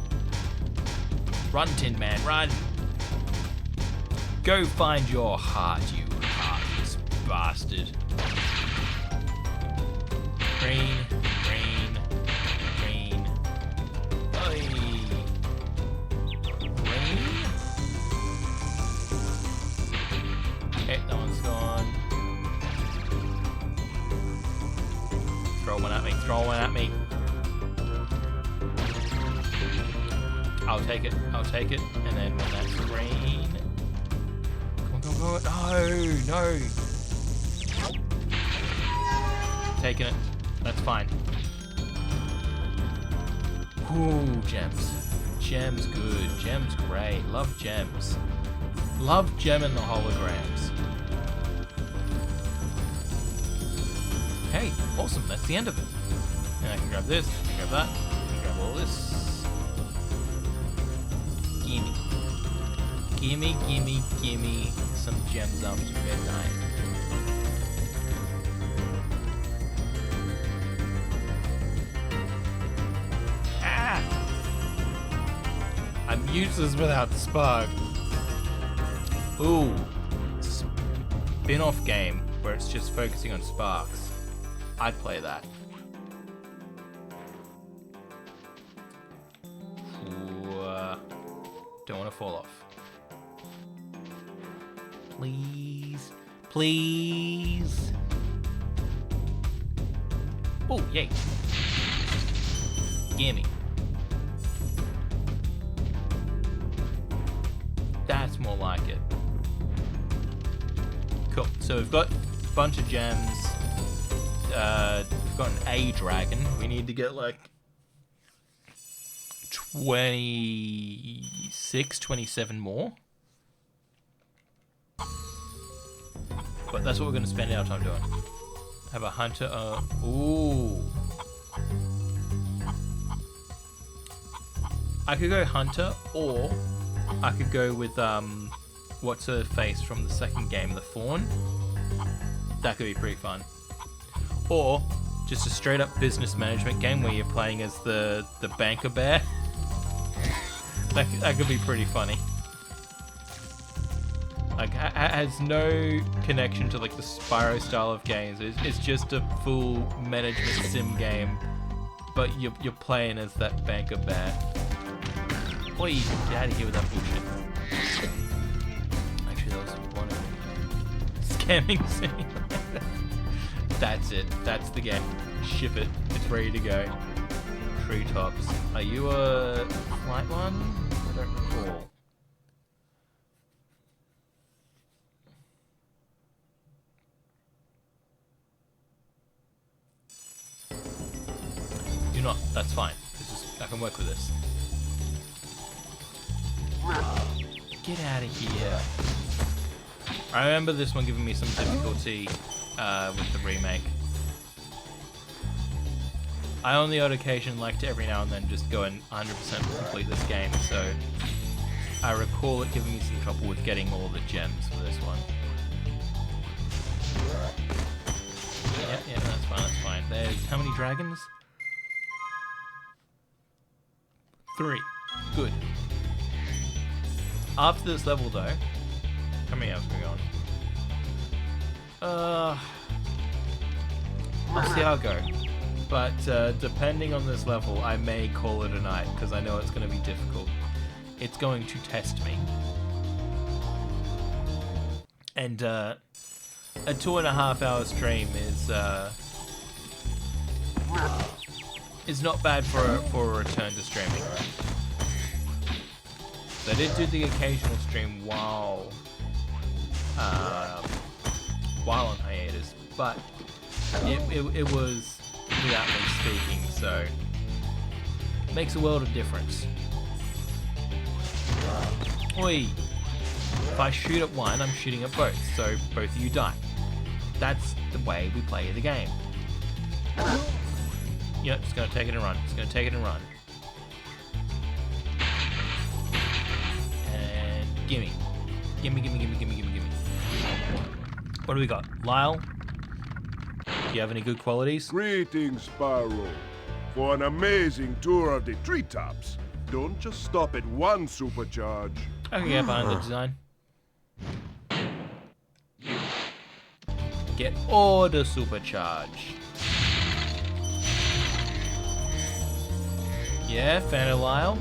Run, Tin Man, run. Go find your heart, you heartless bastard. Green, green, green. Oi. Green. Okay, that one's gone. Throw one at me, throw one at me. I'll take it, and then when that's green... Come on, come on, come on. No, no! Taking it. That's fine. Ooh, gems. Gems good. Gems great. Love gems. Love gem and the holograms. Hey, awesome, that's the end of it. And I can grab this, grab that, grab all this. Gimme. Gimme, gimme, gimme some gems after midnight. Ah! I'm useless without Spark. Ooh. Spin-off game where it's just focusing on sparks. I'd play that. Don't want to fall off. Please. Please. Oh, yay. Gimme. That's more like it. Cool. So we've got a bunch of gems. We've got an A dragon. We need to get like 26, 27 more. But that's what we're going to spend our time doing. Have a hunter. Ooh. I could go hunter, or I could go with what's her face from the second game, the fawn. That could be pretty fun. Or just a straight up business management game where you're playing as the banker bear. That could be pretty funny. Like, it has no connection to like the Spyro style of games. It's just a full management sim game, but you're playing as that banker bear. Oi, get out of here with that bullshit. Actually, that was one of scamming scene. That's it. That's the game. Ship it. It's ready to go. Treetops. Are you a flight one? I don't recall. You're not. That's fine. I can work with this. Get out of here. I remember this one giving me some difficulty with the remake. I on the odd occasion like to every now and then just go and 100% complete this game, so I recall it giving me some trouble with getting all the gems for this one. Yeah, that's fine. There's how many dragons? 3. Good. After this level though, how many hours are we on? I'll see how I go. But depending on this level, I may call it a night because I know it's going to be difficult. It's going to test me. And a 2.5 hour stream is not bad for a return to streaming. So I did do the occasional stream while on hiatus, but it was without me speaking, so it makes a world of difference. Oi! If I shoot at one, I'm shooting at both, so both of you die. That's the way we play the game. Yep, it's gonna take it and run. It's gonna take it and run. And gimme. Gimme. What do we got? Lyle? Do you have any good qualities? Greetings, Spyro. For an amazing tour of the treetops, don't just stop at one supercharge. I can get behind the design. Get all the supercharge. Yeah, fan of Lyle.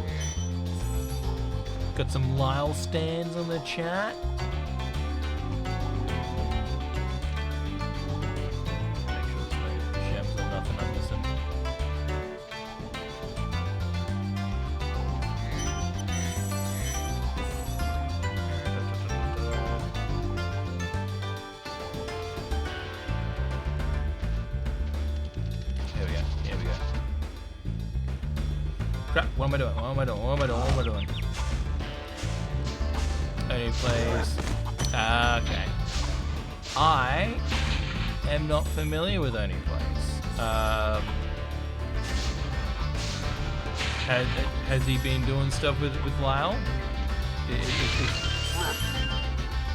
Got some Lyle stands on the chat. Make sure there's no gems or nothing I'm missing. Here we go. Crap, what am I doing? Only plays. Okay. I am not familiar with any place. Has he been doing stuff with Lyle?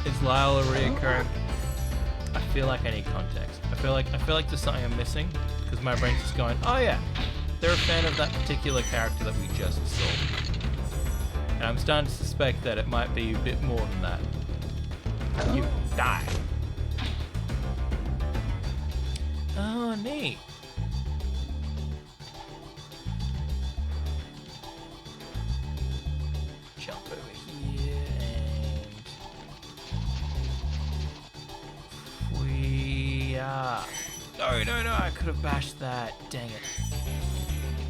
Is Lyle a reoccurring? I feel like I need context. I feel like there's something I'm missing because my brain's just going, oh yeah, they're a fan of that particular character that we just saw. And I'm starting to suspect that it might be a bit more than that. You die. Oh, neat. Jump over here and... we are... No, I could have bashed that. Dang it.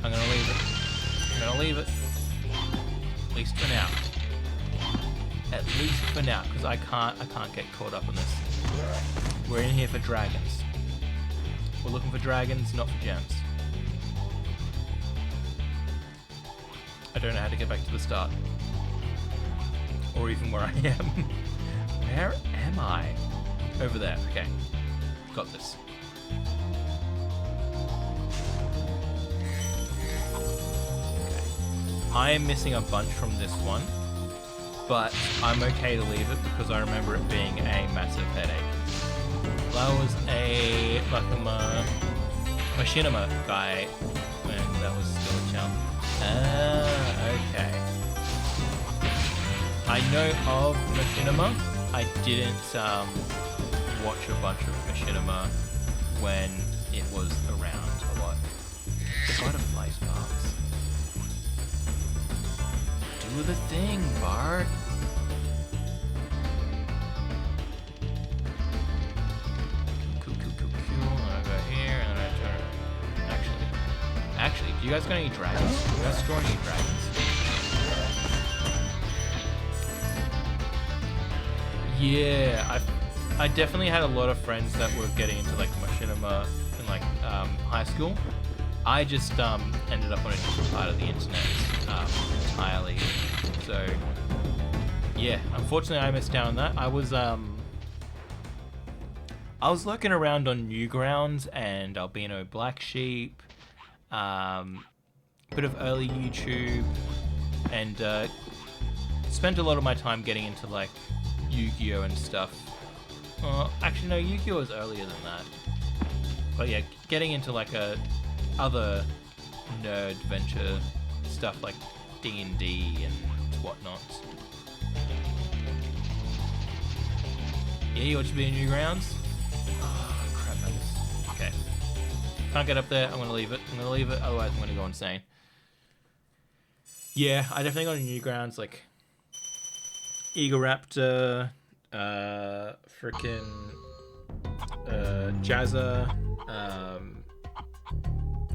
I'm gonna leave it. At least for now. Because I can't get caught up in this. We're in here for dragons. We're looking for dragons, not for gems. I don't know how to get back to the start. Or even where I am. Where am I? Over there, okay. Got this. I am missing a bunch from this one, but I'm okay to leave it because I remember it being a massive headache. That was a machinima guy when that was still a challenge. Okay. I know of machinima. I didn't watch a bunch of machinima when it was around a lot. The butterfly sparks. Do the thing, Bart. Cool. I go here and I turn. Actually, do you guys got any dragons? Do you guys store any dragons? Yeah, I definitely had a lot of friends that were getting into like machinima in like high school. I just ended up on a different part of the internet entirely. So yeah, unfortunately I missed out on that. I was lurking around on Newgrounds and Albino Black Sheep, bit of early YouTube, and spent a lot of my time getting into like Yu-Gi-Oh and stuff. Actually no, Yu-Gi-Oh was earlier than that. But yeah, getting into like other nerd venture stuff like D&D and whatnot. Yeah, you want to be in Newgrounds? Oh crap, I guess. Okay. Can't get up there, I'm gonna leave it, otherwise I'm gonna go insane. Yeah, I definitely got Newgrounds, like Egoraptor, frickin' Jazza,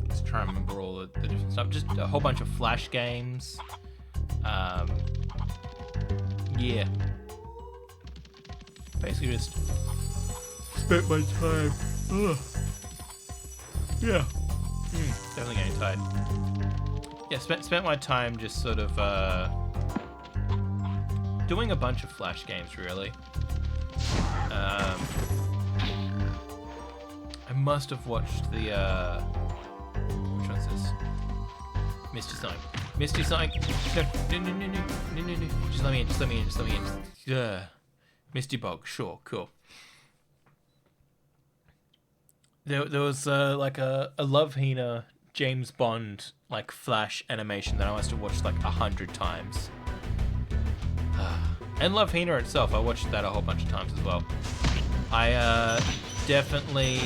let's try and remember all the different stuff. Just a whole bunch of Flash games. Yeah. Basically just spent my time. Ugh. Yeah. Definitely getting tired. Yeah, spent my time just sort of doing a bunch of Flash games, really. I must have watched the which one's this? Misty Sonic. No. Just let me in. Yeah. Misty Bog, sure, cool. There was like a Love Hina James Bond like Flash animation that I must have watched like 100 times. And Love Hina itself, I watched that a whole bunch of times as well. I definitely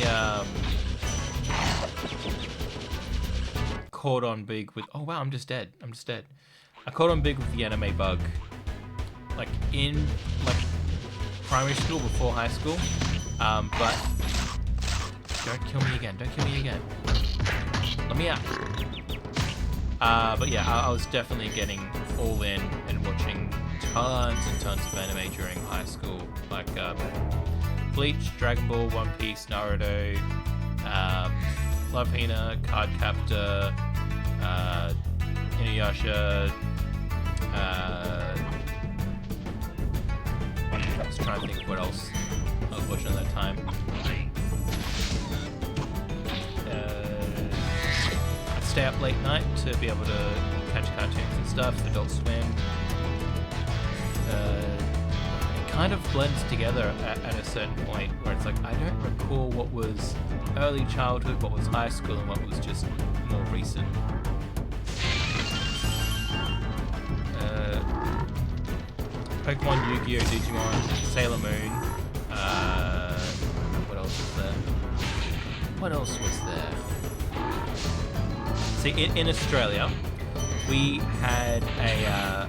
caught on big with... Oh wow, I'm just dead. I caught on big with the anime bug. Like in like primary school before high school. But don't kill me again. Let me out. But yeah, I was definitely getting all in and watching tons and tons of anime during high school, like Bleach, Dragon Ball, One Piece, Naruto, Love Hina, Card Captor, Inuyasha. I was trying to think of what else I was watching at that time. stay up late night to be able to catch cartoons and stuff. Adult Swim. It kind of blends together at a certain point where it's like I don't recall what was early childhood, what was high school, and what was just more recent. Pokemon, Yu-Gi-Oh, Digimon, Sailor Moon. What else was there? What else was there? See, in Australia, we had a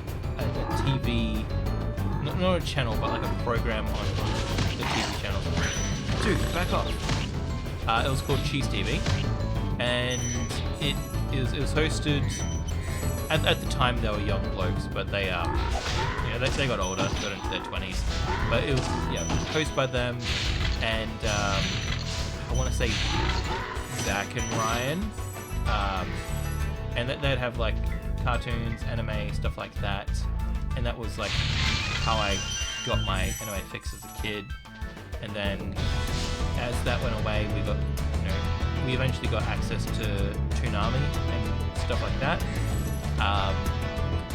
TV, not a channel, but like a program on the TV channel. Dude, back off. It was called Cheese TV, and it was hosted. At the time, they were young blokes, but they they got older, got into their 20s. But it was hosted by them, and I want to say Zach and Ryan, and they'd have like cartoons, anime, stuff like that, and that was like how I got my anime fix as a kid. And then as that went away, we eventually got access to Toonami and stuff like that.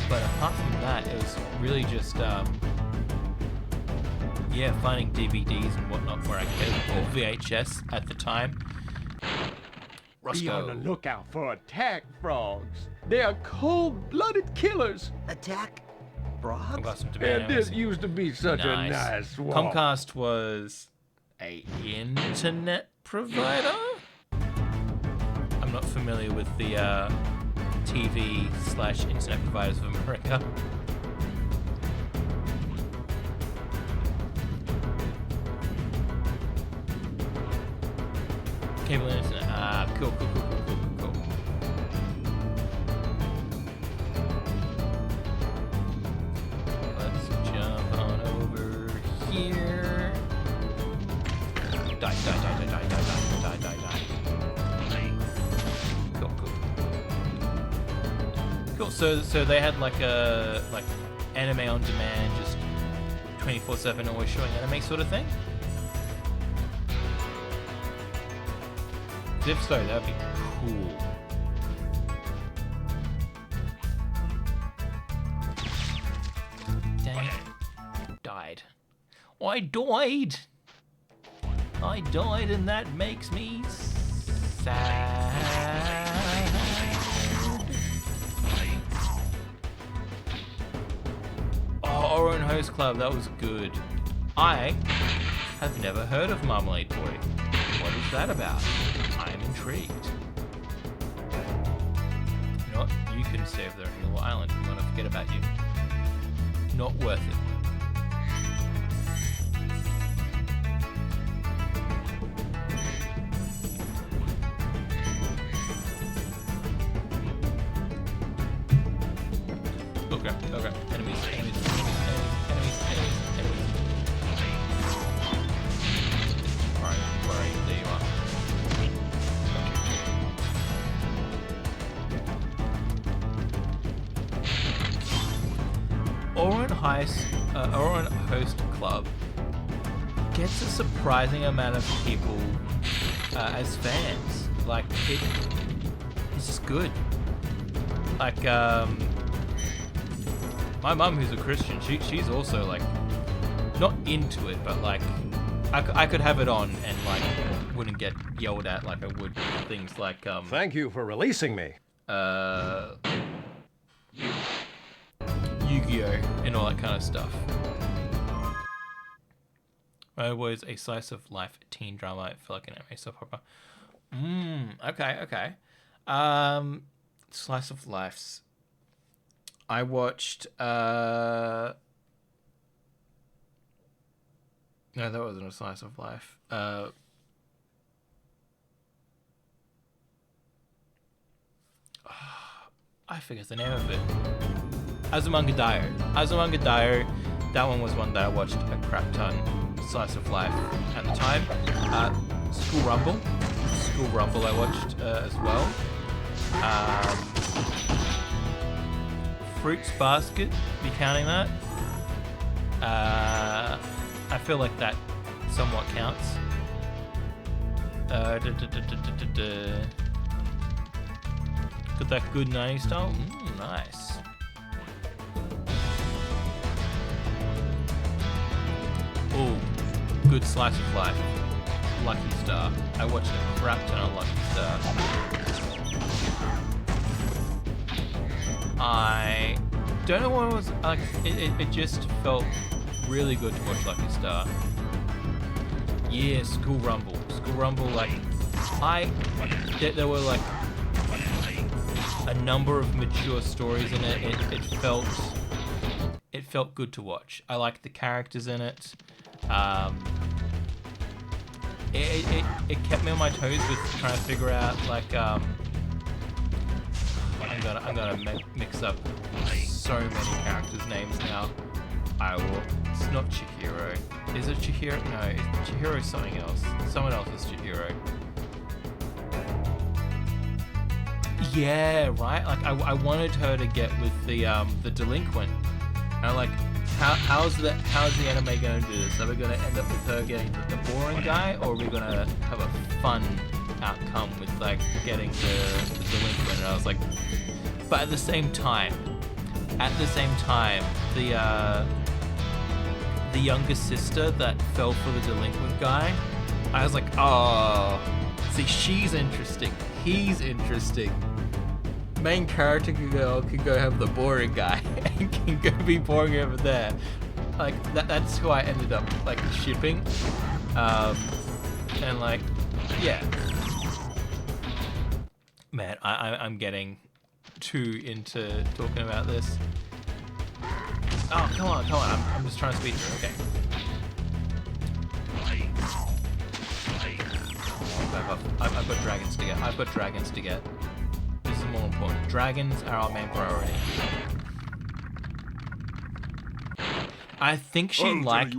But apart from that, it was really just finding DVDs and whatnot where I could, or VHS at the time. Be on the lookout for attack frogs. They are cold-blooded killers. Attack frogs? And this used to be such a nice swamp. Comcast was a internet provider. I'm not familiar with the TV/internet providers of America. Cable internet. Cool. Let's jump on over here. Die. Cool. So they had like anime on demand, just 24/7, always showing anime sort of thing. If so, that'd be cool. Dang it. Died. I died, and that makes me sad. Oh, our own host club, that was good. I have never heard of Marmalade Boy. What is that about? I'm intrigued. You know what? You can stay over there on your little island. I'm gonna forget about you. Not worth it. Okay. Enemies. Alright, where are you? There you are. Oran Host Club gets a surprising amount of people as fans. Like, it's just good. Like, my mum, who's a Christian, she's also like not into it, but like I could have it on and like wouldn't get yelled at like I would things like Thank you for releasing me. Yu-Gi-Oh and all that kind of stuff. It was a slice of life teen drama. It felt like an anime soap opera. Okay. Slice of lives. I watched no, that wasn't a slice of life. I forget the name of it. Azumanga Daioh. That one was one that I watched a crap ton. Slice of life at the time. School Rumble I watched as well. Fruits Basket, be counting that? I feel like that somewhat counts. Got that good 90s style. Nice. Oh, good slice of life. Lucky Star. I watched a crap ton of Lucky Star. I don't know what it was like. It just felt really good to watch Lucky Star. Yeah, School Rumble. School Rumble, like, there were like a number of mature stories in it. It felt good to watch. I liked the characters in it. It kept me on my toes with trying to figure out, like, I'm gonna mix up so many characters' names now. It's not Chihiro. Is it Chihiro? No, Chihiro's something else. Someone else is Chihiro. Yeah, right. Like I wanted her to get with the delinquent. And I'm like, how's the anime going to do this? Are we going to end up with her getting the boring guy, or are we going to have a fun outcome with like getting the delinquent? And I was like, but at the same time, the younger sister that fell for the delinquent guy, I was like, oh, see, she's interesting. He's interesting. Main character can go have the boring guy and can go be boring over there. Like that's who I ended up like shipping. And like, yeah. Man, I'm getting too into talking about this. Oh, come on. I'm just trying to speed through. Okay. I've got dragons to get. This is more important. Dragons are our main priority. I think she liked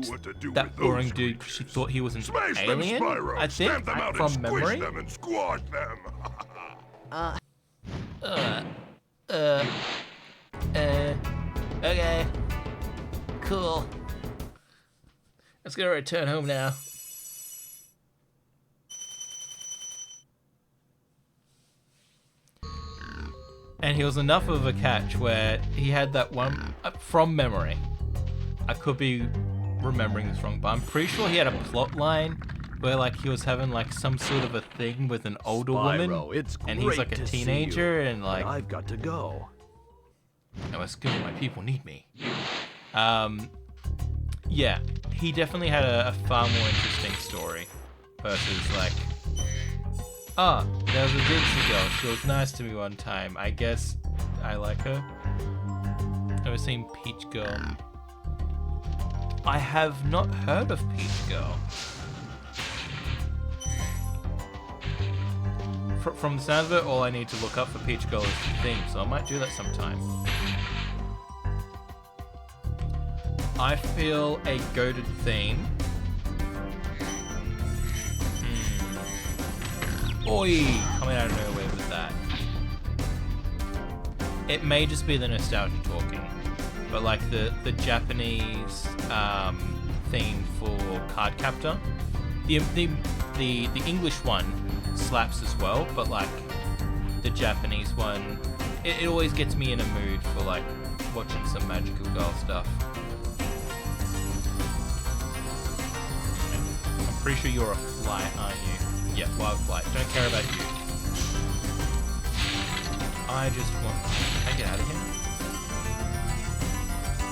that boring dude because she thought he was an alien. Spyro. I think from memory. Them and squash them. Okay. Cool. Let's go return home now. And he was enough of a catch where he had that one from memory. I could be remembering this wrong, but I'm pretty sure he had a plot line where like he was having like some sort of a thing with an older woman, and he's like a teenager, and like I've got to go. I must go. My people need me. Yeah, he definitely had a far more interesting story versus like, oh, there was a Dixie girl. She was nice to me one time. I guess I like her. Never seen Peach Girl. I have not heard of Peach Girl. From the sound of it, all I need to look up for Peach Girl is the theme, so I might do that sometime. I feel a goated theme. Oi! Coming out of nowhere with that. It may just be the nostalgia talking, but like the Japanese theme for Card Captor, the English one slaps as well, but like the Japanese one, it always gets me in a mood for like watching some magical girl stuff. I'm pretty sure you're a fly, aren't you? Yeah, wild flight. Don't care about you. I just want... Can I get out of here?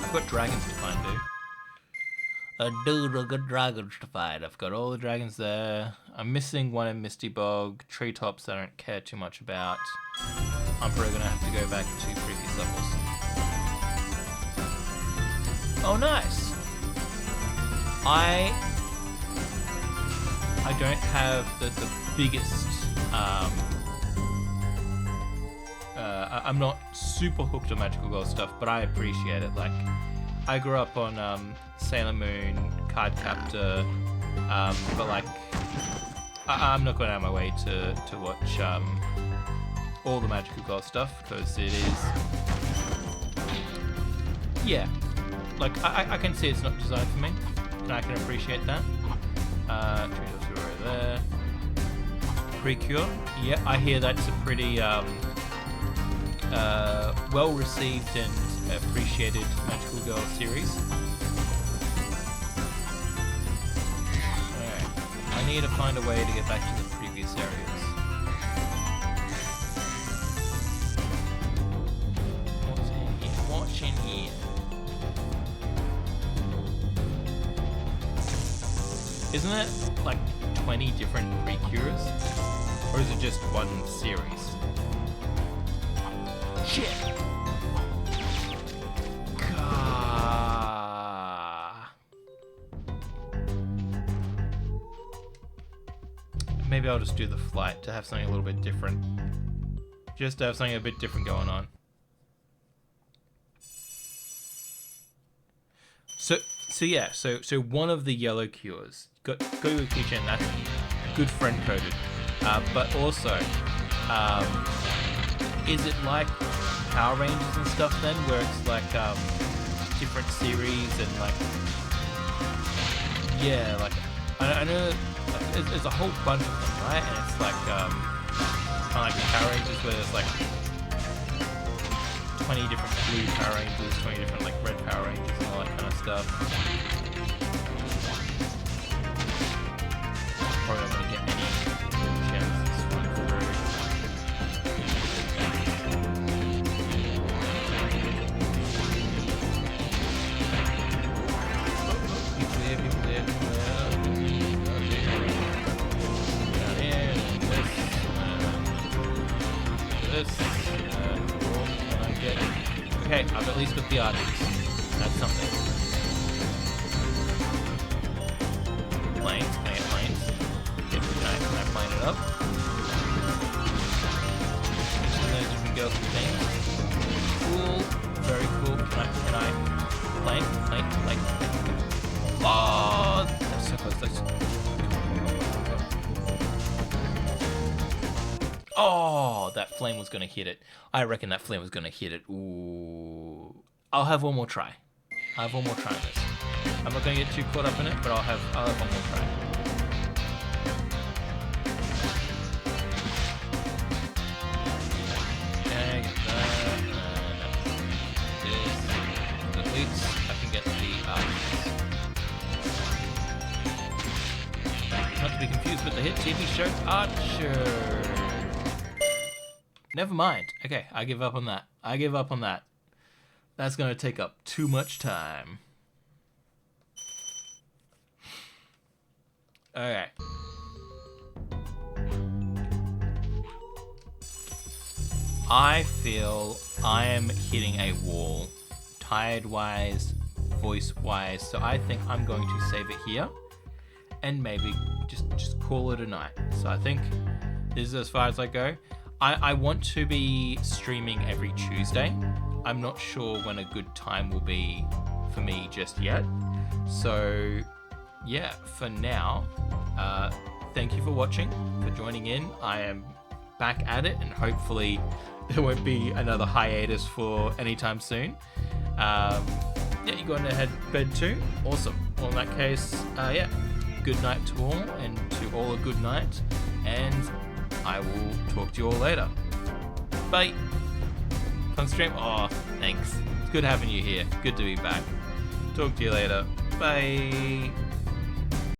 I've got dragons to find, dude. I've got dragons to find. I've got all the dragons there. I'm missing one in Misty Bog. Treetops I don't care too much about. I'm probably going to have to go back to previous levels. Oh, nice! I don't have the biggest, I'm not super hooked on magical girl stuff, but I appreciate it. Like, I grew up on Sailor Moon, Card Captor, but like, I'm not going out of my way to watch all the magical girl stuff, because it is, yeah, like, I can see it's not designed for me, and I can appreciate that. Treetops are right there. Precure. Yeah, I hear that's a pretty well received and appreciated Magical Girl series. Alright, I need to find a way to get back to the previous areas. What's in here? What's in here? Isn't it like 20 different Precures? Or is it just one series? Shit! Maybe I'll just do the flight to have something a little bit different. Just to have something a bit different going on. So one of the yellow cures got go with keychain. That's good friend coded. But also, is it like Power Rangers and stuff then, where it's like different series and like, yeah, like I know there's a whole bunch of them, right? And it's like kind of like Power Rangers, where there's like 20 different blue Power Rangers, 20 different like red Power Rangers, and all that kind of stuff. Probably not gonna get any chances run through. People there. Down here, this. What can I get? Okay, I've at least got the artists. That's something. Planes, can I get planes? Yep, can I plane it up? Different girls and things. Cool, very cool. Can I plane? Oh, that's so close. Oh, that flame was gonna hit it. I reckon that flame was gonna hit it. Ooh. I'll have one more try. I'll have one more try on this. I'm not gonna get too caught up in it, but I'll have one more try. Okay, get that. This. At least I can get the not to be confused with the hit TV show Archer. Never mind. Okay, I give up on that. That's gonna take up too much time. Okay. I feel I am hitting a wall, tired-wise, voice-wise, so I think I'm going to save it here and maybe just call it a night. So I think this is as far as I go. I want to be streaming every Tuesday. I'm not sure when a good time will be for me just yet. So yeah, for now, thank you for watching, for joining in. I am back at it, and hopefully there won't be another hiatus for anytime soon. Yeah, you're going to head to bed too. Awesome. Well, in that case, yeah, good night to all, and to all a good night, and I will talk to you all later. Bye. Fun stream. Oh, thanks. It's good having you here. Good to be back. Talk to you later. Bye.